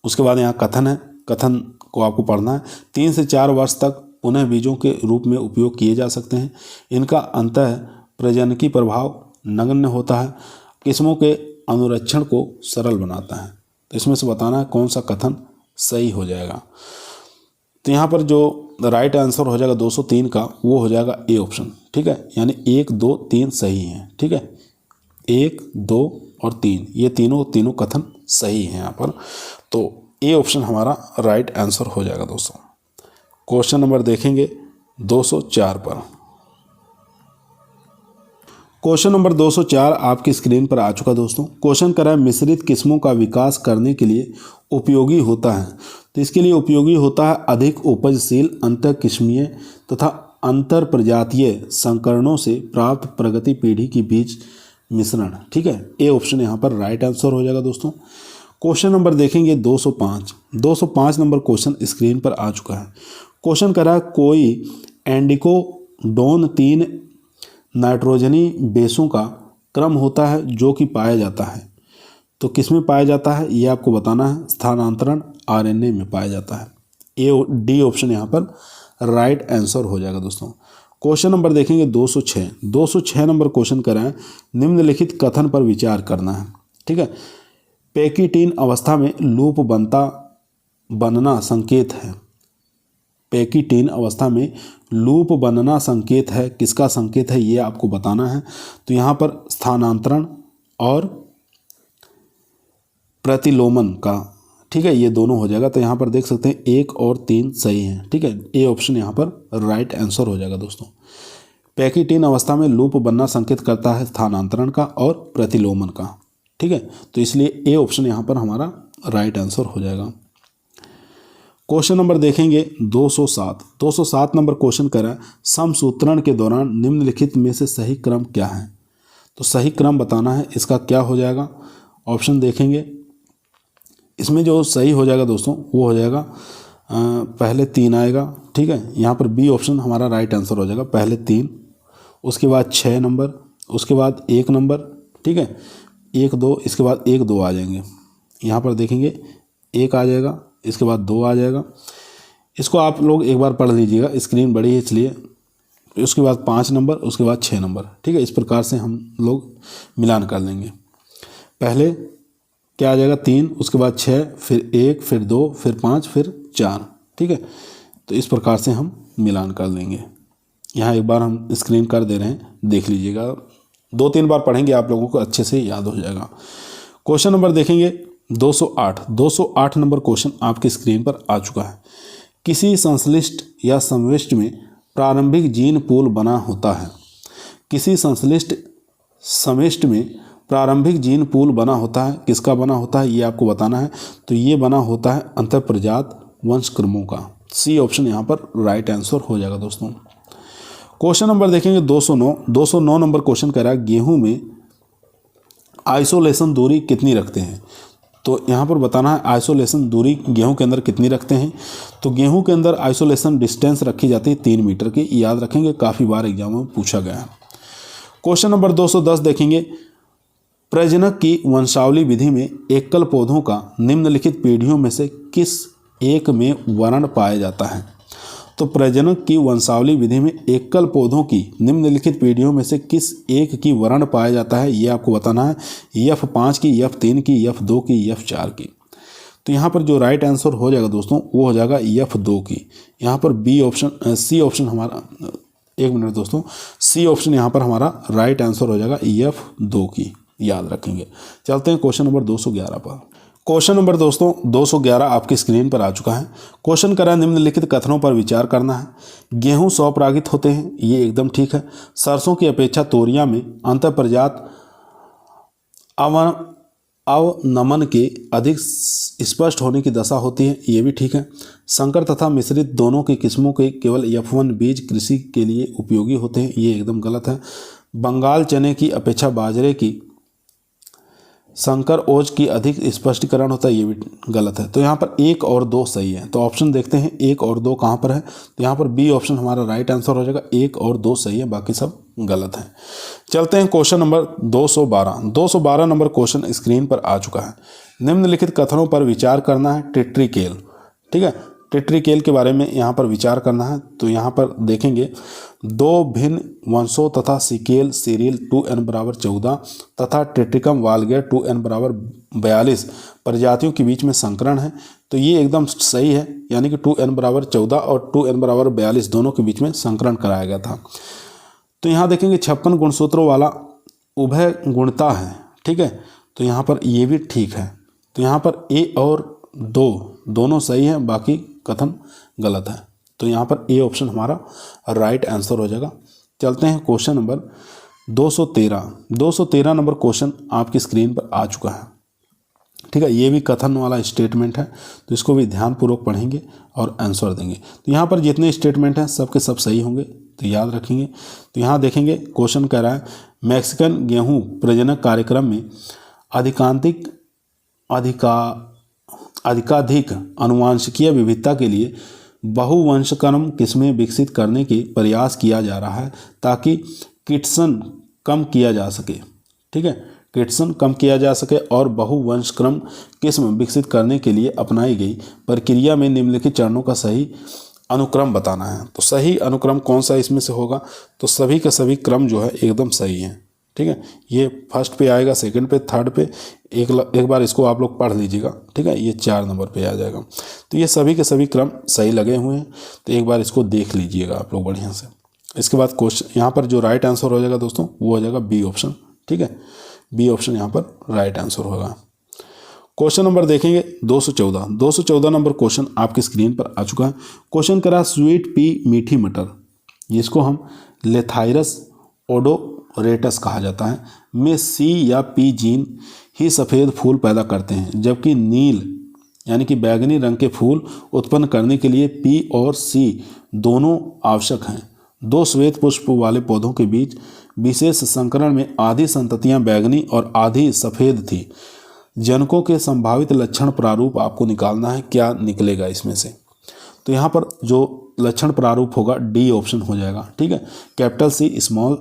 उसके बाद यहाँ कथन है, कथन को आपको पढ़ना है। 3 से 4 वर्ष तक पुनः बीजों के रूप में उपयोग किए जा सकते हैं। इनका अंतः प्रजनकी प्रभाव नगण्य होता है। किस्मों के अनुरक्षण को सरल बनाता है। तो इसमें से बताना है कौन सा कथन सही हो जाएगा। तो यहाँ पर जो राइट आंसर हो जाएगा 203 का वो हो जाएगा ए ऑप्शन। ठीक है, यानी 1, 2, 3 सही हैं। ठीक है, 1, 2 और 3 ये तीनों कथन सही हैं यहाँ पर। तो ए ऑप्शन हमारा राइट आंसर हो जाएगा दोस्तों। क्वेश्चन नंबर देखेंगे 204 पर। क्वेश्चन नंबर 204 आपकी स्क्रीन पर आ चुका दोस्तों। क्वेश्चन करा है मिश्रित किस्मों का विकास करने के लिए उपयोगी होता है। तो इसके लिए उपयोगी होता है अधिक उपजशील अंतःकिस्मीय तथा अंतर प्रजातीय संकरणों से प्राप्त प्रगति पीढ़ी की बीज मिश्रण। ठीक है, ए ऑप्शन यहाँ पर राइट आंसर हो जाएगा दोस्तों। क्वेश्चन नंबर देखेंगे 205 नंबर क्वेश्चन स्क्रीन पर आ चुका है। क्वेश्चन करा है कोई एंडिकोडोन 3 नाइट्रोजनी बेसों का क्रम होता है जो कि पाया जाता है। तो किस में पाया जाता है ये आपको बताना है। स्थानांतरण आरएनए में पाया जाता है। डी ऑप्शन यहाँ पर राइट आंसर हो जाएगा दोस्तों। क्वेश्चन नंबर देखेंगे 206 नंबर क्वेश्चन कराएं निम्नलिखित कथन पर विचार करना है। ठीक है, पैकिटीन अवस्था में लूप बनना संकेत है। पैकिटीन अवस्था में लूप बनना संकेत है, किसका संकेत है ये आपको बताना है। तो यहाँ पर स्थानांतरण और प्रतिलोमन का। ठीक है, ये दोनों हो जाएगा। तो यहाँ पर देख सकते हैं 1 और 3 सही हैं। ठीक है, ए ऑप्शन यहाँ पर राइट आंसर हो जाएगा दोस्तों। पैकिटीन अवस्था में लूप बनना संकेत करता है स्थानांतरण का और प्रतिलोमन का। ठीक है, तो इसलिए ए ऑप्शन यहाँ पर हमारा राइट आंसर हो जाएगा। क्वेश्चन नंबर देखेंगे 207 नंबर क्वेश्चन करा समसूत्रण के दौरान निम्नलिखित में से सही क्रम क्या है। तो सही क्रम बताना है, इसका क्या हो जाएगा। ऑप्शन देखेंगे, इसमें जो सही हो जाएगा दोस्तों वो हो जाएगा पहले 3 आएगा, ठीक है। यहाँ पर बी ऑप्शन हमारा राइट आंसर हो जाएगा, पहले 3, उसके बाद 6 नंबर, उसके बाद 1 नंबर, ठीक है, 1 2, इसके बाद 1 2 आ जाएंगे। यहाँ पर देखेंगे 1 आ जाएगा, इसके बाद 2 आ जाएगा। इसको आप लोग एक बार पढ़ लीजिएगा, स्क्रीन बड़ी है इसलिए। उसके बाद 5 नंबर, उसके बाद 6 नंबर, ठीक है। इस प्रकार से हम लोग मिलान कर लेंगे। पहले क्या आ जाएगा 3, उसके बाद 6, फिर 1, फिर 2, फिर 5, फिर 4, ठीक है। तो इस प्रकार से हम मिलान कर लेंगे। यहाँ एक बार हम स्क्रीन कर दे रहे हैं, देख लीजिएगा। 2-3 बार पढ़ेंगे आप लोगों को अच्छे से याद हो जाएगा। क्वेश्चन नंबर देखेंगे 208 नंबर क्वेश्चन आपकी स्क्रीन पर आ चुका है। किसी संश्लिष्ट या समविष्ट में प्रारंभिक जीन पूल बना होता है। किसी संश्लिष्ट समिष्ट में प्रारंभिक जीन पूल बना होता है, किसका बना होता है ये आपको बताना है। तो ये बना होता है अंतःप्रजात वंशक्रमों का। सी ऑप्शन यहाँ पर राइट आंसर हो जाएगा दोस्तों। क्वेश्चन नंबर देखेंगे 209 नंबर क्वेश्चन कह रहा है गेहूं में आइसोलेशन दूरी कितनी रखते हैं। तो यहाँ पर बताना है आइसोलेशन दूरी गेहूं के अंदर कितनी रखते हैं। तो गेहूं के अंदर आइसोलेशन डिस्टेंस रखी जाती है 3 मीटर की, याद रखेंगे, काफ़ी बार एग्जाम में पूछा गया है। क्वेश्चन नंबर 210 देखेंगे प्रजनक की वंशावली विधि में एकल पौधों का निम्नलिखित पीढ़ियों में से किस एक में वर्ण पाया जाता है। तो प्रजनक की वंशावली विधि में एकल पौधों की निम्नलिखित पीढ़ियों में से किस एक की वर्ण पाया जाता है, ये आपको बताना है। F5 की, F3 की, F2 की, F4 की। तो यहाँ पर जो राइट आंसर हो जाएगा दोस्तों वो हो जाएगा F2 की। यहाँ पर बी ऑप्शन सी ऑप्शन हमारा, एक मिनट दोस्तों, सी ऑप्शन यहाँ पर हमारा राइट आंसर हो जाएगा F2 की, याद रखेंगे। चलते हैं क्वेश्चन नंबर 211 पर। क्वेश्चन नंबर दोस्तों 211 आपकी स्क्रीन पर आ चुका है। क्वेश्चन करा निम्नलिखित कथनों पर विचार करना है। गेहूं स्वपरागित होते हैं, ये एकदम ठीक है। सरसों की अपेक्षा तोरियां में अंतःप्रजात अवनमन के अधिक स्पष्ट होने की दशा होती है, ये भी ठीक है। संकर तथा मिश्रित दोनों की किस्मों के केवल F1 बीज कृषि के लिए उपयोगी होते हैं, ये एकदम गलत है। बंगाल चने की अपेक्षा बाजरे की संकर ओज की अधिक स्पष्टीकरण होता है, ये भी गलत है। तो यहाँ पर 1 और 2 सही है। तो ऑप्शन देखते हैं 1 और 2 कहाँ पर है। तो यहाँ पर बी ऑप्शन हमारा राइट आंसर हो जाएगा, 1 और 2 सही है, बाकी सब गलत है। चलते हैं question number 212 number question screen पर आ चुका है। निम्नलिखित कथनों पर विचार करना है। टिट्रिकेल, ठीक है, टिट्रिकेल के बारे में यहाँ पर विचार करना है। तो यहाँ पर देखेंगे 2 भिन्न वंशों तथा सिकेल सीरियल 2n बराबर 14 तथा टेट्रिकम वालगेर 2n बराबर 42 प्रजातियों के बीच में संकरण है। तो ये एकदम सही है, यानी कि 2n बराबर 14 और 2n बराबर 42 दोनों के बीच में संकरण कराया गया था। तो यहाँ देखेंगे 56 गुणसूत्रों वाला उभय गुणता है, ठीक है। तो यहाँ पर ये भी ठीक है। तो यहाँ पर ए और 2 दोनों सही हैं, बाकी कथन गलत है। तो यहाँ पर ए ऑप्शन हमारा राइट आंसर हो जाएगा। चलते हैं क्वेश्चन नंबर 213 नंबर क्वेश्चन आपकी स्क्रीन पर आ चुका है, ठीक है। ये भी कथन वाला स्टेटमेंट है, तो इसको भी ध्यानपूर्वक पढ़ेंगे और आंसर देंगे। तो यहाँ पर जितने स्टेटमेंट हैं सबके सब सही होंगे, तो याद रखेंगे। तो यहाँ देखेंगे क्वेश्चन कह रहा है मैक्सिकन गेहूँ प्रजनक कार्यक्रम में अधिकाधिक अनुवांशिकीय विविधता के लिए बहुवंशक्रम किस्में विकसित करने के प्रयास किया जा रहा है ताकि किटसन कम किया जा सके, ठीक है, किटसन कम किया जा सके। और बहुवंशक्रम किस्म विकसित करने के लिए अपनाई गई प्रक्रिया में निम्नलिखित चरणों का सही अनुक्रम बताना है। तो सही अनुक्रम कौन सा इसमें से होगा। तो सभी का सभी क्रम जो है एकदम सही है, ठीक है। ये फर्स्ट पे आएगा, सेकंड पे, थर्ड पे, एक बार इसको आप लोग पढ़ लीजिएगा, ठीक है। ये 4 नंबर पे आ जाएगा। तो ये सभी के सभी क्रम सही लगे हुए हैं, तो एक बार इसको देख लीजिएगा आप लोग बढ़िया से। इसके बाद क्वेश्चन यहाँ पर जो राइट आंसर हो जाएगा दोस्तों वो हो जाएगा बी ऑप्शन, ठीक है। बी ऑप्शन यहाँ पर राइट आंसर होगा। क्वेश्चन नंबर देखेंगे 214 नंबर क्वेश्चन आपकी स्क्रीन पर आ चुका है। क्वेश्चन करा स्वीट पी मीठी मटर, जिसको हम लेथाइरस ओडोरेटस कहा जाता है, में सी या पी जीन ही सफ़ेद फूल पैदा करते हैं, जबकि नील यानी कि बैगनी रंग के फूल उत्पन्न करने के लिए पी और सी दोनों आवश्यक हैं। 2 श्वेत पुष्प वाले पौधों के बीच विशेष संकरण में आधी संततियां बैंगनी और आधी सफ़ेद थी। जनकों के संभावित लक्षण प्रारूप आपको निकालना है, क्या निकलेगा इसमें से। तो यहाँ पर जो लक्षण प्रारूप होगा डी ऑप्शन हो जाएगा। ठीक है, capital C small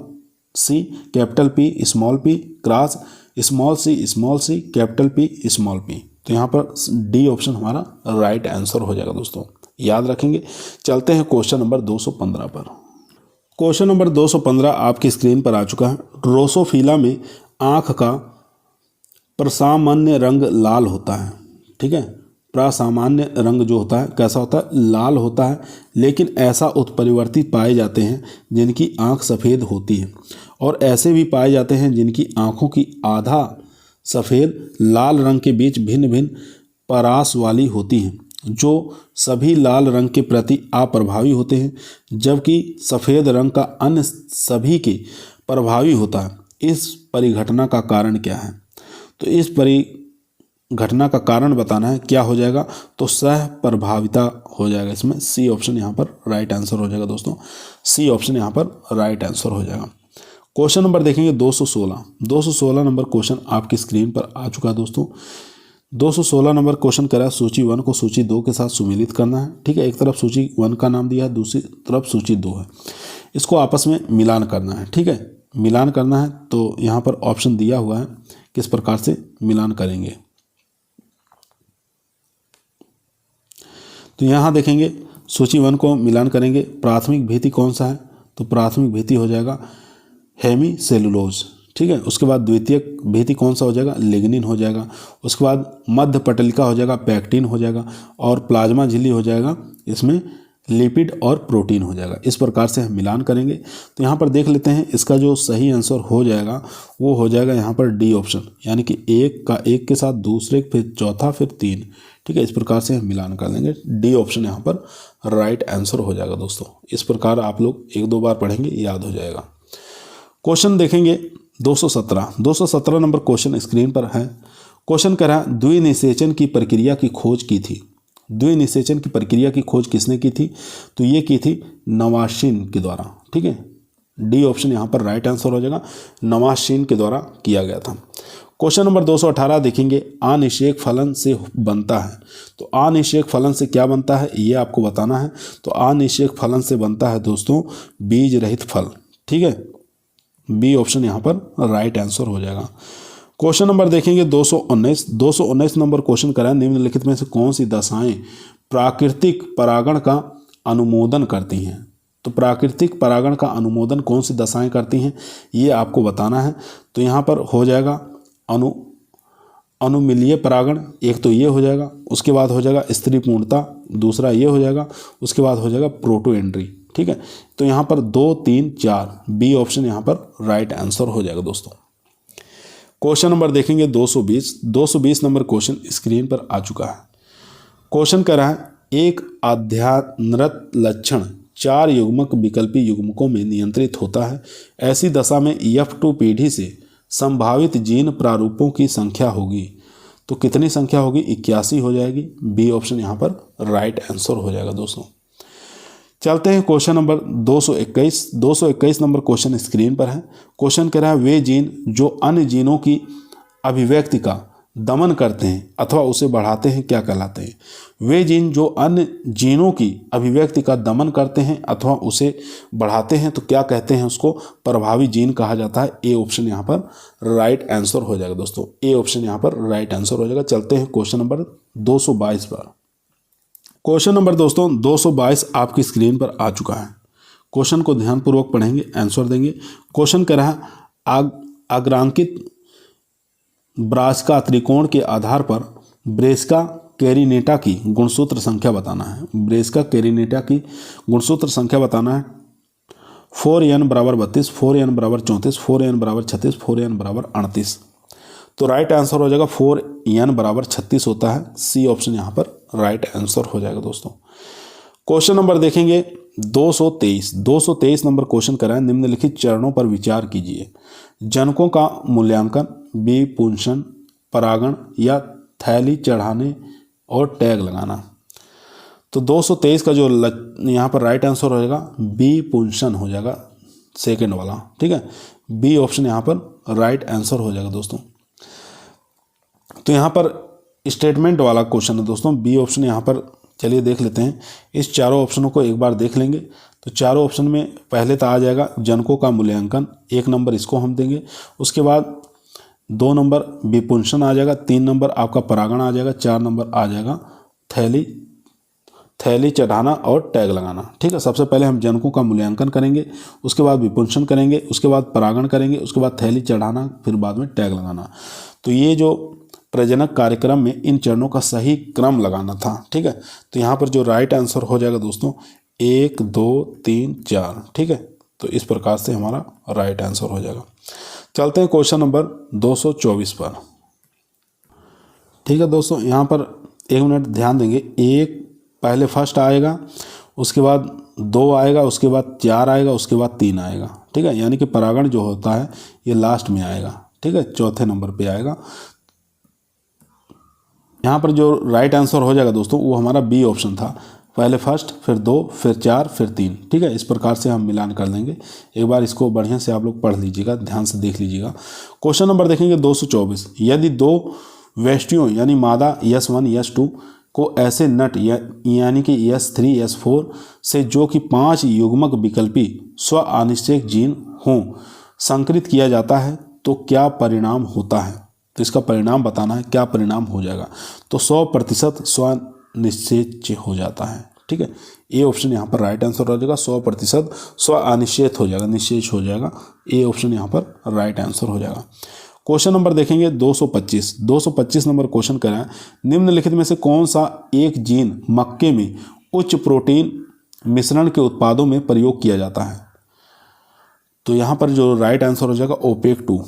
C, capital P small P, cross small C capital P small P. तो यहाँ पर डी ऑप्शन हमारा राइट आंसर हो जाएगा दोस्तों, याद रखेंगे। चलते हैं क्वेश्चन नंबर 215 पर। क्वेश्चन नंबर 215 आपकी स्क्रीन पर आ चुका है। ड्रोसोफिला में आँख का प्रसामान्य रंग लाल होता है। ठीक है, प्रसामान्य रंग जो होता है कैसा होता है, लाल होता है, लेकिन ऐसा उत्परिवर्तित पाए जाते हैं जिनकी आंख सफ़ेद होती है, और ऐसे भी पाए जाते हैं जिनकी आंखों की आधा सफ़ेद लाल रंग के बीच भिन्न भिन्न परास वाली होती हैं, जो सभी लाल रंग के प्रति अप्रभावी होते हैं, जबकि सफ़ेद रंग का अन्य सभी के प्रभावी होता है। इस परिघटना का कारण क्या है। तो इस परिघटना का कारण बताना है, क्या हो जाएगा, तो सह प्रभाविता हो जाएगा। इसमें सी ऑप्शन यहाँ पर राइट आंसर हो जाएगा दोस्तों, सी ऑप्शन यहाँ पर राइट आंसर हो जाएगा। क्वेश्चन नंबर देखेंगे 216 नंबर क्वेश्चन आपकी स्क्रीन पर आ चुका है दोस्तों। 216 नंबर क्वेश्चन करा सूची 1 को सूची 2 के साथ सुमेलित करना है। ठीक है, एक तरफ सूची 1 का नाम दिया है, दूसरी तरफ सूची 2 है, इसको आपस में मिलान करना है। ठीक है, मिलान करना है, तो यहाँ पर ऑप्शन दिया हुआ है किस प्रकार से मिलान करेंगे। तो यहाँ देखेंगे सूची 1 को मिलान करेंगे। प्राथमिक भित्ति कौन सा है, तो प्राथमिक भित्ति हो जाएगा हेमी सेलुलोज। ठीक है, उसके बाद द्वितीयक भित्ति कौन सा हो जाएगा, लिग्निन हो जाएगा। उसके बाद मध्य पटलिका हो जाएगा, पैक्टिन हो जाएगा, और प्लाज्मा झिल्ली हो जाएगा, इसमें लिपिड और प्रोटीन हो जाएगा। इस प्रकार से हम मिलान करेंगे। तो यहाँ पर देख लेते हैं, इसका जो सही आंसर हो जाएगा वो हो जाएगा यहाँ पर डी ऑप्शन, यानी कि एक का एक के साथ दूसरे, फिर चौथा, फिर 3। ठीक है, इस प्रकार से हम मिलान कर लेंगे। डी ऑप्शन यहाँ पर राइट आंसर हो जाएगा दोस्तों। इस प्रकार आप लोग 1-2 बार पढ़ेंगे, याद हो जाएगा। क्वेश्चन देखेंगे 217 नंबर क्वेश्चन स्क्रीन पर है। क्वेश्चन कह रहा है द्विनिषेचन की प्रक्रिया की खोज की थी। द्विनिषेचन की प्रक्रिया की खोज किसने की थी, तो ये की थी नवाशीन के द्वारा। ठीक है, डी ऑप्शन यहाँ पर राइट आंसर हो जाएगा, नवाशीन के द्वारा किया गया था। क्वेश्चन नंबर 218 देखेंगे अनिषेक फलन से बनता है। तो अनिषेक फलन से क्या बनता है ये आपको बताना है। तो अनिषेक फलन से बनता है दोस्तों बीज रहित फल। ठीक है, बी ऑप्शन यहाँ पर राइट आंसर हो जाएगा। क्वेश्चन नंबर देखेंगे 219 नंबर क्वेश्चन करा है निम्नलिखित में से कौन सी दशाएं प्राकृतिक परागण का अनुमोदन करती हैं। तो प्राकृतिक परागण का अनुमोदन कौन सी दशाएं करती हैं ये आपको बताना है। तो यहाँ पर हो जाएगा अनुमिलीय परागण, एक तो ये हो जाएगा, उसके बाद हो जाएगा स्त्री पूर्णता, दूसरा ये हो जाएगा, उसके बाद हो जाएगा प्रोटो एंट्री। ठीक है, तो यहाँ पर 2, 3, 4 बी ऑप्शन यहाँ पर राइट आंसर हो जाएगा दोस्तों। क्वेश्चन नंबर देखेंगे 220 नंबर क्वेश्चन स्क्रीन पर आ चुका है। क्वेश्चन कह रहा है एक अध्यानरत लक्षण 4 युग्मक विकल्पी युग्मकों में नियंत्रित होता है। ऐसी दशा में F2 पीढ़ी से संभावित जीन प्रारूपों की संख्या होगी। तो कितनी संख्या होगी, 81 हो जाएगी। बी ऑप्शन यहाँ पर राइट आंसर हो जाएगा दोस्तों। चलते हैं question number 221 number question screen पर है। क्वेश्चन कह रहा है वे जीन जो अन्य जीनों की अभिव्यक्ति का दमन करते हैं अथवा उसे बढ़ाते हैं क्या कहलाते हैं। वे जीन जो अन्य जीनों की अभिव्यक्ति का दमन करते हैं अथवा उसे बढ़ाते हैं तो क्या कहते हैं, उसको प्रभावी जीन कहा जाता है। ए ऑप्शन यहाँ पर राइट आंसर हो जाएगा दोस्तों, ए ऑप्शन यहाँ पर राइट आंसर हो जाएगा। चलते हैं क्वेश्चन नंबर 222 पर। क्वेश्चन नंबर दोस्तों 222 आपकी स्क्रीन पर आ चुका है। क्वेश्चन को ध्यानपूर्वक पढ़ेंगे, आंसर देंगे। क्वेश्चन कह रहा है अग्रांकित ब्रासिका त्रिकोण के आधार पर ब्रेसिका कैरिनेटा की गुणसूत्र संख्या बताना है। ब्रेसिका कैरिनेटा की गुणसूत्र संख्या बताना है। 4n = 32, 4n = 34, 4n = 36, 4n = 38। तो राइट आंसर हो जाएगा 4n = 36 होता है। सी ऑप्शन यहाँ पर राइट आंसर हो जाएगा दोस्तों। क्वेश्चन नंबर देखेंगे 223 नंबर क्वेश्चन कराएं निम्नलिखित चरणों पर विचार कीजिए। जनकों का मूल्यांकन, बी पुंसन, परागण या थैली चढ़ाने और टैग लगाना। तो 223 का जो यहाँ पर राइट आंसर हो जाएगा बी पुंसन हो जाएगा। सेकंड वाला, ठीक है। बी ऑप्शन यहाँ पर राइट आंसर हो जाएगा दोस्तों। तो यहाँ पर स्टेटमेंट वाला क्वेश्चन है दोस्तों, बी ऑप्शन यहाँ पर। चलिए देख लेते हैं, इस चारों ऑप्शनों को एक बार देख लेंगे। तो चारों ऑप्शन में पहले तो आ जाएगा जनकों का मूल्यांकन, 1 नंबर इसको हम देंगे। उसके बाद 2 नंबर विपुंसन आ जाएगा, 3 नंबर आपका परागण आ जाएगा, 4 नंबर आ जाएगा थैली चढ़ाना और टैग लगाना, ठीक है। सबसे पहले हम जनकों का मूल्यांकन करेंगे, उसके बाद विपुंसन करेंगे, उसके बाद परागण करेंगे, उसके बाद थैली चढ़ाना, फिर बाद में टैग लगाना। तो ये जो प्रजनक कार्यक्रम में इन चरणों का सही क्रम लगाना था, ठीक है। तो यहाँ पर जो राइट आंसर हो जाएगा दोस्तों 1 2 3 4, ठीक है। तो इस प्रकार से हमारा राइट आंसर हो जाएगा। चलते हैं क्वेश्चन नंबर 224 पर, ठीक है दोस्तों। यहाँ पर 1 मिनट ध्यान देंगे। 1 पहले फर्स्ट आएगा, उसके बाद 2 आएगा, उसके बाद 4 आएगा, उसके बाद 3 आएगा, ठीक है। यानी कि परागण जो होता है ये लास्ट में आएगा, ठीक है, चौथे नंबर पे आएगा। यहाँ पर जो राइट आंसर हो जाएगा दोस्तों वो हमारा बी ऑप्शन था, पहले फर्स्ट, फिर 2, फिर 4, फिर 3, ठीक है। इस प्रकार से हम मिलान कर देंगे। एक बार इसको बढ़िया से आप लोग पढ़ लीजिएगा, ध्यान से देख लीजिएगा। क्वेश्चन नंबर देखेंगे 224। यदि 2 वेष्टियों यानी मादा S1 S2 को ऐसे नट यानी कि S3 S4 से जो कि 5 युग्मक विकल्पी स्व अनिश्चयक जीन हों संकरित किया जाता है तो क्या परिणाम होता है। तो इसका परिणाम बताना है, क्या परिणाम हो जाएगा। तो 100% स्वनिश्चय हो जाता है, ठीक है। ए ऑप्शन यहाँ पर राइट आंसर हो जाएगा। 100% स्व अनिश्चयित हो जाएगा, निश्चय हो जाएगा। ए ऑप्शन यहाँ पर राइट आंसर हो जाएगा। क्वेश्चन नंबर देखेंगे 225 नंबर क्वेश्चन करें, निम्नलिखित में से कौन सा एक जीन मक्के में उच्च प्रोटीन मिश्रण के उत्पादों में प्रयोग किया जाता है। तो यहाँ पर जो राइट आंसर हो जाएगा ओपेक 2,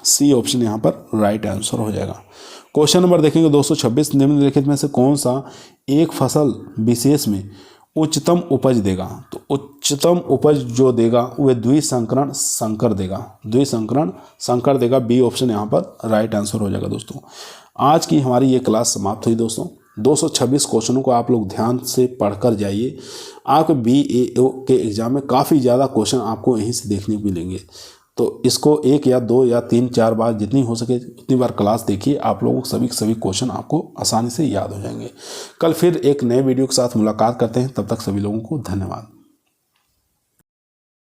सी ऑप्शन यहाँ पर राइट आंसर हो जाएगा। क्वेश्चन नंबर देखेंगे 226, निम्नलिखित में से कौन सा एक फसल विशेष में उच्चतम उपज देगा। तो उच्चतम उपज जो देगा वह द्विसंकरण संकर देगा। बी ऑप्शन यहाँ पर राइट आंसर हो जाएगा दोस्तों। आज की हमारी ये क्लास समाप्त हुई दोस्तों। 226 क्वेश्चनों को आप लोग ध्यान से पढ़कर जाइए। आपके BAO के एग्जाम में काफ़ी ज़्यादा क्वेश्चन आपको यहीं से देखने को मिलेंगे। तो इसको 1 या 2 या 3 4 बार जितनी हो सके उतनी बार क्लास देखिए, आप लोगों को सभी क्वेश्चन आपको आसानी से याद हो जाएंगे। कल फिर एक नए वीडियो के साथ मुलाकात करते हैं, तब तक सभी लोगों को धन्यवाद।